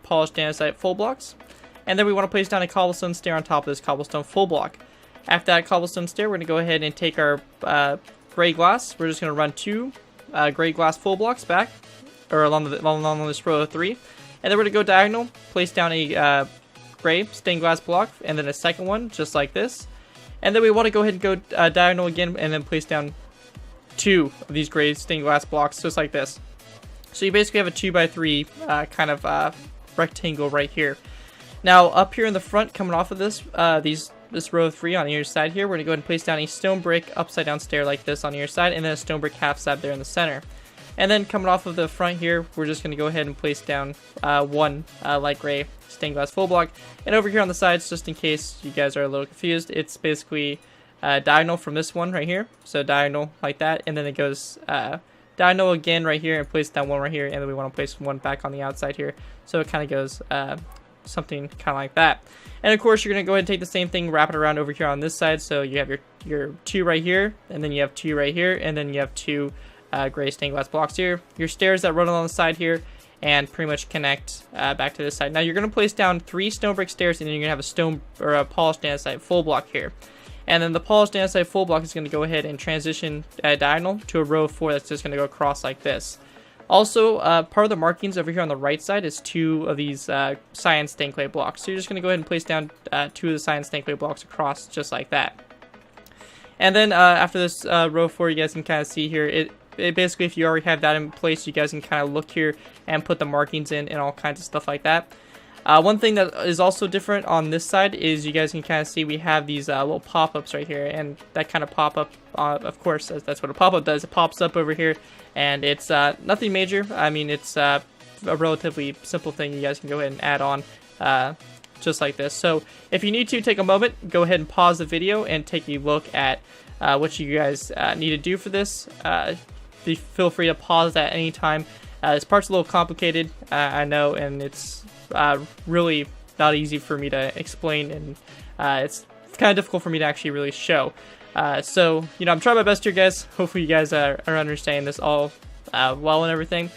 polished andesite full blocks. And then we want to place down a cobblestone stair on top of this cobblestone full block. After that cobblestone stair, we're going to go ahead and take our gray glass. We're just going to run 2 gray glass full blocks back, or along this row of 3. And then we're going to go diagonal, place down a gray stained glass block, and then a second one, just like this. And then we want to go ahead and go diagonal again, and then place down 2 of these gray stained glass blocks, just like this. So you basically have a 2x3 kind of rectangle right here. Now, up here in the front, coming off of this row of 3 on either side here, we're going to go ahead and place down a stone brick upside down stair like this on either side, and then a stone brick half slab there in the center. And then coming off of the front here, we're just going to go ahead and place down 1 light gray stained glass full block. And over here on the sides, just in case you guys are a little confused, it's basically diagonal from this one right here. So diagonal like that, and then it goes diagonal again right here, and place down 1 right here, and then we want to place 1 back on the outside here. So it kind of goes something kind of like that. And of course, you're going to go ahead and take the same thing, wrap it around over here on this side. So you have your 2 right here, and then you have 2 right here, and then you have 2 gray stained glass blocks here. Your stairs that run along the side here, and pretty much connect back to this side. Now you're going to place down 3 stone brick stairs, and then you're going to have a polished andesite full block here. And then the polished andesite full block is going to go ahead and transition diagonal to a row of 4 that's just going to go across like this. Also, part of the markings over here on the right side is 2 of these cyan stained clay blocks. So you're just going to go ahead and place down 2 of the cyan stained clay blocks across just like that. And then after this row 4, you guys can kind of see here, it basically, if you already have that in place, you guys can kind of look here and put the markings in and all kinds of stuff like that. One thing that is also different on this side is you guys can kind of see we have these little pop-ups right here, and that kind of pop-up, of course, that's what a pop-up does. It pops up over here, and it's nothing major. I mean, it's a relatively simple thing you guys can go ahead and add on just like this. So if you need to take a moment, go ahead and pause the video and take a look at what you guys need to do for this. Feel free to pause at any time. This part's a little complicated, I know, and it's really not easy for me to explain, and it's kind of difficult for me to actually really show. So, you know, I'm trying my best here, guys. Hopefully you guys are understanding this all well and everything.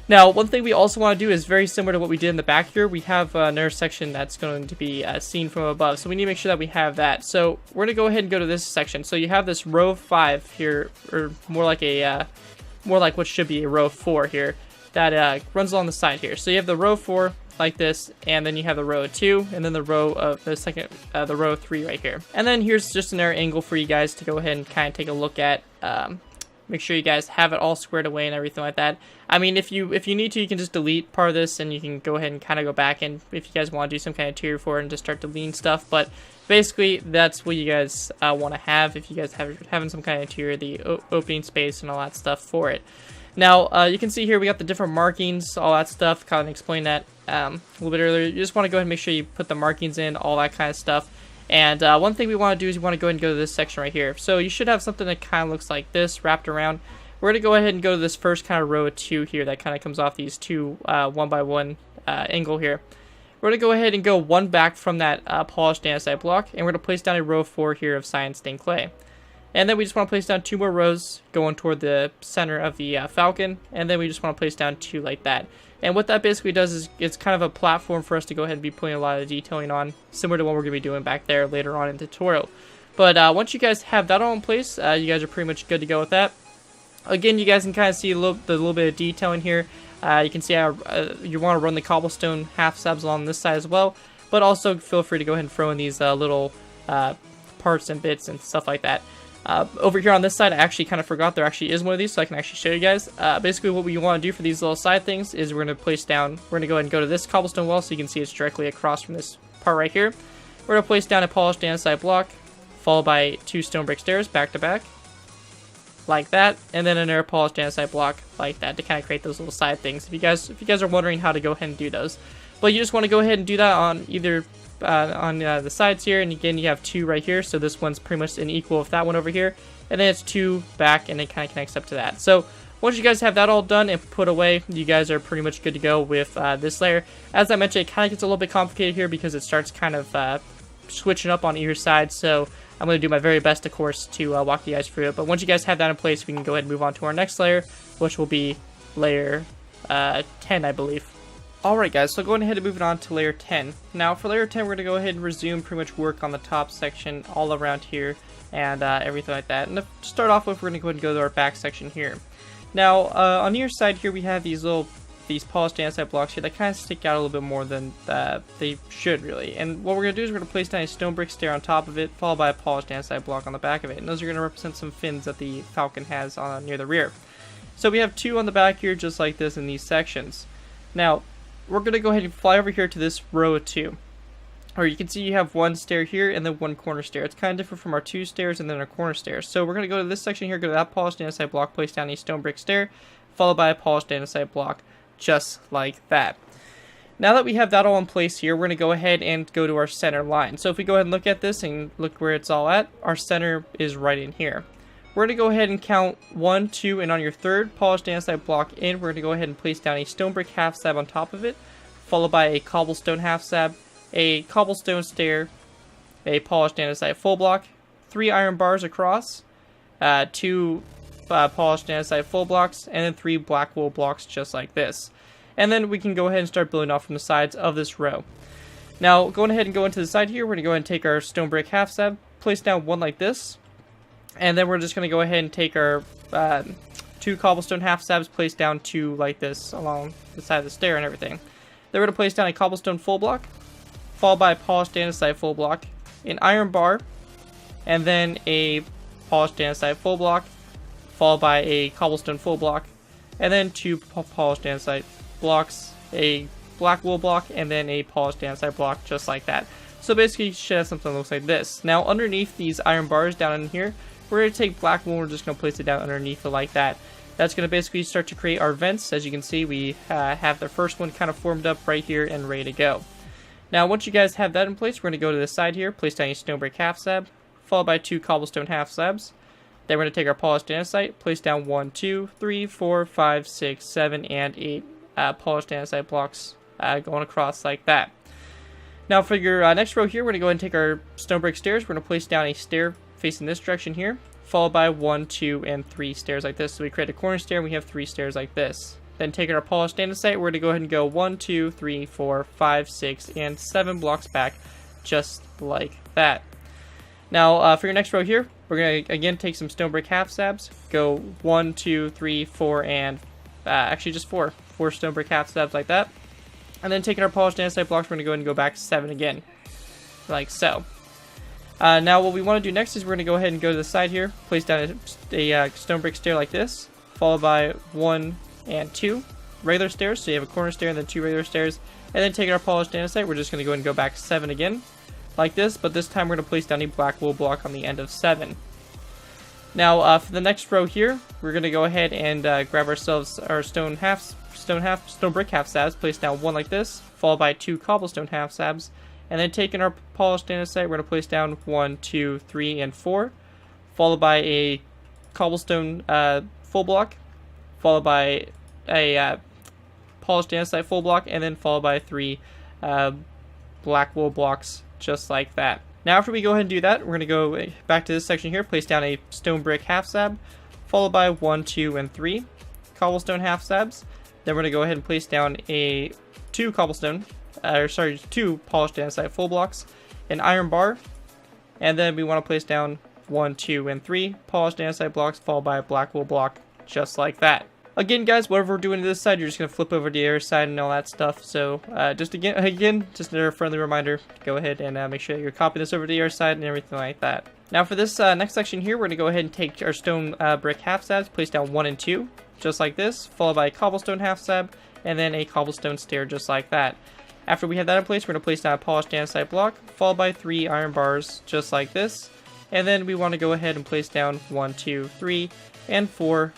Now, one thing we also want to do is very similar to what we did in the back here. We have another section that's going to be seen from above, so we need to make sure that we have that. So we're going to go ahead and go to this section. So you have this row of 5 here, or more like what should be a row of 4 here, that runs along the side here. So you have the row 4 like this, and then you have the row of 2, and then the row of the row of 3 right here. And then here's just another angle for you guys to go ahead and kind of take a look at Make sure you guys have it all squared away and everything like that. I mean, if you need to, you can just delete part of this and you can go ahead and kind of go back and if you guys want to do some kind of interior for it and just start deleting stuff. But basically, that's what you guys want to have if you guys having some kind of interior, the opening space and all that stuff for it. Now, you can see here we got the different markings, all that stuff. Kind of explained that a little bit earlier. You just want to go ahead and make sure you put the markings in, all that kind of stuff. And one thing we want to do is we want to go ahead and go to this section right here. So you should have something that kind of looks like this wrapped around. We're going to go ahead and go to this first kind of row of 2 here that kind of comes off these two 1x1 angle here. We're going to go ahead and go one back from that polished andesite block, and we're going to place down a row 4 here of cyan stained clay. And then we just want to place down 2 more rows going toward the center of the Falcon, and then we just want to place down 2 like that. And what that basically does is it's kind of a platform for us to go ahead and be putting a lot of detailing on, similar to what we're going to be doing back there later on in the tutorial. But once you guys have that all in place, you guys are pretty much good to go with that. Again, you guys can kind of see the little bit of detailing here. You can see how you want to run the cobblestone half slabs along this side as well, but also feel free to go ahead and throw in these little parts and bits and stuff like that. Over here on this side, I actually kind of forgot there actually is one of these, so I can actually show you guys. Basically, what we want to do for these little side things is we're going to place down, we're going to go ahead and go to this cobblestone wall, so you can see it's directly across from this part right here. We're going to place down a polished andesite block, followed by 2 stone brick stairs back to back, like that, and then another polished andesite block like that to kind of create those little side things. If you guys are wondering how to go ahead and do those, but you just want to go ahead and do that on either on the sides here, and again you have 2 right here, so this one's pretty much an equal with that one over here, and then it's 2 back and it kind of connects up to that. So once you guys have that all done and put away, you guys are pretty much good to go with this layer. As I mentioned, it kind of gets a little bit complicated here because it starts kind of switching up on either side, so I'm going to do my very best, of course, to walk you guys through it. But once you guys have that in place, we can go ahead and move on to our next layer, which will be layer 10, I believe. Alright guys, so going ahead and moving on to layer 10. Now for layer 10, we're going to go ahead and resume pretty much work on the top section all around here and everything like that. And to start off with, we're going to go ahead and go to our back section here. Now on your side here, we have these polished andesite blocks here that kind of stick out a little bit more than they should really. And what we're going to do is we're going to place down a stone brick stair on top of it, followed by a polished andesite block on the back of it. And those are going to represent some fins that the Falcon has near the rear. So we have 2 on the back here just like this in these sections. Now we're going to go ahead and fly over here to this row of 2. Or you can see you have 1 stair here and then 1 corner stair. It's kind of different from our 2 stairs and then our corner stairs. So we're going to go to this section here, go to that polished andesite block, place down a stone brick stair, followed by a polished andesite block, just like that. Now that we have that all in place here, we're going to go ahead and go to our center line. So if we go ahead and look at this and look where it's all at, our center is right in here. We're going to go ahead and count 1, 2, and on your 3rd polished andesite block in, we're going to go ahead and place down a stone brick half slab on top of it, followed by a cobblestone half slab, a cobblestone stair, a polished andesite full block, 3 iron bars across, 2 polished andesite full blocks, and then 3 black wool blocks just like this. And then we can go ahead and start building off from the sides of this row. Now going ahead and go into the side here, we're going to go ahead and take our stone brick half slab, place down 1 like this, and then we're just going to go ahead and take our 2 cobblestone half slabs, place down 2 like this along the side of the stair and everything. Then we're going to place down a cobblestone full block, followed by a polished andesite full block, an iron bar, and then a polished andesite full block, followed by a cobblestone full block, and then 2 polished andesite blocks, a black wool block, and then a polished andesite block, just like that. So basically you should have something that looks like this. Now underneath these iron bars down in here, we're going to take black wool, we're just going to place it down underneath it like that. That's going to basically start to create our vents. As you can see, we have the first one kind of formed up right here and ready to go. Now once you guys have that in place, we're going to go to the side here, place down a stone brick half slab, followed by 2 cobblestone half slabs. Then we're going to take our polished andesite, place down 1, 2, 3, 4, 5, 6, 7, and 8 polished andesite blocks going across like that. Now for your next row here, we're going to go ahead and take our stone brick stairs. We're going to place down a stair facing this direction here, followed by 1, 2, and 3 stairs like this. So we create a corner stair and we have 3 stairs like this. Then taking our polished andesite, we're going to go ahead and go 1, 2, 3, 4, 5, 6, and 7 blocks back, just like that. Now for your next row here, we're going to again take some stone brick half slabs, go 1, 2, 3, 4, and actually just 4 stone brick half slabs like that. And then taking our polished andesite blocks, we're going to go ahead and go back 7 again, like so. Now what we want to do next is we're going to go ahead and go to the side here, place down a stone brick stair like this, followed by 1 and 2 regular stairs. So you have a corner stair and then 2 regular stairs. And then taking our polished andesite, we're just going to go ahead and go back 7 again, like this. But this time we're going to place down a black wool block on the end of 7. Now for the next row here, we're going to go ahead and grab ourselves our stone brick half slabs, place down 1 like this, followed by 2 cobblestone half slabs. And then taking our polished andesite, we're going to place down 1, 2, 3, and 4, followed by a cobblestone full block, followed by a polished andesite full block, and then followed by 3 black wool blocks, just like that. Now after we go ahead and do that, we're going to go back to this section here, place down a stone brick half slab, followed by 1, 2, and 3 cobblestone half slabs. Then we're going to go ahead and place down a 2 polished andesite full blocks, an iron bar, and then we want to place down 1, 2, and 3 polished andesite blocks, followed by a black wool block, just like that. Again, guys, whatever we're doing to this side, you're just going to flip over to the other side and all that stuff. So just another friendly reminder, go ahead and make sure that you're copying this over to the other side and everything like that. Now for this next section here, we're going to go ahead and take our stone brick half slabs, place down 1 and 2, just like this, followed by a cobblestone half slab, and then a cobblestone stair, just like that. After we have that in place, we're going to place down a polished andesite block, followed by 3 iron bars, just like this. And then we want to go ahead and place down 1, 2, 3, and 4,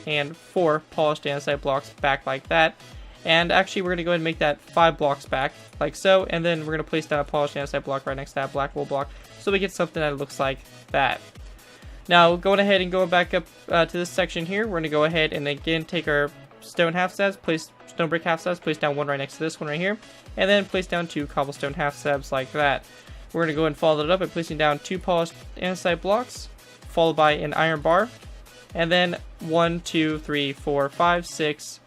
and 4 polished andesite blocks back like that. And actually, we're going to go ahead and make that 5 blocks back, like so. And then we're going to place down a polished andesite block right next to that black wool block, so we get something that looks like that. Now, going ahead and going back up to this section here, we're going to go ahead and again take our stone brick half slabs, place down 1 right next to this one right here, and then place down 2 cobblestone half slabs like that. We're going to go ahead and follow it up by placing down 2 polished andesite blocks, followed by an iron bar, and then 1, 2, 3, 4, 5, 6,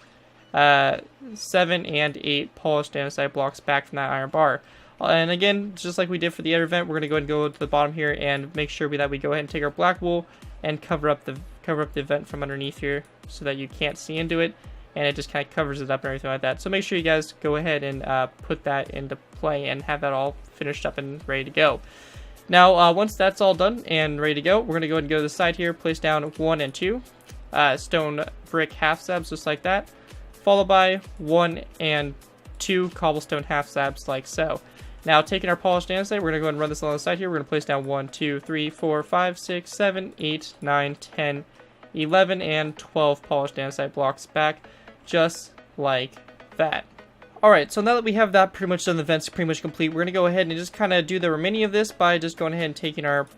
7, and 8 polished andesite blocks back from that iron bar. And again, just like we did for the other vent, we're going to go ahead and go to the bottom here and make sure that we go ahead and take our black wool and cover up the vent from underneath here so that you can't see into it, and it just kind of covers it up and everything like that. So make sure you guys go ahead and put that into play and have that all finished up and ready to go. Now, once that's all done and ready to go, we're going to go ahead and go to the side here, place down 1 and 2 stone brick half slabs, just like that, followed by 1 and 2 cobblestone half slabs, like so. Now, taking our polished andesite, we're going to go ahead and run this along the side here. We're going to place down 1, 2, 3, 4, 5, 6, 7, 8, 9, 10, 11, and 12 polished andesite blocks back, just like that. Alright, so now that we have that pretty much done, the vents pretty much complete, we're going to go ahead and just kind of do the remaining of this by just going ahead and taking our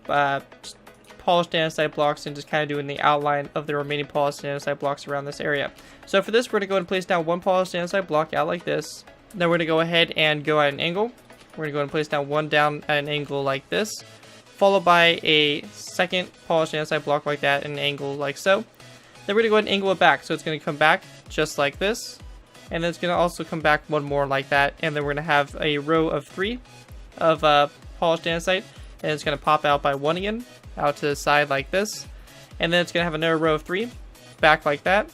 polished andesite blocks and just kind of doing the outline of the remaining polished andesite blocks around this area. So for this, we're going to go ahead and place down 1 polished andesite block out like this. Then we're going to go ahead and go at an angle. We're going to go ahead and place down 1 down at an angle like this, followed by a second polished andesite block like that at an angle like so. Then we're going to go ahead and angle it back, so it's going to come back just like this. And then it's going to also come back 1 more like that. And then we're going to have a row of 3 of polished andesite. And it's going to pop out by 1 again, out to the side like this. And then it's going to have another row of 3 back like that.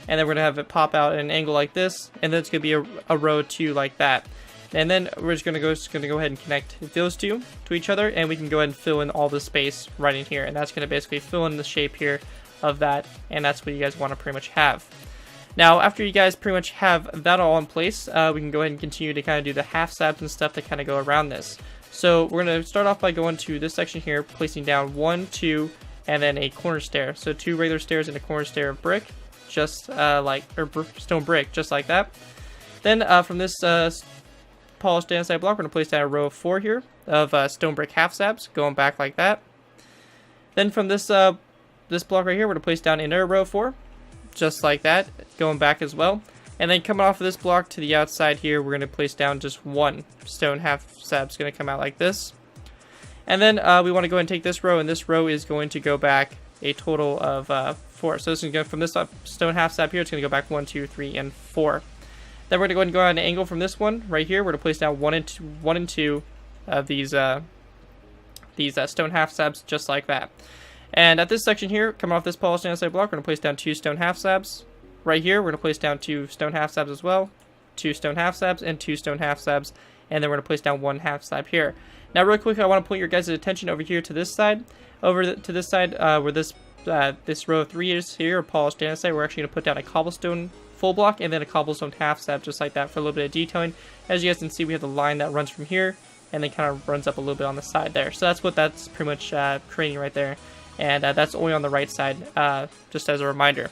And then we're going to have it pop out at an angle like this. And then it's going to be a row of 2 like that. And then we're just going to go ahead and connect those 2 to each other. And we can go ahead and fill in all the space right in here. And that's going to basically fill in the shape here of that. And that's what you guys want to pretty much have. Now, after you guys pretty much have that all in place, we can go ahead and continue to kind of do the half slabs and stuff that kind of go around this. So we're going to start off by going to this section here, placing down 1, 2, and then a corner stair. So 2 regular stairs and a corner stair of brick, just stone brick, just like that. Then from this polished andesite block, we're going to place down a row of 4 here of stone brick half slabs, going back like that. Then from this block right here, we're going to place down another row of 4. Just like that, going back as well. And then coming off of this block to the outside here, we're going to place down just 1 stone half slab. It's going to come out like this. And then we want to go ahead and take this row, and this row is going to go back a total of 4. So this is going to go from this stone half slab here, it's going to go back 1, 2, 3, and 4. Then we're going to go ahead and go at an angle from this one right here. We're going to place down 1 and 2 of these stone half slabs, just like that. And at this section here, coming off this polished andesite block, we're going to place down 2 stone half slabs. Right here, we're going to place down 2 stone half slabs as well, 2 stone half slabs, and 2 stone half slabs. And then we're going to place down 1 half slab here. Now real quick, I want to point your guys' attention over here to this side. To this side where this row of 3 is here, or polished andesite, we're actually going to put down a cobblestone full block and then a cobblestone half slab, just like that, for a little bit of detailing. As you guys can see, we have the line that runs from here and then kind of runs up a little bit on the side there. So that's what that's pretty much creating right there. And that's only on the right side, just as a reminder.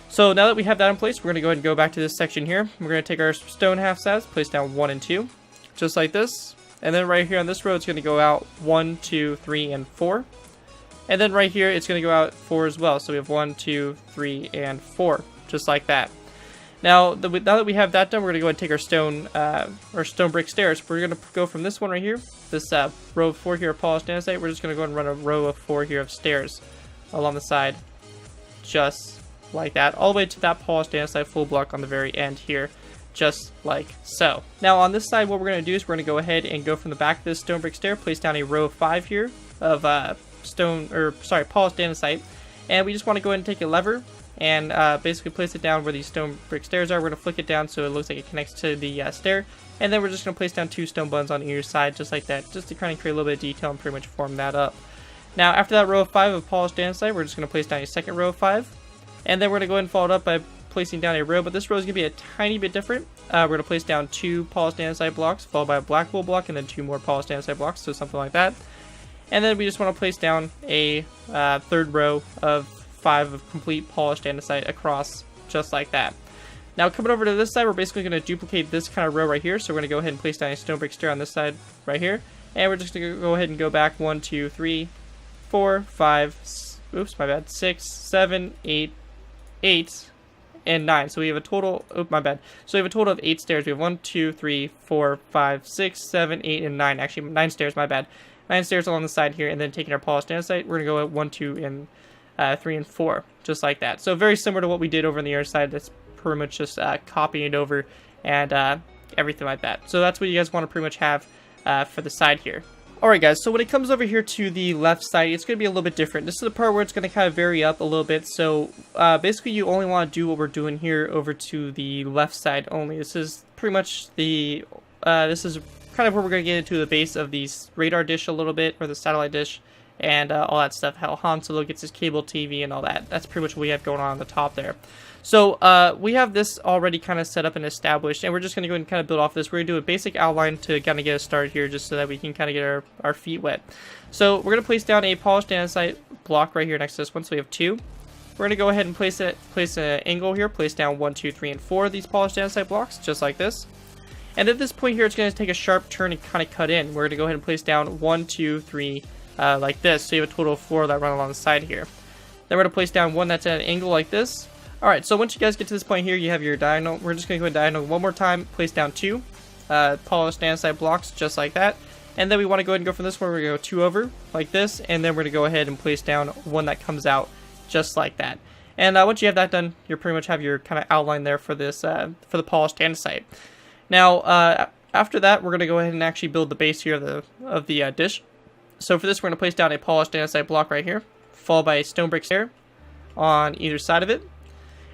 So now that we have that in place, we're going to go ahead and go back to this section here. We're going to take our stone half slabs, place down 1 and 2, just like this. And then right here on this row, it's going to go out 1, 2, 3, and 4. And then right here, it's going to go out 4 as well. So we have 1, 2, 3, and 4, just like that. Now that we have that done, we're going to go ahead and take our stone brick stairs. We're going to go from this one right here, this row of 4 here of polished andesite. We're just going to go ahead and run a row of 4 here of stairs along the side, just like that, all the way to that polished andesite full block on the very end here, just like so. Now on this side, what we're going to do is we're going to go ahead and go from the back of this stone brick stair, place down a row of 5 here of polished andesite, and we just want to go ahead and take a lever and basically place it down where these stone brick stairs are. We're going to flick it down so it looks like it connects to the stair, and then we're just going to place down 2 stone buttons on either side, just like that, just to kind of create a little bit of detail and pretty much form that up. Now after that row of 5 of polished andesite, we're just going to place down a second row of 5, and then we're going to go ahead and follow it up by placing down a row, but this row is going to be a tiny bit different. We're going to place down 2 polished andesite blocks, followed by a black wool block, and then 2 more polished andesite blocks, so something like that. And then we just want to place down a third row of 5 of complete polished andesite across, just like that. Now coming over to this side, we're basically going to duplicate this kind of row right here, so we're going to go ahead and place down a stone brick stair on this side right here, and we're just going to go ahead and go back 1, 2, 3, 4, 5, 6, 7, 8, and 9. So we have a total, so we have a total of 8 stairs. We have 1, 2, 3, 4, 5, 6, 7, 8, and 9. Actually, 9 stairs, 9 stairs along the side here, and then taking our polished andesite, we're going to go at 1, 2, and 3, and 4, just like that. So very similar to what we did over on the other side. That's pretty much just copying it over and everything like that. So that's what you guys want to pretty much have for the side here. Alright guys, so when it comes over here to the left side, it's going to be a little bit different. This is the part where it's going to kind of vary up a little bit. So basically you only want to do what we're doing here over to the left side only. This is pretty much this is kind of where we're going to get into the base of the radar dish a little bit, or the satellite dish, and all that stuff, how Han Solo gets his cable TV and all that. That's pretty much what we have going on the top there. So we have this already kind of set up and established, and we're just going to go and kind of build off this. We're going to do a basic outline to kind of get us started here, just so that we can kind of get our feet wet. So we're going to place down a polished andesite block right here next to this one, so we have 2. We're going to go ahead and place an angle here, place down 1, 2, 3, and 4 of these polished andesite blocks, just like this. And at this point here, it's going to take a sharp turn and kind of cut in. We're going to go ahead and place down 1, 2, 3, like this, so you have a total of 4 that run along the side here. Then we're going to place down 1 that's at an angle like this. Alright, so once you guys get to this point here, you have your diagonal. We're just going to go diagonal one more time, place down 2 polished andesite blocks, just like that. And then we want to go ahead and go from this one, we're going to go 2 over, like this, and then we're going to go ahead and place down 1 that comes out, just like that. And once you have that done, you pretty much have your kind of outline there for this, for the polished andesite. Now, after that, we're going to go ahead and actually build the base here of the dish. So for this, we're going to place down a polished andesite block right here, followed by a stone brick stair on either side of it.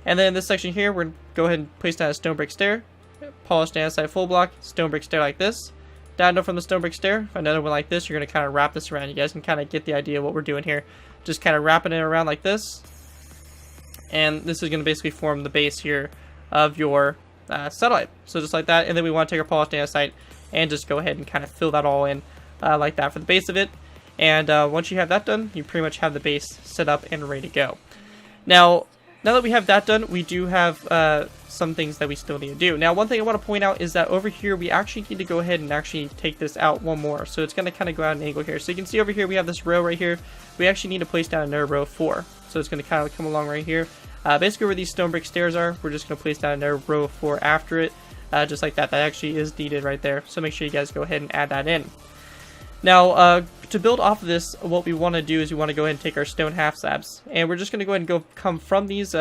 And then in this section here, we're going to go ahead and place down a stone brick stair, polished andesite full block, stone brick stair like this. Down from the stone brick stair, another one like this. You're going to kind of wrap this around. You guys can kind of get the idea of what we're doing here. Just kind of wrapping it around like this. And this is going to basically form the base here of your satellite. So just like that. And then we want to take our polished andesite and just go ahead and kind of fill that all in like that for the base of it. And once you have that done, you pretty much have the base set up and ready to go. Now that we have that done, we do have some things that we still need to do. Now, one thing I want to point out is that over here, we actually need to go ahead and actually take this out one more. So it's going to kind of go out an angle here. So you can see over here, we have this row right here. We actually need to place down another row of 4. So it's going to kind of come along right here. Basically, where these stone brick stairs are, we're just going to place down another row of 4 after it. Just like that. That actually is needed right there. So make sure you guys go ahead and add that in. Now, to build off of this, what we want to do is we want to go ahead and take our stone half slabs, and we're just going to go ahead and come from these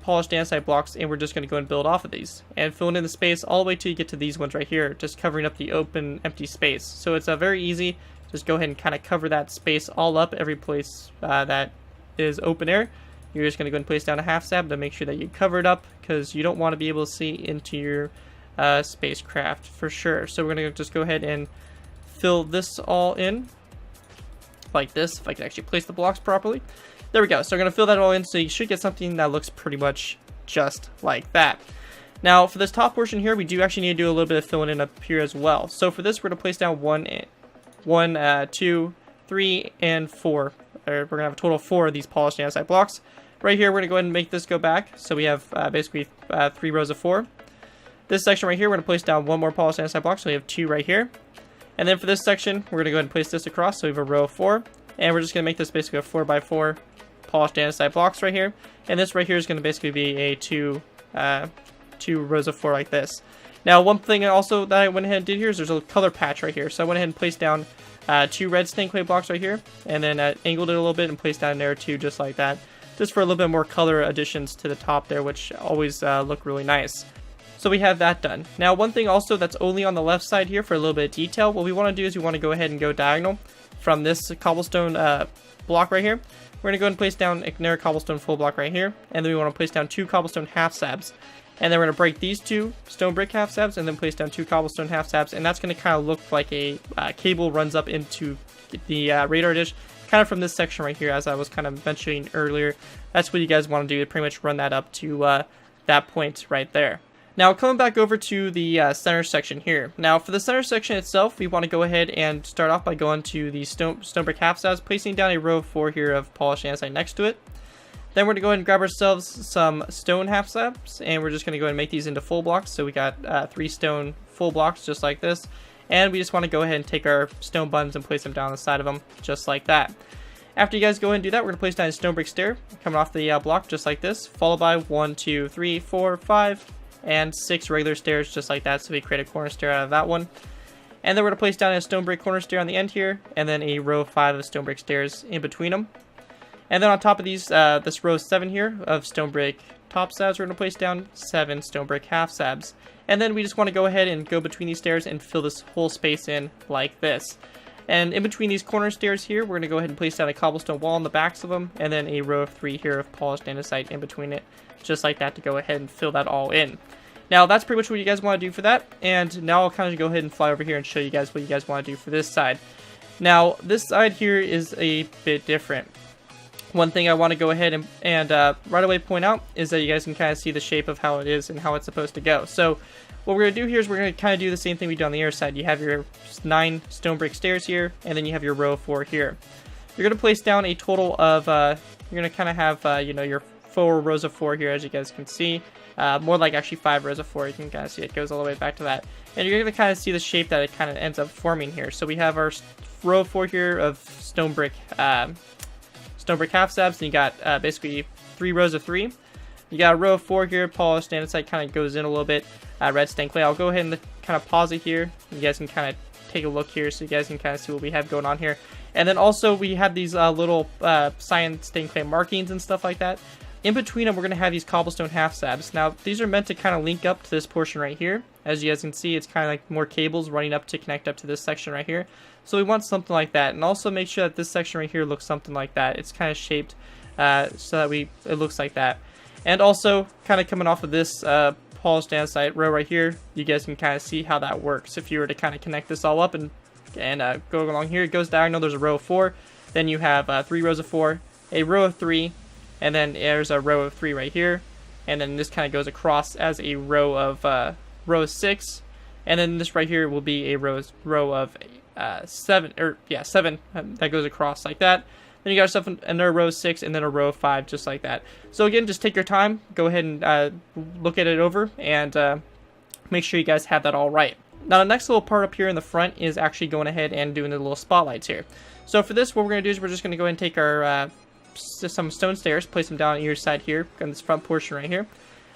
polished andesite blocks, and we're just going to go ahead and build off of these, and filling in the space all the way till you get to these ones right here, just covering up the open, empty space. So it's very easy. Just go ahead and kind of cover that space all up, every place that is open air. You're just going to go ahead and place down a half slab to make sure that you cover it up, because you don't want to be able to see into your spacecraft for sure. So we're going to just go ahead and fill this all in like this, if I can actually place the blocks properly. There we go. So I'm going to fill that all in, so you should get something that looks pretty much just like that. Now for this top portion here, we do actually need to do a little bit of filling in up here as well. So for this, we're going to place down 1, 2, 3, and 4. We're going to have a total of 4 of these polished andesite blocks. Right here, we're going to go ahead and make this go back. So we have basically 3 rows of 4. This section right here, we're going to place down 1 more polished andesite block, so we have 2 right here. And then for this section, we're going to go ahead and place this across, so we have a row of 4. And we're just going to make this basically a 4x4 polished andesite blocks right here. And this right here is going to basically be a 2 rows of 4 like this. Now, one thing also that I went ahead and did here is there's a color patch right here. So I went ahead and placed down 2 red stained clay blocks right here, and then angled it a little bit and placed down there 2 just like that, just for a little bit more color additions to the top there, which always look really nice. So we have that done. Now, one thing also that's only on the left side here for a little bit of detail, what we want to do is we want to go ahead and go diagonal from this cobblestone block right here. We're going to go ahead and place down another cobblestone full block right here, and then we want to place down 2 cobblestone half slabs. And then we're going to break these 2 stone brick half slabs and then place down 2 cobblestone half slabs, and that's going to kind of look like a cable runs up into the radar dish, kind of from this section right here, as I was kind of mentioning earlier. That's what you guys want to do, to pretty much run that up to that point right there. Now, coming back over to the center section here. Now, for the center section itself, we want to go ahead and start off by going to the stone brick half slabs, placing down a row of 4 here of polished andesite next to it. Then we're going to go ahead and grab ourselves some stone half slabs, and we're just going to go ahead and make these into full blocks. So we got 3 stone full blocks just like this. And we just want to go ahead and take our stone buttons and place them down the side of them just like that. After you guys go ahead and do that, we're going to place down a stone brick stair coming off the block just like this, followed by 1, 2, 3, 4, 5, and 6 regular stairs just like that. So we create a corner stair out of that one. And then we're going to place down a stone brick corner stair on the end here, and then a row of 5 of stone brick stairs in between them. And then on top of these, this row 7 here of stone brick top slabs, we're going to place down 7 stone brick half slabs. And then we just want to go ahead and go between these stairs and fill this whole space in like this. And in between these corner stairs here, we're going to go ahead and place down a cobblestone wall on the backs of them, and then a row of 3 here of polished andesite in between it, just like that, to go ahead and fill that all in. Now, that's pretty much what you guys want to do for that. And now I'll kind of go ahead and fly over here and show you guys what you guys want to do for this side. Now, this side here is a bit different. One thing I want to go ahead and right away point out is that you guys can kind of see the shape of how it is and how it's supposed to go. So what we're going to do here is we're going to kind of do the same thing we do on the air side. You have your 9 stone brick stairs here, and then you have your row of 4 here. You're going to place down a total of, you're going to kind of have, you know, your 4 rows of 4 here, as you guys can see. More like actually 5 rows of 4. You can kind of see it goes all the way back to that. And you're going to kind of see the shape that it kind of ends up forming here. So we have our row of 4 here of stone brick half slabs, and you got basically 3 rows of 3. You got a row of 4 here, polished andesite, kind of goes in a little bit, red stained clay. I'll go ahead and kind of pause it here. You guys can kind of take a look here so you guys can kind of see what we have going on here. And then also we have these little cyan stained clay markings and stuff like that. In between them, we're going to have these cobblestone half slabs. Now, these are meant to kind of link up to this portion right here. As you guys can see, it's kind of like more cables running up to connect up to this section right here. So we want something like that. And also make sure that this section right here looks something like that. It's kind of shaped so that it looks like that. And also, kind of coming off of this polished andesite row right here, you guys can kind of see how that works. If you were to kind of connect this all up and go along here, it goes diagonal. There's a row of 4. Then you have 3 rows of 4, a row of 3, and then there's a row of 3 right here, and then this kind of goes across as a row of 6, and then this right here will be a row of 7 that goes across like that. Then you got yourself another row of 6 and then a row of 5 just like that. So again, just take your time, go ahead and look at it over, and make sure you guys have that all right. Now the next little part up here in the front is actually going ahead and doing the little spotlights here. So for this, what we're going to do is we're just going to go ahead and take our some stone stairs, place them down on either side here on this front portion right here,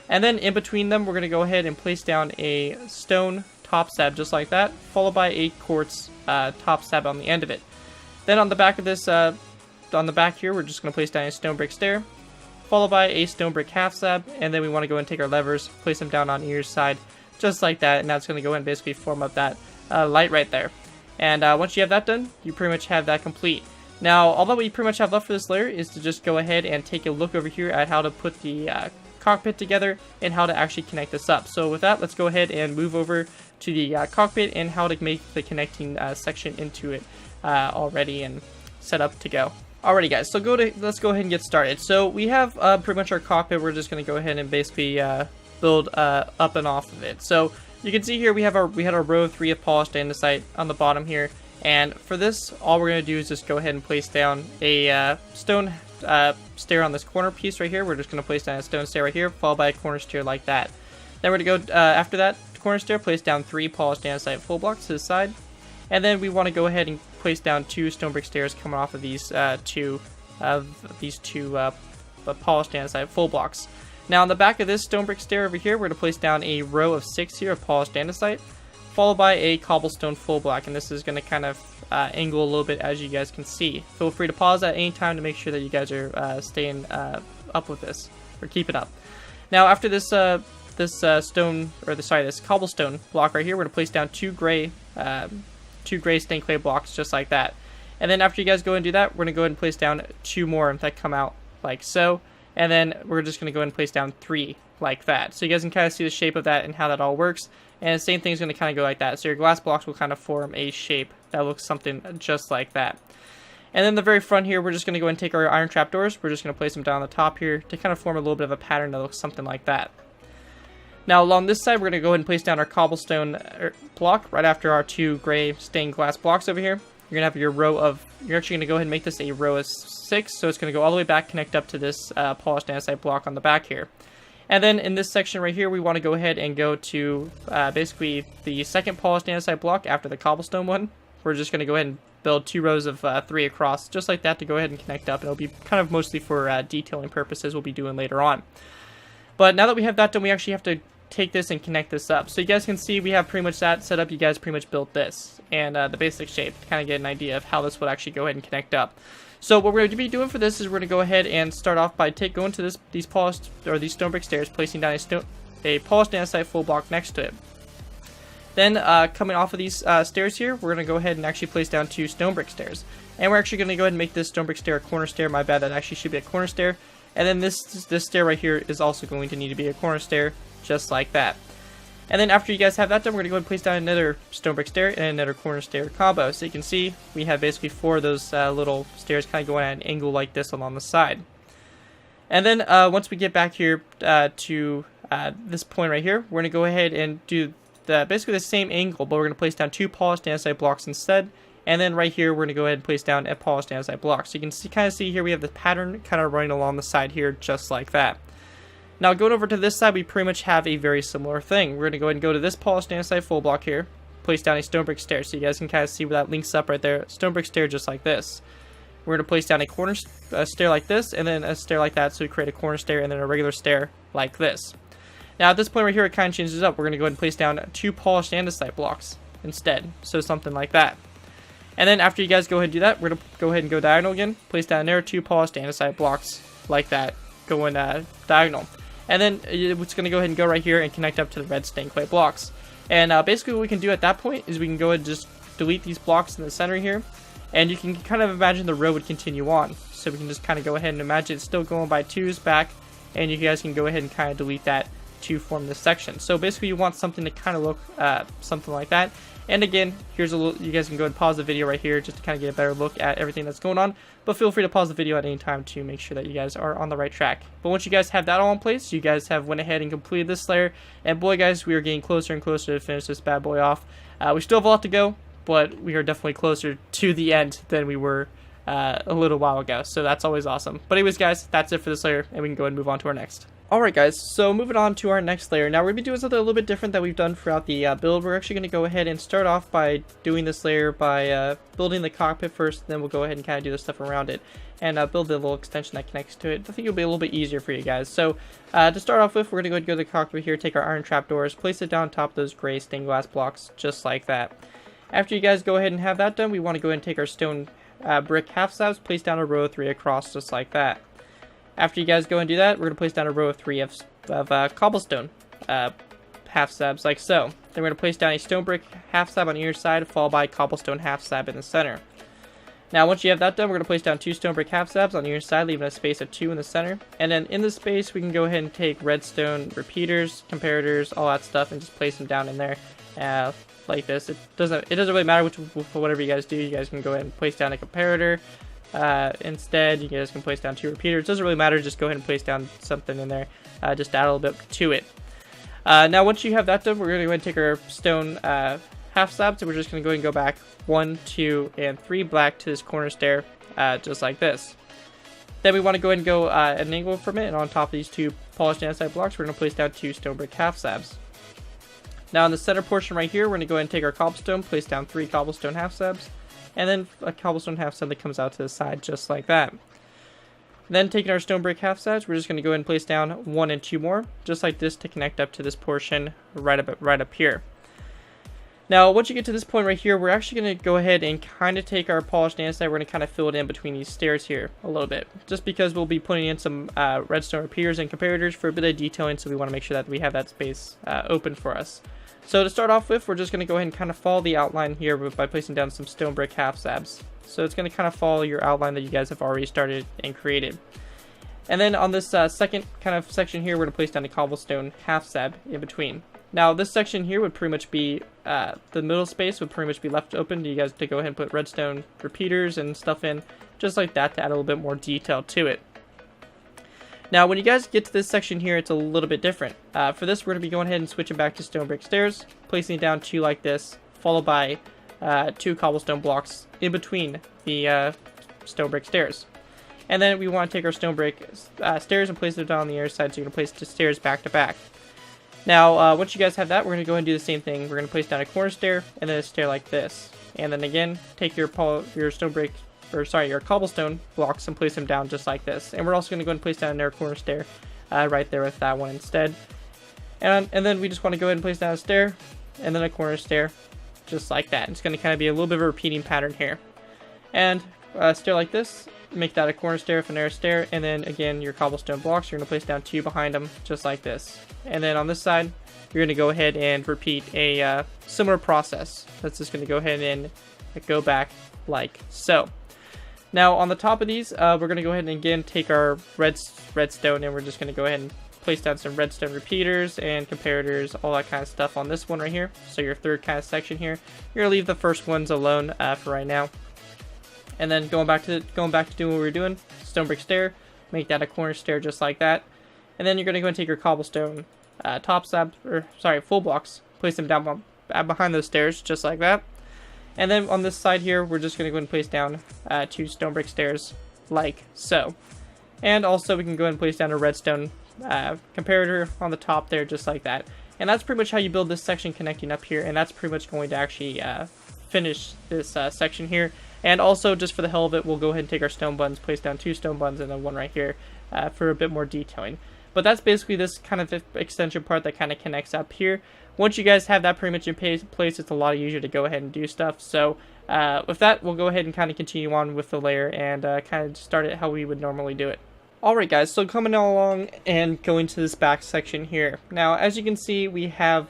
and then in between them we're going to go ahead and place down a stone top slab just like that, followed by a quartz top slab on the end of it. Then on the back of this, on the back here, we're just going to place down a stone brick stair, followed by a stone brick half slab, and then we want to go and take our levers, place them down on either side just like that, and that's going to go and basically form up that light right there. And once you have that done, you pretty much have that complete. Now, all that we pretty much have left for this layer is to just go ahead and take a look over here at how to put the cockpit together and how to actually connect this up. So with that, let's go ahead and move over to the cockpit and how to make the connecting section into it already and set up to go. Alrighty guys, so let's go ahead and get started. So we have pretty much our cockpit. We're just going to go ahead and basically build up and off of it. So you can see here we had our row 3 of polished andesite on the bottom here. And for this, all we're going to do is just go ahead and place down a stone stair on this corner piece right here. We're just going to place down a stone stair right here, followed by a corner stair like that. Then we're going to go, after that corner stair, place down 3 polished andesite full blocks to the side. And then we want to go ahead and place down 2 stone brick stairs coming off of these two polished andesite full blocks. Now on the back of this stone brick stair over here, we're going to place down a row of 6 here of polished andesite, followed by a cobblestone full block, and this is going to kind of angle a little bit, as you guys can see. Feel free to pause at any time to make sure that you guys are staying up with this, or keep it up. Now after this this cobblestone block right here, we're going to place down 2 gray stained clay blocks just like that. And then after you guys go and do that, we're going to go ahead and place down 2 more that come out like so. And then we're just going to go ahead and place down 3 like that. So you guys can kind of see the shape of that and how that all works. And the same thing is going to kind of go like that. So your glass blocks will kind of form a shape that looks something just like that. And then the very front here, we're just going to go and take our iron trapdoors. We're just going to place them down on the top here to kind of form a little bit of a pattern that looks something like that. Now along this side, we're going to go ahead and place down our cobblestone block right after our 2 gray stained glass blocks over here. You're going to have your row of, you're actually going to go ahead and make this a row of 6. So it's going to go all the way back, connect up to this polished andesite block on the back here. And then in this section right here, we want to go ahead and go to basically the second polished andesite block after the cobblestone one. We're just going to go ahead and build 2 rows of 3 across, just like that, to go ahead and connect up. And it'll be kind of mostly for detailing purposes we'll be doing later on. But now that we have that done, we actually have to take this and connect this up. So you guys can see we have pretty much that set up. You guys pretty much built this and the basic shape to kind of get an idea of how this would actually go ahead and connect up. So what we're going to be doing for this is we're going to go ahead and start off by going to these stone brick stairs, placing down a polished andesite full block next to it. Then coming off of these stairs here, we're going to go ahead and actually place down 2 stone brick stairs. And we're actually going to go ahead and make this stone brick stair a corner stair. My bad, that actually should be a corner stair. And then this stair right here is also going to need to be a corner stair, just like that. And then after you guys have that done, we're going to go ahead and place down another stone brick stair and another corner stair combo. So you can see we have basically 4 of those little stairs kind of going at an angle like this along the side. And then once we get back here to this point right here, we're going to go ahead and do basically the same angle, but we're going to place down 2 polished andesite blocks instead. And then right here, we're going to go ahead and place down a polished andesite block. So you can kind of see here we have the pattern kind of running along the side here, just like that. Now going over to this side, we pretty much have a very similar thing. We're going to go ahead and go to this polished andesite full block here, place down a stone brick stair. So you guys can kind of see where that links up right there. Stone brick stair just like this. We're going to place down a corner stair like this, and then a stair like that, so we create a corner stair and then a regular stair like this. Now at this point right here, it kind of changes up. We're going to go ahead and place down 2 polished andesite blocks instead, so something like that. And then after you guys go ahead and do that, we're going to go ahead and go diagonal again, place down there 2 polished andesite blocks like that, going diagonal. And then it's going to go ahead and go right here and connect up to the red stained clay blocks. And basically what we can do at that point is we can go ahead and just delete these blocks in the center here. And you can kind of imagine the row would continue on. So we can just kind of go ahead and imagine it's still going by 2s back. And you guys can go ahead and kind of delete that to form this section. So basically you want something to kind of look something like that. And again, here's a little, you guys can go and pause the video right here just to kind of get a better look at everything that's going on. But feel free to pause the video at any time to make sure that you guys are on the right track. But once you guys have that all in place, you guys have went ahead and completed this layer. And boy guys, we are getting closer and closer to finish this bad boy off. We still have a lot to go, but we are definitely closer to the end than we were a little while ago. So that's always awesome. But anyways guys, that's it for this layer, and we can go ahead and move on to our next. Alright guys, so moving on to our next layer. Now we're going to be doing something a little bit different that we've done throughout the build. We're actually going to go ahead and start off by doing this layer by building the cockpit first, then we'll go ahead and kind of do the stuff around it and build the little extension that connects to it. I think it'll be a little bit easier for you guys. So to start off with, we're going to go to the cockpit here, take our iron trapdoors, place it down on top of those gray stained glass blocks, just like that. After you guys go ahead and have that done, we want to go ahead and take our stone brick half slabs, place down a row of 3 across, just like that. After you guys go and do that, we're going to place down a row of 3 of cobblestone half slabs, like so. Then we're going to place down a stone brick half slab on either side, followed by a cobblestone half slab in the center. Now, once you have that done, we're going to place down 2 stone brick half slabs on either side, leaving a space of 2 in the center. And then in the space, we can go ahead and take redstone repeaters, comparators, all that stuff, and just place them down in there. like this. It doesn't really matter whatever you guys do. You guys can go ahead and place down a comparator. Instead, you guys can place down 2 repeaters. It doesn't really matter. Just go ahead and place down something in there. Just add a little bit to it. Now, once you have that done, we're going to go ahead and take our stone half slabs, and we're just going to go ahead and go back 1, 2, and 3 black to this corner stair, just like this. Then we want to go ahead and go at an angle from it, and on top of these 2 polished andesite blocks, we're going to place down 2 stone brick half slabs. Now, in the center portion right here, we're going to go ahead and take our cobblestone, place down 3 cobblestone half slabs, and then a cobblestone half slab that comes out to the side, just like that. Then, taking our stone brick half slabs, we're just going to go ahead and place down 1 and 2 more, just like this, to connect up to this portion right up here. Now, once you get to this point right here, we're actually going to go ahead and kind of take our polished andesite. We're going to kind of fill it in between these stairs here a little bit, just because we'll be putting in some redstone repeaters and comparators for a bit of detailing, so we want to make sure that we have that space open for us. So to start off with, we're just going to go ahead and kind of follow the outline here by placing down some stone brick half slabs. So it's going to kind of follow your outline that you guys have already started and created. And then on this second kind of section here, we're going to place down a cobblestone half slab in between. Now, this section here would pretty much be, the middle space would pretty much be left open to you guys to go ahead and put redstone repeaters and stuff in, just like that, to add a little bit more detail to it. Now, when you guys get to this section here, it's a little bit different. For this, we're going to be going ahead and switching back to stone brick stairs, placing down 2 like this, followed by 2 cobblestone blocks in between the stone brick stairs. And then we want to take our stone brick stairs and place them down on the other side, so you're going to place the stairs back to back. Now, once you guys have that, we're going to go ahead and do the same thing. We're going to place down a corner stair, and then a stair like this. And then again, take your your cobblestone blocks and place them down just like this. And we're also going to go ahead and place down another corner stair right there with that one instead. And then we just want to go ahead and place down a stair, and then a corner stair, just like that. It's going to kind of be a little bit of a repeating pattern here. And a stair like this, make that a corner stair, another stair, and then again your cobblestone blocks, you're going to place down 2 behind them, just like this. And then on this side, you're going to go ahead and repeat a similar process. That's just going to go ahead and go back like so. Now on the top of these, we're going to go ahead and again take our redstone, and we're just going to go ahead and place down some redstone repeaters and comparators, all that kind of stuff on this one right here. So your third kind of section here, you're going to leave the first ones alone for right now. And then going back to doing what we were doing, stone brick stair, make that a corner stair just like that. And then you're going to go and take your cobblestone full blocks, place them down behind those stairs just like that. And then on this side here, we're just going to go and place down 2 stone brick stairs like so. And also we can go ahead and place down a redstone comparator on the top there just like that. And that's pretty much how you build this section connecting up here, and that's pretty much going to actually finish this section here. And also, just for the hell of it, we'll go ahead and take our stone buns, place down 2 stone buns, and then 1 right here for a bit more detailing. But that's basically this kind of extension part that kind of connects up here. Once you guys have that pretty much in place, it's a lot easier to go ahead and do stuff. So with that, we'll go ahead and kind of continue on with the layer and kind of start it how we would normally do it. Alright guys, so coming along and going to this back section here. Now, as you can see, we have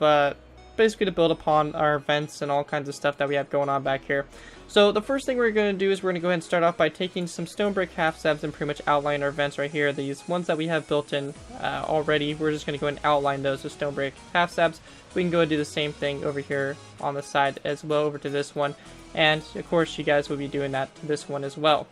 basically to build upon our vents and all kinds of stuff that we have going on back here. So the first thing we're going to do is we're going to go ahead and start off by taking some stone brick half slabs and pretty much outline our vents right here. These ones that we have built in already, we're just going to go ahead and outline those with stone brick half slabs. We can go and do the same thing over here on the side as well, over to this one. And of course, you guys will be doing that to this one as well.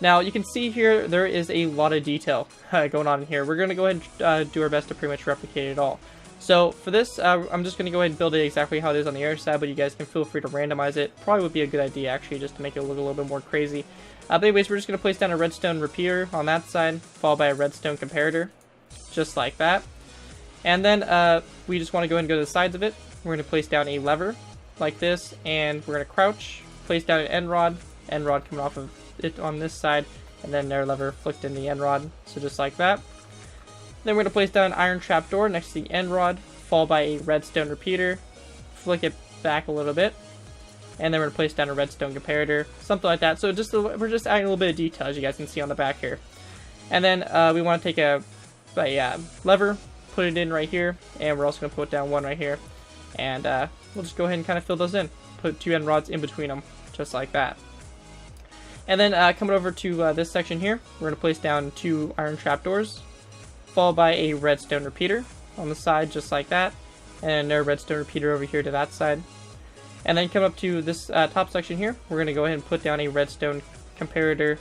Now, you can see here, there is a lot of detail going on in here. We're going to go ahead and do our best to pretty much replicate it all. So for this, I'm just going to go ahead and build it exactly how it is on the other side, but you guys can feel free to randomize it. Probably would be a good idea, actually, just to make it look a little bit more crazy. But anyways, we're just going to place down a redstone repeater on that side, followed by a redstone comparator, just like that. And then we just want to go ahead and go to the sides of it. We're going to place down a lever, like this, and we're going to crouch, place down an end rod coming off of it on this side, and then their lever flicked in the end rod, so just like that. Then we're going to place down an iron trapdoor next to the end rod, followed by a redstone repeater, flick it back a little bit, and then we're going to place down a redstone comparator, something like that. So we're just adding a little bit of detail, as you guys can see on the back here. And then we want to take a lever, put it in right here, and we're also going to put down 1 right here. And we'll just go ahead and kind of fill those in. Put 2 end rods in between them, just like that. And then coming over to this section here, we're going to place down 2 iron trapdoors, followed by a redstone repeater on the side, just like that. and another redstone repeater over here to that side. And then come up to this top section here, we're going to go ahead and put down a redstone comparator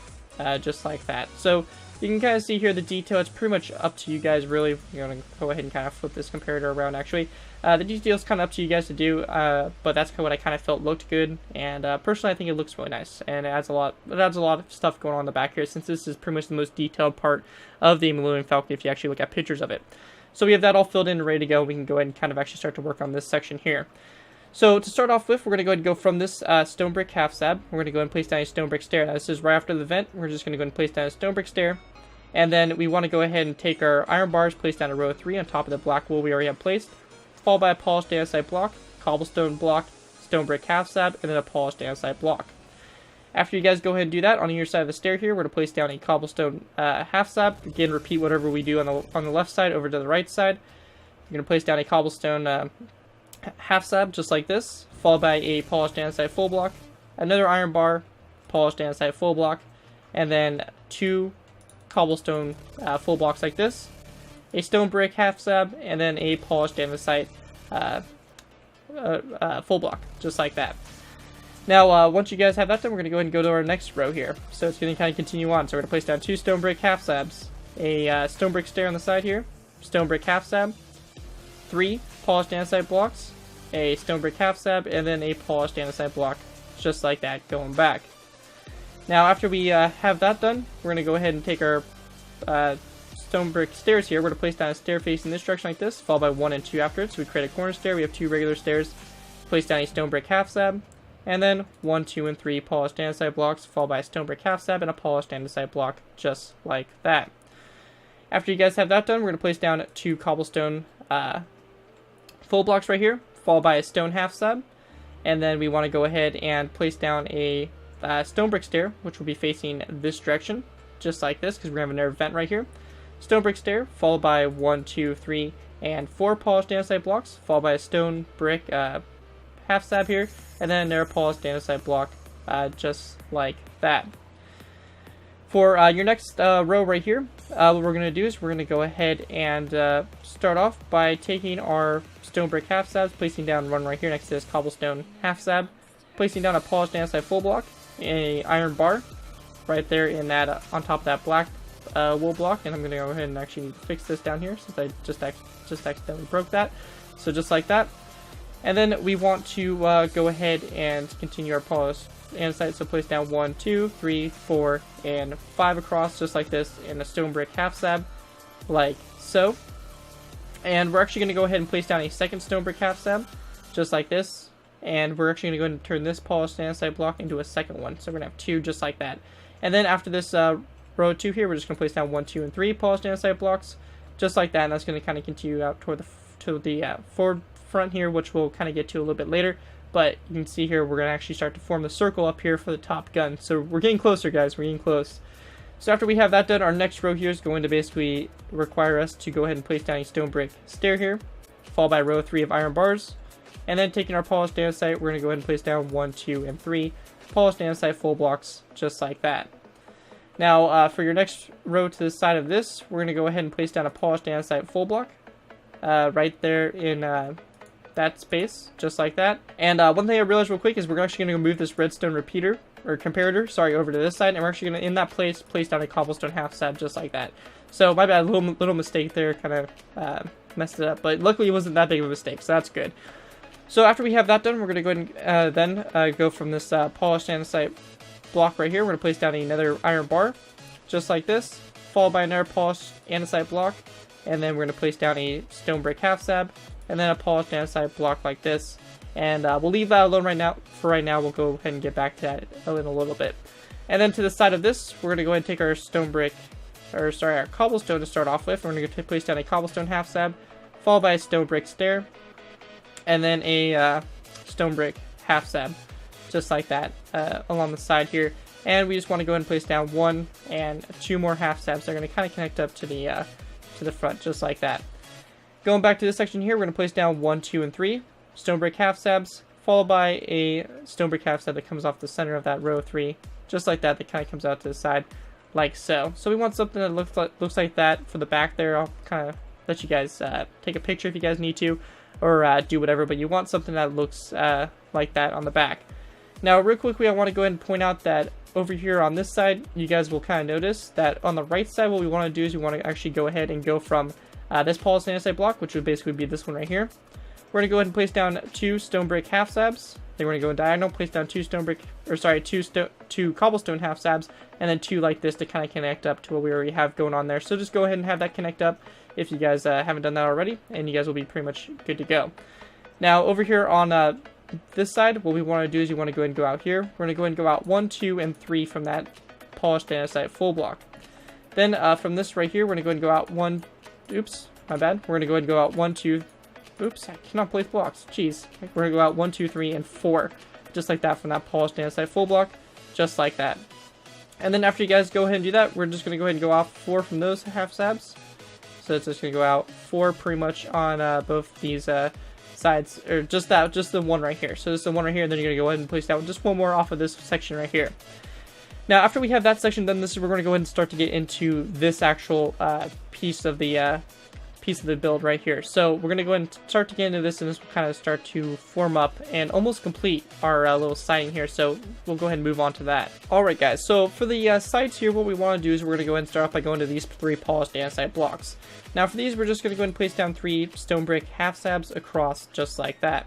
just like that. So you can kind of see here the detail. It's pretty much up to you guys, really. You're going to go ahead and kind of flip this comparator around, actually. The detail is kind of up to you guys to do, but that's kind of what I kind of felt looked good. And personally, I think it looks really nice, and it adds a lot of stuff going on in the back here, since this is pretty much the most detailed part of the Millennium Falcon if you actually look at pictures of it. So we have that all filled in and ready to go. We can go ahead and kind of actually start to work on this section here. So to start off with, we're going to go ahead and go from this stone brick half slab. We're going to go ahead and place down a stone brick stair. Now this is right after the vent. We're just going to go ahead and place down a stone brick stair. And then we want to go ahead and take our iron bars, place down a row of 3 on top of the black wool we already have placed, followed by a polished andesite block, cobblestone block, stone brick half slab, and then a polished andesite block. After you guys go ahead and do that, on your side of the stair here, we're going to place down a cobblestone half slab. Again, repeat whatever we do on the left side over to the right side. You're going to place down a cobblestone half slab, just like this, followed by a polished andesite full block, another iron bar, polished andesite full block, and then 2 cobblestone full blocks like this, a stone brick half slab, and then a polished andesite full block, just like that. Now, once you guys have that done, we're going to go ahead and go to our next row here. So it's going to kind of continue on. So we're going to place down 2 stone brick half slabs, a stone brick stair on the side here, stone brick half slab, 3 polished andesite blocks, a stone brick half slab, and then a polished andesite block, just like that, going back. Now, after we have that done, we're going to go ahead and take our stone brick stairs here. We're going to place down a stair facing this direction like this, followed by 1 and 2 after it. So we create a corner stair. We have 2 regular stairs. Place down a stone brick half slab, and then 1, 2, and 3 polished andesite blocks, followed by a stone brick half slab and a polished andesite block, just like that. After you guys have that done, we're going to place down 2 cobblestone full blocks right here, followed by a stone half slab, and then we want to go ahead and place down a stone brick stair, which will be facing this direction, just like this, because we're going to have another vent right here. Stone brick stair, followed by 1, 2, 3, and 4 polished andesite blocks, followed by a stone brick half slab here, and then another polished andesite block, just like that. For your next row right here, what we're going to do is we're going to go ahead and start off by taking our stone brick half slabs, placing down one right here next to this cobblestone half slab, placing down a polished andesite full block, a iron bar right there in that on top of that black wool block, and I'm going to go ahead and actually fix this down here since I just accidentally broke that. So just like that. And then we want to go ahead and continue our polished andesite, so place down 1, 2, 3, 4, and 5 across, just like this, in a stone brick half slab, like so. And we're actually going to go ahead and place down a second stone brick half slab, just like this. And we're actually going to go ahead and turn this polished andesite block into a second one. So we're going to have 2 just like that. And then after this row 2 here, we're just going to place down 1, 2, and 3 polished andesite blocks, just like that. And that's going to kind of continue out toward the forward front here, which we'll kind of get to a little bit later. But you can see here, we're going to actually start to form the circle up here for the top gun. So we're getting closer, guys. We're getting close. So after we have that done, our next row here is going to basically require us to go ahead and place down a stone brick stair here, followed by row 3 of iron bars. And then taking our polished andesite, we're going to go ahead and place down 1, 2, and 3 polished andesite full blocks, just like that. Now, for your next row to the side of this, we're going to go ahead and place down a polished andesite full block right there in that space, just like that. And one thing I realized real quick is we're actually going to move this redstone repeater, or comparator, sorry, over to this side, and we're actually going to, in that place down a cobblestone half slab, just like that. So, my bad, little mistake there, kind of messed it up, but luckily it wasn't that big of a mistake, so that's good. So after we have that done, we're going to go ahead and then go from this polished andesite block right here. We're going to place down another iron bar, just like this, followed by another polished andesite block, and then we're going to place down a stone brick half slab, and then a polished andesite block like this. And we'll leave that alone right now. For right now, we'll go ahead and get back to that in a little bit. And then to the side of this, we're going to go ahead and take our stone brick, or sorry, our cobblestone to start off with. We're going to place down a cobblestone half slab, followed by a stone brick stair, and then a stone brick half slab, just like that, along the side here. And we just want to go ahead and place down 1 and 2 more half slabs. They're going to kind of connect up to the front, just like that. Going back to this section here, we're going to place down 1, 2, and 3 stone brick half slabs, followed by a stone brick half slab that comes off the center of that row 3, just like that. That kind of comes out to the side, like so. So we want something that looks like that for the back there. I'll kind of let you guys take a picture if you guys need to. or do whatever, but you want something that looks like that on the back. Now, real quickly, I want to go ahead and point out that over here on this side, you guys will kind of notice that on the right side, what we want to do is we want to actually go ahead and go from this polished andesite block, which would basically be this one right here. We're going to go ahead and place down 2 stone brick half slabs. Then we're going to go in diagonal, place down 2 cobblestone half slabs, and then 2 like this to kind of connect up to what we already have going on there. So just go ahead and have that connect up if you guys haven't done that already, and you guys will be pretty much good to go. Now, over here on this side, what we want to do is you want to go ahead and go out here. We're going to go ahead and go out 1, 2, and 3 from that polished andesite full block. Then from this right here, we're going to go ahead and go out 1, oops, my bad. We're going to go ahead and go out 1, 2, oops, I cannot place blocks, jeez. We're going to go out 1, 2, 3, and 4, just like that from that polished andesite full block, just like that. And then after you guys go ahead and do that, we're just going to go ahead and go off 4 from those half slabs. So it's just going to go out 4 pretty much on both these sides, or just the one right here. So this is the one right here, and then you're going to go ahead and place down just one more off of this section right here. Now, after we have that section done, this is we're going to go ahead and start to get into this actual piece of the build right here. So we're going to go ahead and start to get into this, and this will kind of start to form up and almost complete our little siding here. So we'll go ahead and move on to that. Alright guys, so for the sides here, what we want to do is we're going to go ahead and start off by going to these 3 polished andesite blocks. Now for these, we're just going to go ahead and place down 3 stone brick half slabs across, just like that.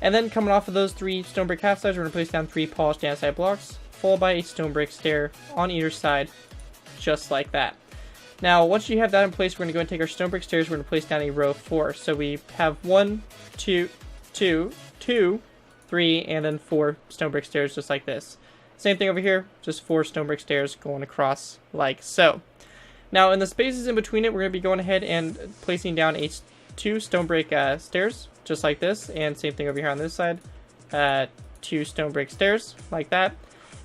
And then coming off of those 3 stone brick half slabs, we're going to place down 3 polished andesite blocks, followed by a stone brick stair on either side, just like that. Now, once you have that in place, we're going to go and take our stone brick stairs. We're going to place down a row of 4. So we have 1, 2, 2, 2, 3, and then 4 stone brick stairs, just like this. Same thing over here, just 4 stone brick stairs going across like so. Now, in the spaces in between it, we're going to be going ahead and placing down 2 stone brick stairs, just like this. And same thing over here on this side, 2 stone brick stairs, like that.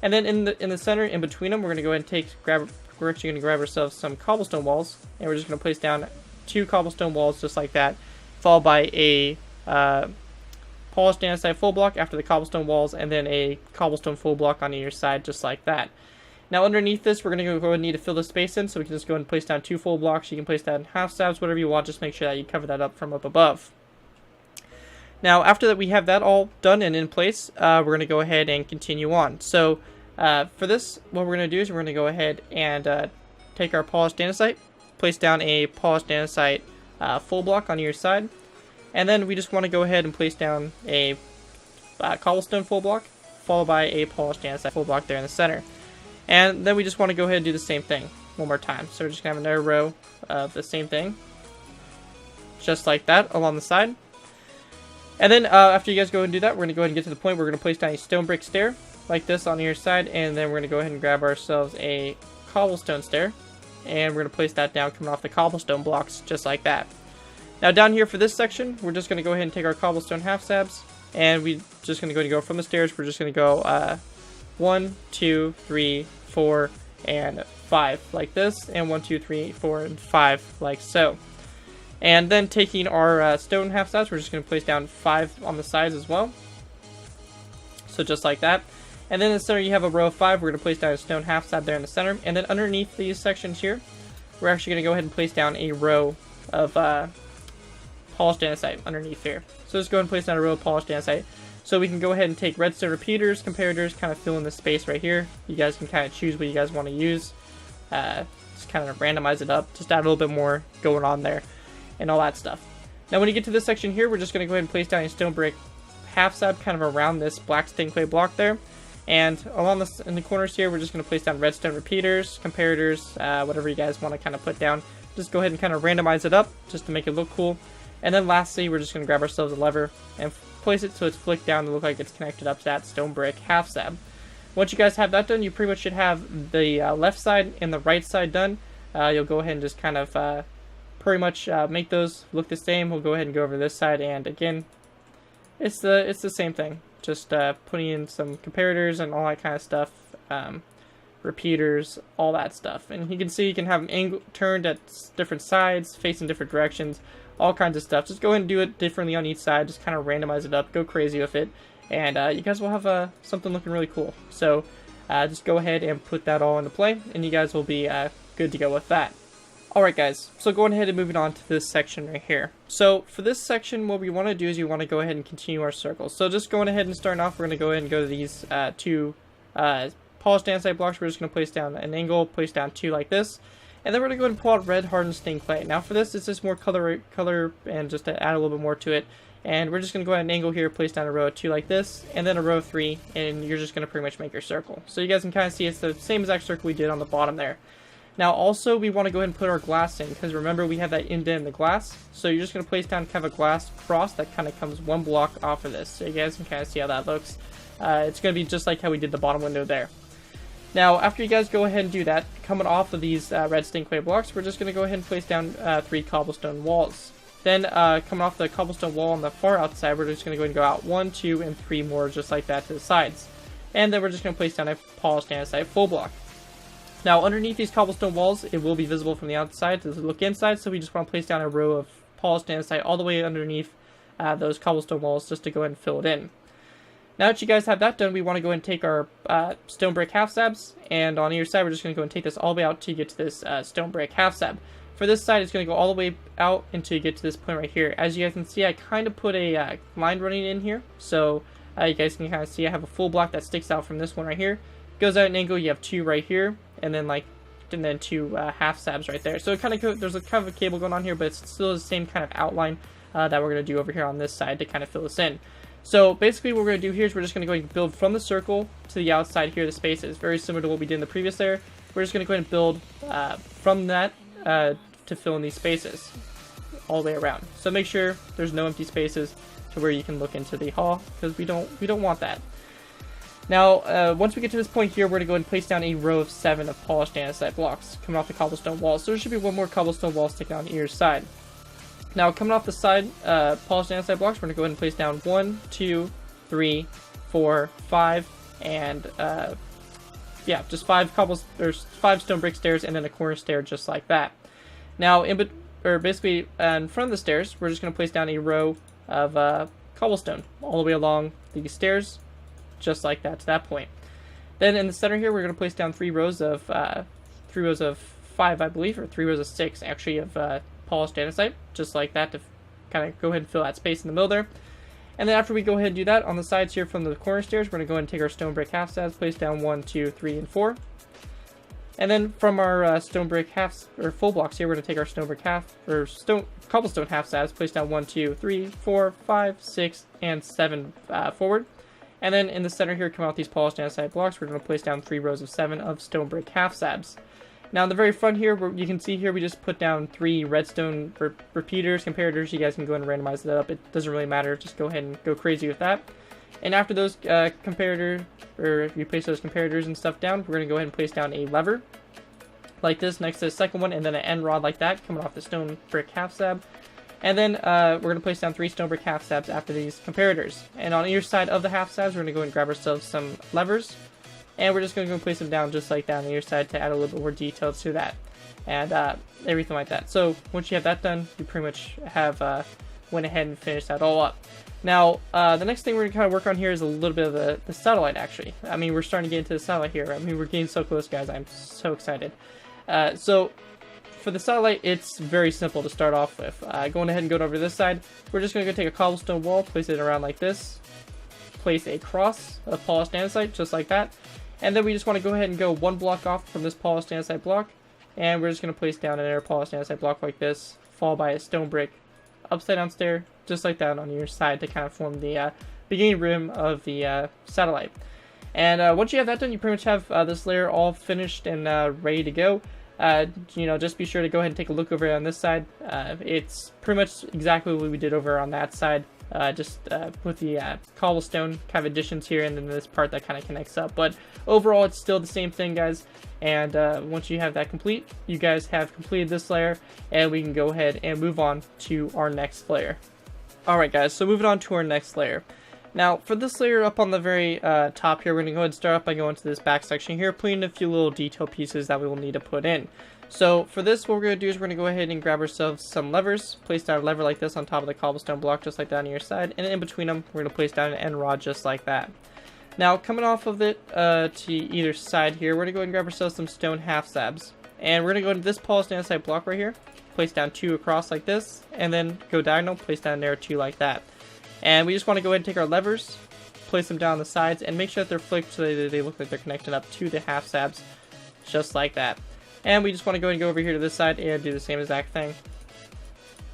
And then in the center, in between them, we're going to go ahead and we're actually going to grab ourselves some cobblestone walls, and we're just going to place down 2 cobblestone walls just like that, followed by a polished andesite full block after the cobblestone walls, and then a cobblestone full block on either side just like that. Now underneath this, we're going to go ahead and need to fill the space in, so we can just go ahead and place down 2 full blocks. You can place that in half slabs, whatever you want, just make sure that you cover that up from up above. Now after that we have that all done and in place, we're going to go ahead and continue on. So for this, what we're going to do is we're going to go ahead and take our polished andesite, place down a polished andesite full block on either side, and then we just want to go ahead and place down a cobblestone full block, followed by a polished andesite full block there in the center. And then we just want to go ahead and do the same thing one more time. So we're just going to have another row of the same thing, just like that, along the side. And then after you guys go ahead and do that, we're going to go ahead and get to the point where we're going to place down a stone brick stair, like this on either side, and then we're going to go ahead and grab ourselves a cobblestone stair, and we're going to place that down coming off the cobblestone blocks, just like that. Now down here for this section, we're just going to go ahead and take our cobblestone half slabs, and we're just going to go from the stairs, we're just going to go 1, 2, 3, 4, and 5, like this, and 1, 2, 3, 4, and 5, like so. And then taking our stone half slabs, we're just going to place down 5 on the sides as well, so just like that. And then in the center you have a row of 5. We're going to place down a stone half slab there in the center. And then underneath these sections here, we're actually going to go ahead and place down a row of polished andesite underneath here. So just go ahead and place down a row of polished andesite. So we can go ahead and take redstone repeaters, comparators, kind of fill in the space right here. You guys can kind of choose what you guys want to use. Just kind of randomize it up. Just add a little bit more going on there and all that stuff. Now when you get to this section here, we're just going to go ahead and place down a stone brick half slab kind of around this black stained clay block there. And along in the corners here, we're just going to place down redstone repeaters, comparators, whatever you guys want to kind of put down. Just go ahead and kind of randomize it up just to make it look cool. And then lastly, we're just going to grab ourselves a lever and place it so it's flicked down to look like it's connected up to that stone brick half slab. Once you guys have that done, you pretty much should have the left side and the right side done. You'll go ahead and just kind of pretty much make those look the same. We'll go ahead and go over this side, and again, it's the same thing. Just putting in some comparators and all that kind of stuff, repeaters, all that stuff. And you can see you can have them turned at different sides, facing different directions, all kinds of stuff. Just go ahead and do it differently on each side, just kind of randomize it up, go crazy with it, and you guys will have something looking really cool. So just go ahead and put that all into play, and you guys will be good to go with that. Alright guys, so going ahead and moving on to this section right here. So for this section, what we want to do is you want to go ahead and continue our circles. So just going ahead and starting off, we're going to go ahead and go to these two polished andesite blocks. We're just going to place down an angle, place down two like this. And then we're going to go ahead and pull out red hardened stained clay. Now for this, it's just more color and just to add a little bit more to it. And we're just going to go ahead and angle here, place down a row of two like this, and then a row of three, and you're just going to pretty much make your circle. So you guys can kind of see it's the same exact circle we did on the bottom there. Now also we want to go ahead and put our glass in, because remember we have that indent in the glass. So you're just going to place down kind of a glass cross that kind of comes one block off of this. So you guys can kind of see how that looks. It's going to be just like how we did the bottom window there. Now after you guys go ahead and do that, coming off of these red stained clay blocks, we're just going to go ahead and place down 3 cobblestone walls. Then coming off the cobblestone wall on the far outside, we're just going to go ahead and go out 1, 2, and 3 more just like that to the sides. And then we're just going to place down a polished andesite full block. Now, underneath these cobblestone walls, it will be visible from the outside to look inside, so we just want to place down a row of polished andesite all the way underneath those cobblestone walls just to go ahead and fill it in. Now that you guys have that done, we want to go ahead and take our stone brick half slabs, and on either side, we're just going to go and take this all the way out to get to this stone brick half slab. For this side, it's going to go all the way out until you get to this point right here. As you guys can see, I kind of put a line running in here, so you guys can kind of see I have a full block that sticks out from this one right here. Goes out an angle, you have 2 right here, and then 2 half slabs right there. So it kind of there's a kind of a cable going on here, but it's still the same kind of outline that we're going to do over here on this side to kind of fill this in. So basically what we're going to do here is we're just going to go ahead and build from the circle to the outside here, the spaces. Very similar to what we did in the previous layer. We're just going to go ahead and build from that to fill in these spaces all the way around. So make sure there's no empty spaces to where you can look into the hall, because we don't want that. Now, once we get to this point here, we're going to go ahead and place down a row of 7 of polished andesite blocks coming off the cobblestone walls. So there should be 1 more cobblestone wall sticking on either side. Now, coming off the side polished andesite blocks, we're going to go ahead and place down 1, 2, 3, 4, 5, and yeah, just 5 stone brick stairs and then a corner stair just like that. Now, basically in front of the stairs, we're just going to place down a row of cobblestone all the way along the stairs, just like that to that point. Then in the center here, we're going to place down 3 rows of 5, I believe, or 3 rows of 6 actually of polished andesite, just like that, to kind of go ahead and fill that space in the middle there. And then after we go ahead and do that, on the sides here from the corner stairs, we're going to go ahead and take our stone brick half slabs, place down 1, 2, 3, and 4. And then from our stone brick halves or full blocks here, we're going to take our stone brick cobblestone half slabs, place down 1, 2, 3, 4, 5, 6, and 7 forward. And then in the center here, come out these polished andesite blocks, we're going to place down 3 rows of 7 of stone brick half slabs. Now in the very front here, you can see here we just put down 3 redstone repeaters, comparators. You guys can go ahead and randomize that up. It doesn't really matter. Just go ahead and go crazy with that. And after those if you place those comparators and stuff down, we're going to go ahead and place down a lever like this next to the second one, and then an end rod like that coming off the stone brick half slab. And then we're going to place down 3 stone brick half slabs after these comparators. And on either side of the half slabs, we're going to go and grab ourselves some levers. And we're just going to go and place them down just like that on either side to add a little bit more detail to that. And everything like that. So once you have that done, you pretty much have went ahead and finished that all up. Now, the next thing we're going to kind of work on here is a little bit of the satellite, actually. I mean, we're starting to get into the satellite here. I mean, we're getting so close, guys. I'm so excited. So for the satellite, it's very simple to start off with. Going ahead and going over to this side, we're just going to go take a cobblestone wall, place it around like this, place a cross of polished andesite, just like that. And then we just want to go ahead and go 1 block off from this polished andesite block, and we're just going to place down another polished andesite block like this, followed by a stone brick upside down stair, just like that on your side to kind of form the beginning rim of the satellite. And once you have that done, you pretty much have this layer all finished and ready to go. Just be sure to go ahead and take a look over on this side. It's pretty much exactly what we did over on that side. Just with the cobblestone kind of additions here, and then this part that kind of connects up. But overall, it's still the same thing, guys. And once you have that complete, you guys have completed this layer, and we can go ahead and move on to our next layer. Alright, guys, so moving on to our next layer. Now, for this layer up on the very top here, we're going to go ahead and start off by going to this back section here, putting a few little detail pieces that we will need to put in. So for this, what we're going to do is we're going to go ahead and grab ourselves some levers, place down a lever like this on top of the cobblestone block, just like that on your side, and in between them, we're going to place down an end rod just like that. Now, coming off of it to either side here, we're going to go ahead and grab ourselves some stone half slabs. And we're going to go into this polished andesite block right here, place down 2 across like this, and then go diagonal, place down there 2 like that. And we just want to go ahead and take our levers, place them down the sides, and make sure that they're flipped so that they look like they're connected up to the half slabs, just like that. And we just want to go ahead and go over here to this side and do the same exact thing,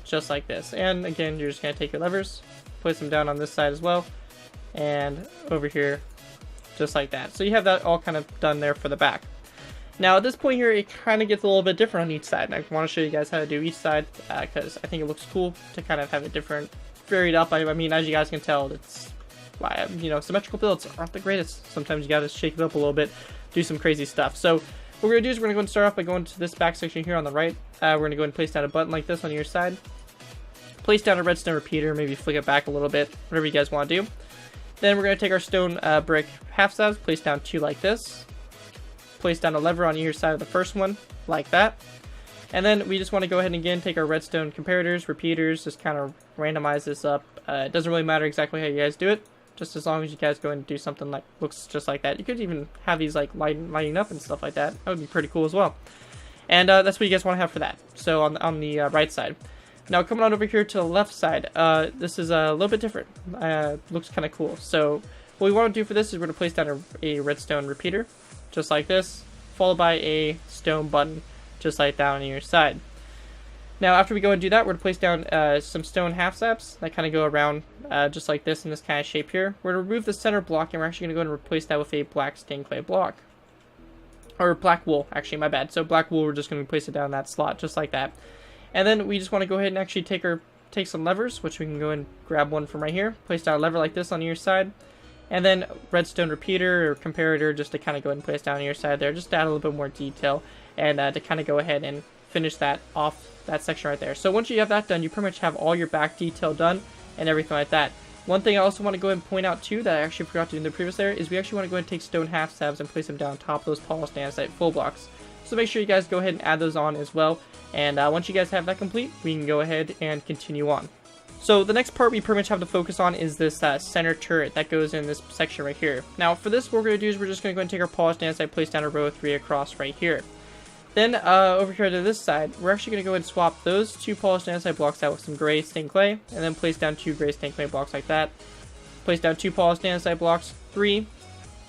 just like this. And again, you're just going to take your levers, place them down on this side as well, and over here, just like that. So you have that all kind of done there for the back. Now at this point here, it kind of gets a little bit different on each side, and I want to show you guys how to do each side because I think it looks cool to kind of have it different, varied up. I mean, as you guys can tell, it's, you know, symmetrical builds aren't the greatest. Sometimes you got to shake it up a little bit, do some crazy stuff. So what we're going to do is we're going to go and start off by going to this back section here on the right. We're going to go and place down a button like this on your side. Place down a redstone repeater, maybe flick it back a little bit, whatever you guys want to do. Then we're going to take our stone brick half slabs, place down 2 like this. Place down a lever on either side of the first one, like that. And then we just want to go ahead and again take our redstone comparators, repeaters, just kind of randomize this up. It doesn't really matter exactly how you guys do it, just as long as you guys go and do something like looks just like that. You could even have these like lighting up and stuff like that. That would be pretty cool as well. And that's what you guys want to have for that. So on the right side. Now coming on over here to the left side, this is a little bit different. Looks kind of cool. So what we want to do for this is we're going to place down a redstone repeater, just like this, followed by a stone button, just like that on your side. Now after we go and do that, we're going to place down some stone half slabs that kind of go around just like this in this kind of shape here. We're going to remove the center block, and we're actually going to go and replace that with a black stained clay block. Or black wool, actually, my bad. So black wool, we're just going to place it down that slot, just like that. And then we just want to go ahead and actually take some levers, which we can go and grab one from right here. Place down a lever like this on your side. And then redstone repeater or comparator, just to kind of go ahead and place down on your side there, just to add a little bit more detail and to kind of go ahead and finish that off, that section right there. So once you have that done, you pretty much have all your back detail done and everything like that. One thing I also want to go ahead and point out too that I actually forgot to do in the previous layer is we actually want to go ahead and take stone half slabs and place them down on top of those polished andesite full blocks. So make sure you guys go ahead and add those on as well. And once you guys have that complete, we can go ahead and continue on. So the next part we pretty much have to focus on is this center turret that goes in this section right here. Now for this, what we're going to do is we're just going to go and take our polished andesite, place down a row of 3 across right here. Then over here to this side, we're actually going to go ahead and swap those 2 polished andesite blocks out with some gray stained clay, and then place down 2 gray stained clay blocks like that. Place down 2 polished andesite blocks, 3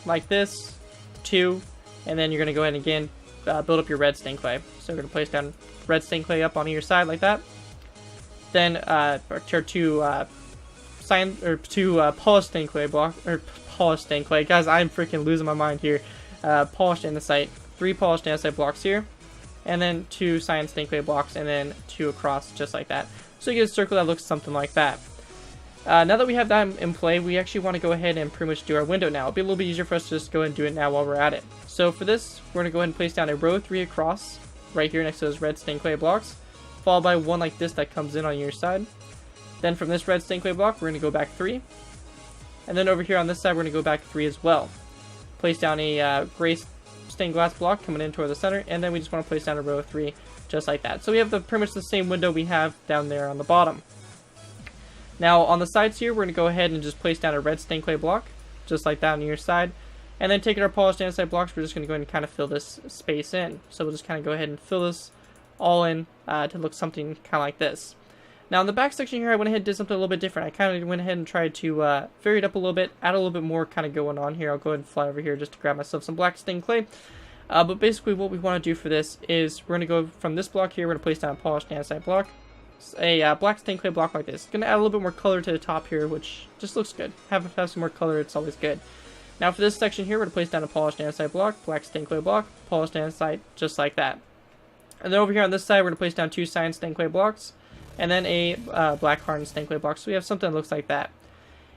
like this, 2, and then you're going to go ahead and again build up your red stained clay. So we're going to place down red stained clay up on either side like that. Then two polished stained clay block, or polished stained clay. Guys, I'm freaking losing my mind here. Polished andesite, 3 polished andesite blocks here, and then 2 cyan stained clay blocks, and then 2 across, just like that. So you get a circle that looks something like that. Now that we have that in play, we actually want to go ahead and pretty much do our window now. It'll be a little bit easier for us to just go and do it now while we're at it. So for this, we're going to go ahead and place down a row of 3 across, right here next to those red stained clay blocks, followed by one like this that comes in on your side. Then from this red stained clay block, we're going to go back 3. And then over here on this side, we're going to go back 3 as well. Place down a gray stained glass block coming in toward the center, and then we just want to place down a row of 3 just like that. So we have pretty much the same window we have down there on the bottom. Now on the sides here, we're going to go ahead and just place down a red stained clay block, just like that on your side. And then taking our polished andesite blocks, we're just going to go ahead and kind of fill this space in. So we'll just kind of go ahead and fill this all in to look something kind of like this. Now in the back section here, I went ahead and did something a little bit different. I kind of went ahead and tried to vary it up a little bit, add a little bit more kind of going on here. I'll go ahead and fly over here just to grab myself some black stained clay. But basically what we want to do for this is we're going to go from this block here, we're going to place down a polished andesite block, a black stained clay block like this. It's going to add a little bit more color to the top here, which just looks good. Have some more color, it's always good. Now for this section here, we're going to place down a polished andesite block, black stained clay block, polished andesite, just like that. And then over here on this side, we're going to place down 2 cyan stained clay blocks, and then a black hardened stained clay block. So we have something that looks like that.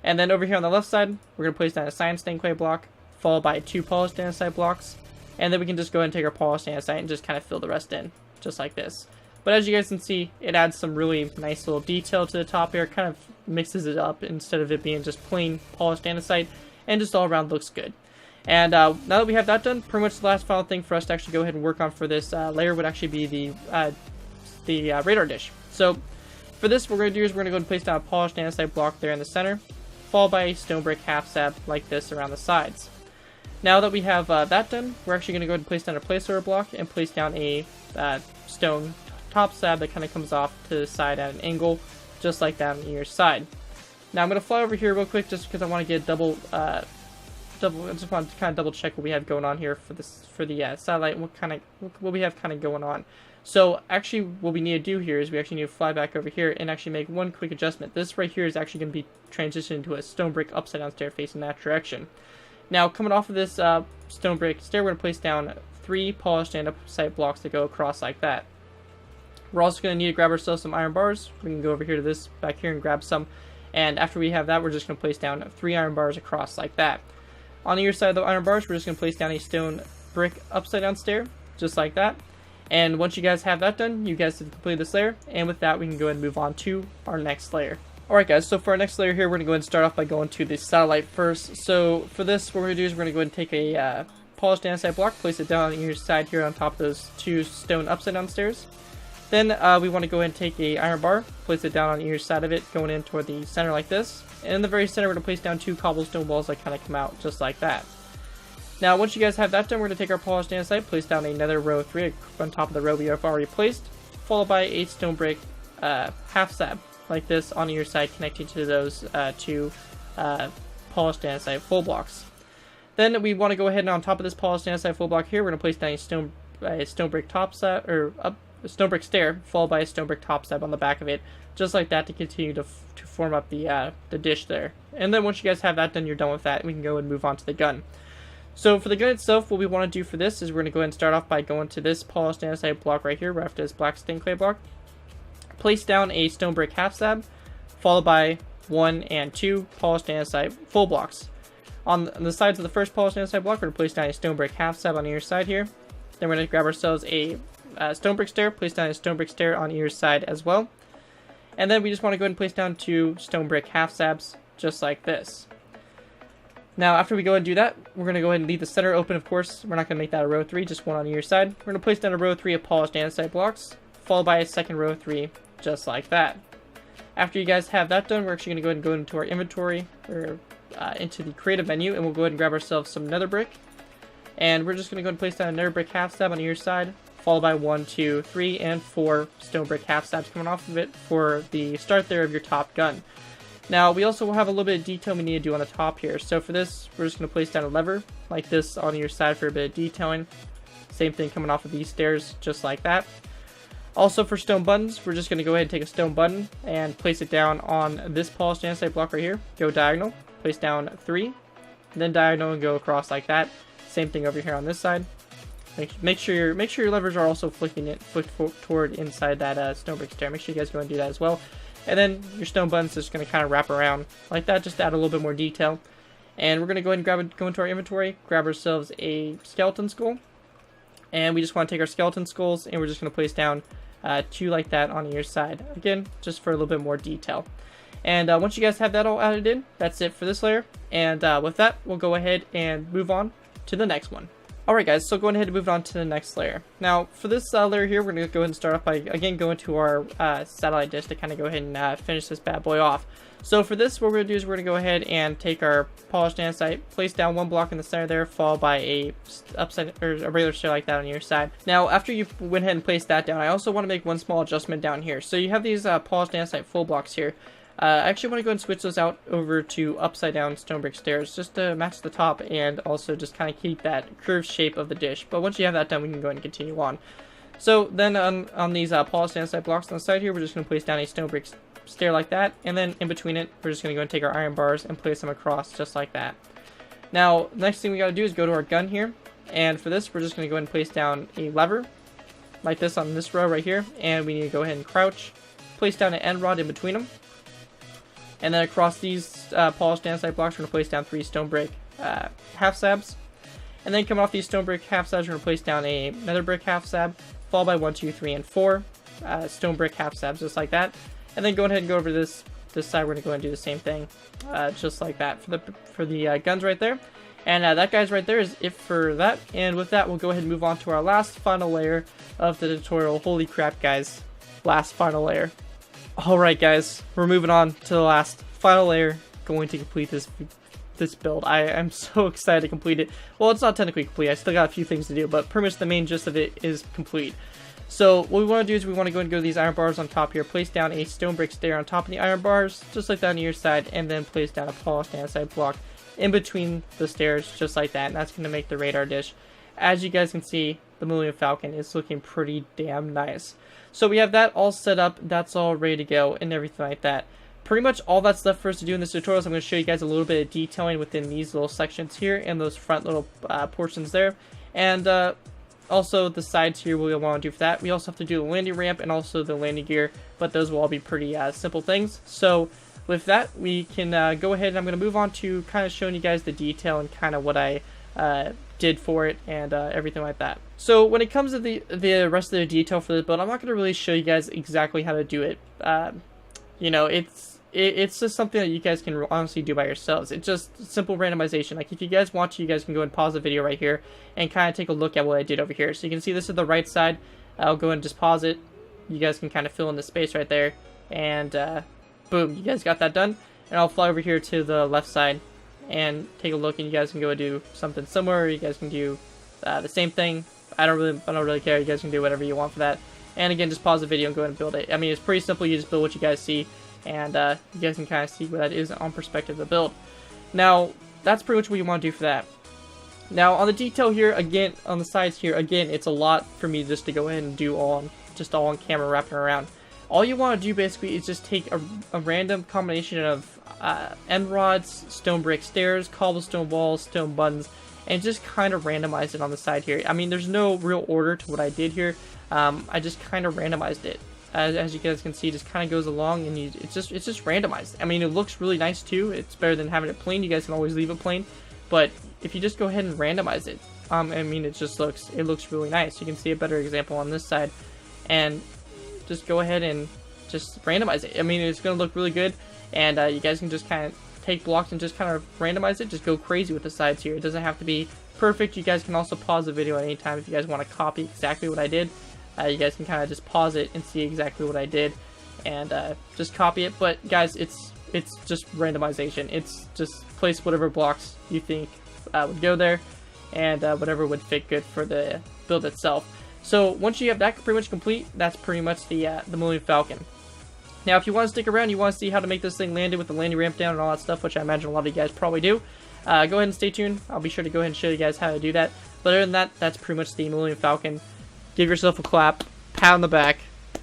And then over here on the left side, we're going to place down a cyan stained clay block, followed by 2 polished andesite blocks. And then we can just go ahead and take our polished andesite and just kind of fill the rest in, just like this. But as you guys can see, it adds some really nice little detail to the top here. It kind of mixes it up instead of it being just plain polished andesite, and just all around looks good. And now that we have that done, pretty much the last final thing for us to actually go ahead and work on for this layer would actually be the radar dish. So for this, what we're going to do is we're going to go and place down a polished andesite block there in the center, followed by a stone brick half slab like this around the sides. Now that we have that done, we're actually going to go ahead and place down a placeholder block and place down a stone top slab that kind of comes off to the side at an angle, just like that on either side. Now I'm going to fly over here real quick just because I want to get I just want to kind of double check what we have going on here for the satellite, what we have kind of going on. So actually what we need to do here is we actually need to fly back over here and actually make one quick adjustment. This right here is actually going to be transitioned to a stone brick upside down stair facing that direction. Now coming off of this stone brick stair, we're going to place down 3 polished andesite blocks that go across like that. We're also going to need to grab ourselves some iron bars. We can go over here to this back here and grab some. And after we have that, we're just going to place down 3 iron bars across like that. On either side of the iron bars, we're just going to place down a stone brick upside down stair, just like that. And once you guys have that done, you guys have completed this layer. And with that, we can go ahead and move on to our next layer. Alright guys, so for our next layer here, we're going to go ahead and start off by going to the satellite first. So for this, what we're going to do is we're going to go ahead and take a polished andesite block, place it down on either side here on top of those 2 stone upside down stairs. Then we want to go ahead and take a iron bar, place it down on either side of it, going in toward the center like this. And in the very center, we're going to place down 2 cobblestone walls that kind of come out just like that. Now, once you guys have that done, we're going to take our polished andesite, place down another row of 3 on top of the row we have already placed, followed by a stone brick half slab like this on either side, connecting to those 2 polished andesite full blocks. Then we want to go ahead and on top of this polished andesite full block here, we're going to place down a stone brick top slab, or a stone brick stair, followed by a stone brick top slab on the back of it, just like that, to continue to form up the dish there. And then once you guys have that done, you're done with that, and we can go and move on to the gun. So for the gun itself, what we want to do for this is we're going to go ahead and start off by going to this polished andesite block right here, right after this black stained clay block. Place down a stone brick half slab, followed by 1 and 2 polished andesite full blocks. On the sides of the first polished andesite block, we're going to place down a stone brick half slab on either side here. Then we're going to grab ourselves a stone brick stair, place down a stone brick stair on either side as well. And then we just want to go ahead and place down 2 stone brick half slabs, just like this. Now, after we go and do that, we're going to go ahead and leave the center open, of course. We're not going to make that a row 3, just 1 on either side. We're going to place down a row 3 of polished andesite blocks, followed by a second row 3, just like that. After you guys have that done, we're actually going to go into our inventory, or into the creative menu, and we'll go ahead and grab ourselves some nether brick. And we're just going to go and place down a nether brick half slab on either side, followed by 1, 2, 3, and 4 stone brick half slabs coming off of it for the start there of your top gun. Now, we also have a little bit of detail we need to do on the top here. So for this, we're just going to place down a lever like this on your side for a bit of detailing. Same thing coming off of these stairs, just like that. Also for stone buttons, we're just going to go ahead and take a stone button and place it down on this polished andesite block right here. Go diagonal, place down 3, then diagonal and go across like that. Same thing over here on this side. Make sure your levers are also flicked toward inside that stone brick stair. Make sure you guys go and do that as well. And then your stone button's just going to kind of wrap around like that, just to add a little bit more detail. And we're going to go ahead and go into our inventory, grab ourselves a skeleton skull. And we just want to take our skeleton skulls, and we're just going to place down 2 like that on either side. Again, just for a little bit more detail. And once you guys have that all added in, that's it for this layer. And with that, we'll go ahead and move on to the next one. Alright guys, so going ahead and move on to the next layer. Now, for this layer here, we're going to go ahead and start off by, again, going to our satellite dish to kind of go ahead and finish this bad boy off. So for this, what we're going to do is we're going to go ahead and take our polished andesite, place down 1 block in the center there, followed by a regular stair like that on your side. Now, after you went ahead and placed that down, I also want to make one small adjustment down here. So you have these polished andesite full blocks here. I actually want to go and switch those out over to upside down stone brick stairs just to match the top and also just kind of keep that curved shape of the dish. But once you have that done, we can go ahead and continue on. So then on these polished andesite blocks on the side here, we're just going to place down a stone brick stair like that. And then in between it, we're just going to go and take our iron bars and place them across just like that. Now, the next thing we got to do is go to our gun here. And for this, we're just going to go ahead and place down a lever like this on this row right here. And we need to go ahead and crouch, place down an end rod in between them. And then across these polished andesite blocks, we're going to place down 3 stone brick half slabs. And then coming off these stone brick half slabs, we're going to place down a nether brick half slab, followed by 1, 2, 3, and 4 stone brick half slabs, just like that. And then go ahead and go over this side. We're going to go ahead and do the same thing, just like that for the guns right there. And that guys right there is it for that. And with that, we'll go ahead and move on to our last final layer of the tutorial. Holy crap, guys! Last final layer. Alright guys, we're moving on to the last final layer going to complete this build. I'm so excited to complete it. Well, it's not technically complete. I still got a few things to do, but pretty much the main gist of it is complete. So what we want to do is we want to go and go to these iron bars on top here, place down a stone brick stair on top of the iron bars, just like that on your side, and then place down a polished andesite block in between the stairs, just like that, and that's going to make the radar dish. As you guys can see, the Millennium Falcon is looking pretty damn nice. So we have that all set up, that's all ready to go, and everything like that. Pretty much all that's left for us to do in this tutorial is I'm going to show you guys a little bit of detailing within these little sections here, and those front little portions there, and also the sides here we'll want to do for that. We also have to do the landing ramp and also the landing gear, but those will all be pretty simple things. So with that, we can go ahead and I'm going to move on to kind of showing you guys the detail and kind of what I did for it and everything like that. So when it comes to the rest of the detail for this build, I'm not going to really show you guys exactly how to do it. You know, it's just something that you guys can honestly do by yourselves. It's just simple randomization. Like if you guys want to, you guys can go and pause the video right here and kind of take a look at what I did over here. So you can see this is the right side. I'll go and just pause it. You guys can kind of fill in the space right there, and boom, you guys got that done. And I'll fly over here to the left side and take a look, and you guys can go and do something similar. You guys can do the same thing. I don't really care. You guys can do whatever you want for that. And again, just pause the video and go ahead and build it. I mean, it's pretty simple. You just build what you guys see, and you guys can kind of see what that is on perspective of the build. Now, that's pretty much what you want to do for that. Now, on the detail here, again, on the sides here, again, it's a lot for me just to go ahead and do all on camera, wrapping around. All you want to do basically is just take a random combination of end rods, stone brick stairs, cobblestone walls, stone buttons, and just kind of randomize it on the side here. I mean, there's no real order to what I did here. I just kind of randomized it. As you guys can see, it just kind of goes along, and it's just randomized. I mean, it looks really nice too. It's better than having it plain. You guys can always leave it plain, but if you just go ahead and randomize it, I mean, it looks really nice. You can see a better example on this side, and just go ahead and just randomize it. I mean, it's gonna look really good, and you guys can just kind of take blocks and just kind of randomize it. Just go crazy with the sides here. It doesn't have to be perfect. You guys can also pause the video at any time if you guys want to copy exactly what I did. You guys can kind of just pause it and see exactly what I did, and just copy it. But guys, it's just randomization. It's just place whatever blocks you think would go there, and whatever would fit good for the build itself. So once you have that pretty much complete, that's pretty much the Millennium Falcon. Now, if you want to stick around, you want to see how to make this thing landed with the landing ramp down and all that stuff, which I imagine a lot of you guys probably do, go ahead and stay tuned. I'll be sure to go ahead and show you guys how to do that. But other than that, that's pretty much the Millennium Falcon. Give yourself a clap, pat on the back.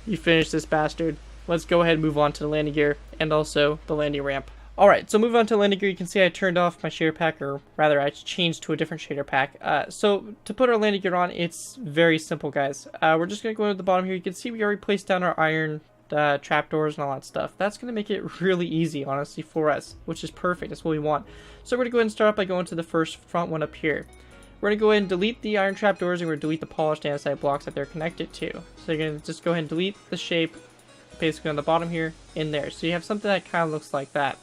You finished this bastard. Let's go ahead and move on to the landing gear and also the landing ramp. Alright, so moving on to the landing gear, you can see I turned off my shader pack, or rather I changed to a different shader pack. So to put our landing gear on, it's very simple, guys. We're just going to go to the bottom here. You can see we already placed down our iron trapdoors and all that stuff. That's going to make it really easy, honestly, for us, which is perfect. That's what we want. So we're going to go ahead and start by going to the first front one up here. We're going to go ahead and delete the iron trapdoors, and we're going to delete the polished andesite blocks that they're connected to. So you're going to just go ahead and delete the shape, basically on the bottom here, in there. So you have something that kind of looks like that.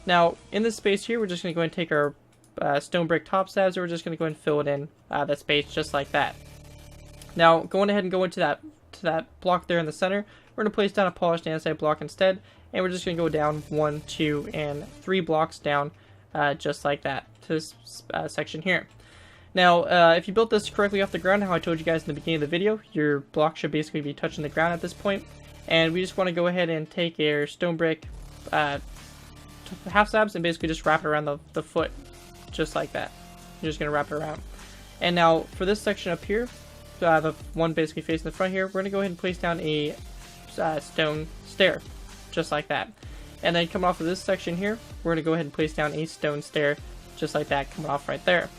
Now, in this space here, we're just going to go ahead and take our stone brick top slabs, and we're just going to go ahead and fill it in that space just like that. Now, going ahead and go into that block there in the center, we're going to place down a polished andesite block instead, and we're just going to go down 1, 2, and 3 blocks down just like that to this section here. Now, if you built this correctly off the ground, how I told you guys in the beginning of the video, your block should basically be touching the ground at this point. And we just want to go ahead and take our stone brick half slabs and basically just wrap it around the foot, just like that. You're just going to wrap it around. And now, for this section up here, the one basically facing the front here, we're going to go ahead and place down a stone stair, just like that. And then coming off of this section here, we're going to go ahead and place down a stone stair, just like that, coming off right there.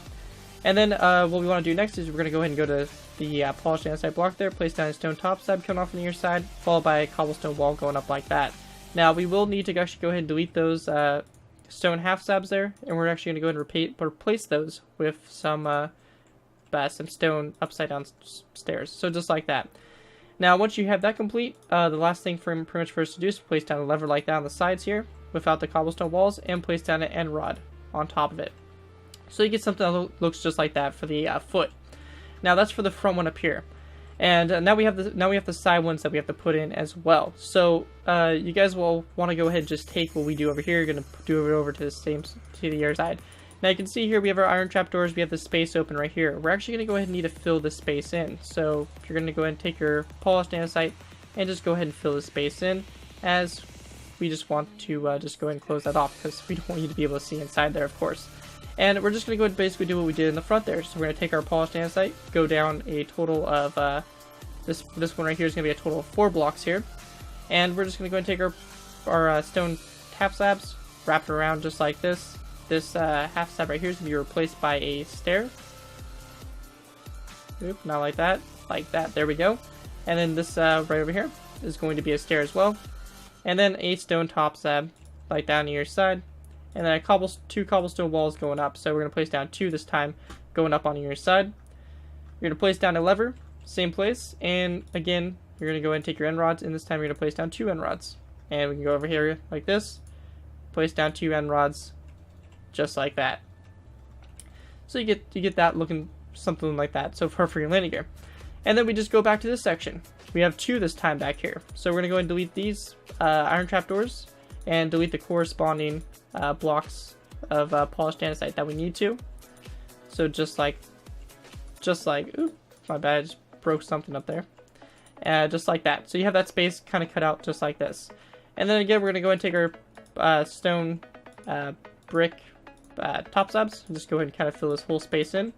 And then what we want to do next is we're going to go ahead and go to the polished andesite block there, place down a stone top slab coming off on the other side, followed by a cobblestone wall going up like that. Now we will need to actually go ahead and delete those stone half slabs there, and we're actually going to go ahead and replace those with some stone upside down stairs. So just like that. Now once you have that complete, the last thing pretty much for us to do is place down a lever like that on the sides here, without the cobblestone walls, and place down an end rod on top of it. So you get something that looks just like that for the foot. Now that's for the front one up here. And now we have the side ones that we have to put in as well. So you guys will want to go ahead and just take what we do over here. You're going to do it over to the other side. Now you can see here we have our iron trapdoors. We have the space open right here. We're actually going to go ahead and need to fill this space in. So you're going to go ahead and take your polished andesite and just go ahead and fill the space in, as we just want to just go ahead and close that off because we don't want you to be able to see inside there, of course. And we're just going to go ahead and basically do what we did in the front there. So we're going to take our polished andesite, go down a total of, this one right here is going to be a total of 4 blocks here. And we're just going to go ahead and take our stone half slabs, wrap it around just like this. This half slab right here is going to be replaced by a stair. Oop, not like that. Like that. There we go. And then this right over here is going to be a stair as well. And then a stone top slab, like down your side. And then 2 cobblestone walls going up. So we're going to place down 2 this time, going up on your side. You're going to place down a lever, same place. And again, you're going to go ahead and take your end rods. And this time you're going to place down 2 end rods. And we can go over here like this. Place down 2 end rods, just like that. So you get that looking something like that. So for your landing gear. And then we just go back to this section. We have 2 this time back here. So we're going to go ahead and delete these iron trapdoors. And delete the corresponding blocks of polished andesite that we need to. So just like, ooh, my bad, I just broke something up there. Just like that. So you have that space kind of cut out just like this. And then again, we're going to go ahead and take our stone brick top slabs. Just go ahead and kind of fill this whole space in.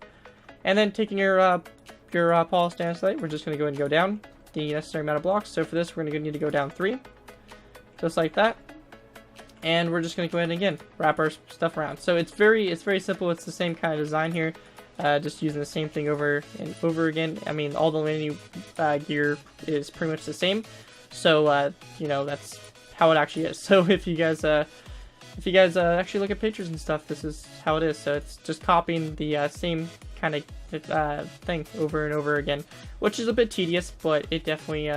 And then taking your polished andesite, we're just going to go ahead and go down the necessary amount of blocks. So for this, we're going to need to go down 3. Just like that. And we're just going to go ahead and again wrap our stuff around. So it's very simple. It's the same kind of design here, just using the same thing over and over again. I mean, all the landing gear is pretty much the same. So you know, that's how it actually is. So if you guys actually look at pictures and stuff, this is how it is. So it's just copying the same kind of thing over and over again, which is a bit tedious, but it definitely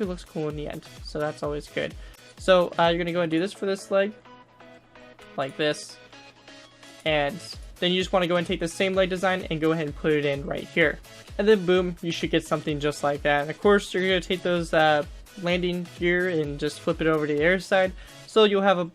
looks cool in the end. So that's always good. So you're going to go and do this for this leg, like this, and then you just want to go and take the same leg design and go ahead and put it in right here. And then boom, you should get something just like that. And of course, you're going to take those landing gear and just flip it over to the air side. So you'll have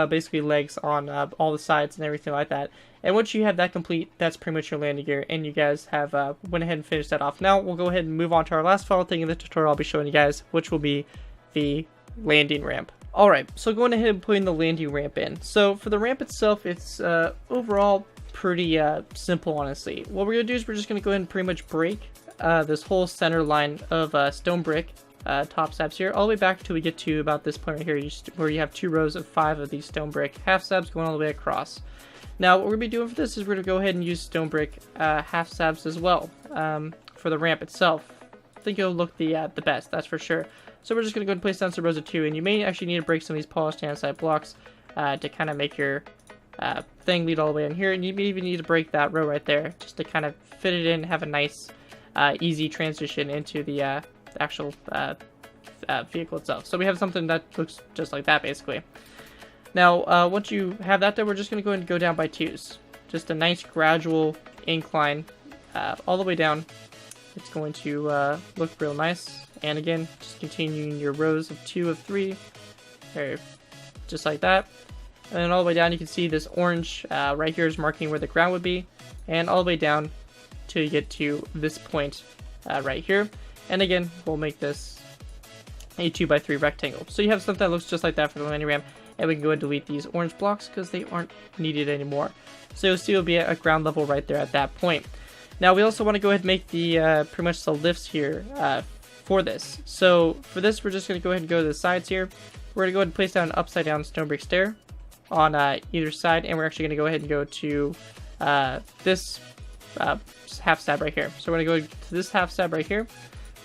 basically legs on all the sides and everything like that. And once you have that complete, that's pretty much your landing gear. And you guys have went ahead and finished that off. Now we'll go ahead and move on to our last final thing in the tutorial I'll be showing you guys, which will be the landing ramp. Alright, so going ahead and putting the landing ramp in. So for the ramp itself, it's overall pretty simple, honestly. What we're going to do is we're just going to go ahead and pretty much break this whole center line of stone brick top slabs here, all the way back until we get to about this point right here, where you have 2 rows of 5 of these stone brick half slabs going all the way across. Now what we're going to be doing for this is we're going to go ahead and use stone brick half slabs as well for the ramp itself. I think it'll look the best, that's for sure. So we're just going to go and place down some rows of 2, and you may actually need to break some of these polished andesite blocks to kind of make your thing lead all the way in here, and you may even need to break that row right there just to kind of fit it in, have a nice easy transition into the actual vehicle itself. So we have something that looks just like that basically. Now once you have that there, we're just going to go and go down by 2s. Just a nice gradual incline all the way down. It's going to look real nice. And again, just continuing your rows of 2 of 3, just like that. And then all the way down, you can see this orange right here is marking where the ground would be, and all the way down till you get to this point right here. And again, we'll make this a 2x3 rectangle. So you have something that looks just like that for the landing ramp, and we can go and delete these orange blocks because they aren't needed anymore. So you'll see it'll be at ground level right there at that point. Now we also want to go ahead and make the pretty much the lifts here for this. So for this, we're just going to go ahead and go to the sides here. We're going to go ahead and place down an upside down stone brick stair on either side, and we're actually going to go ahead and go to this half slab right here. So we're going to go to this half slab right here,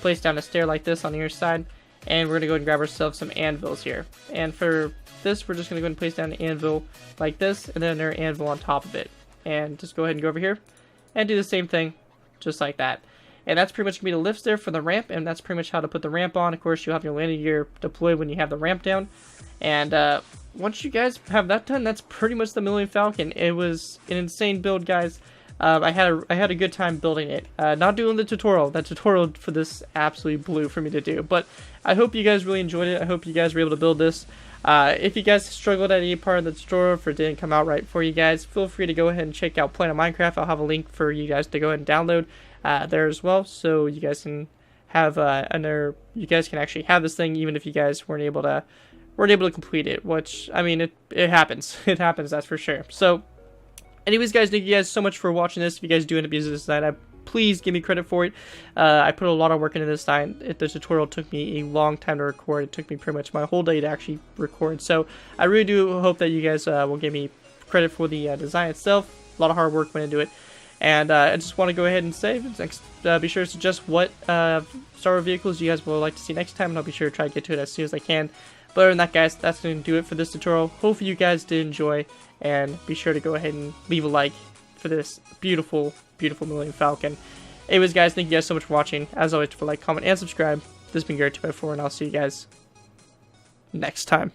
place down a stair like this on the other side, and we're going to go ahead and grab ourselves some anvils here. And for this, we're just going to go ahead and place down an anvil like this, and then another anvil on top of it. And just go ahead and go over here and do the same thing just like that. And that's pretty much going to be the lifts there for the ramp, and that's pretty much how to put the ramp on. Of course, you'll have your landing gear deployed when you have the ramp down. And once you guys have that done, that's pretty much the Millennium Falcon. It was an insane build, guys. I had a good time building it. Not doing the tutorial. That tutorial for this absolutely blew for me to do. But I hope you guys really enjoyed it. I hope you guys were able to build this. If you guys struggled at any part of the tutorial, if it didn't come out right for you guys, feel free to go ahead and check out Planet Minecraft. I'll have a link for you guys to go ahead and download there as well, so you guys can have you guys can actually have this thing, even if you guys weren't able to complete it. Which, I mean, it happens. It happens, that's for sure. So, anyways, guys, thank you guys so much for watching this. If you guys do end up using this design, please give me credit for it. I put a lot of work into this design. The tutorial took me a long time to record. It took me pretty much my whole day to actually record. So I really do hope that you guys will give me credit for the design itself. A lot of hard work went into it. And I just want to go ahead and say, be sure to suggest what Star Wars vehicles you guys would like to see next time, and I'll be sure to try to get to it as soon as I can. But other than that, guys, that's going to do it for this tutorial. Hopefully you guys did enjoy, and be sure to go ahead and leave a like for this beautiful, beautiful Millennium Falcon. Anyways, guys, thank you guys so much for watching. As always, for like, comment, and subscribe. This has been Garrett 2x4, and I'll see you guys next time.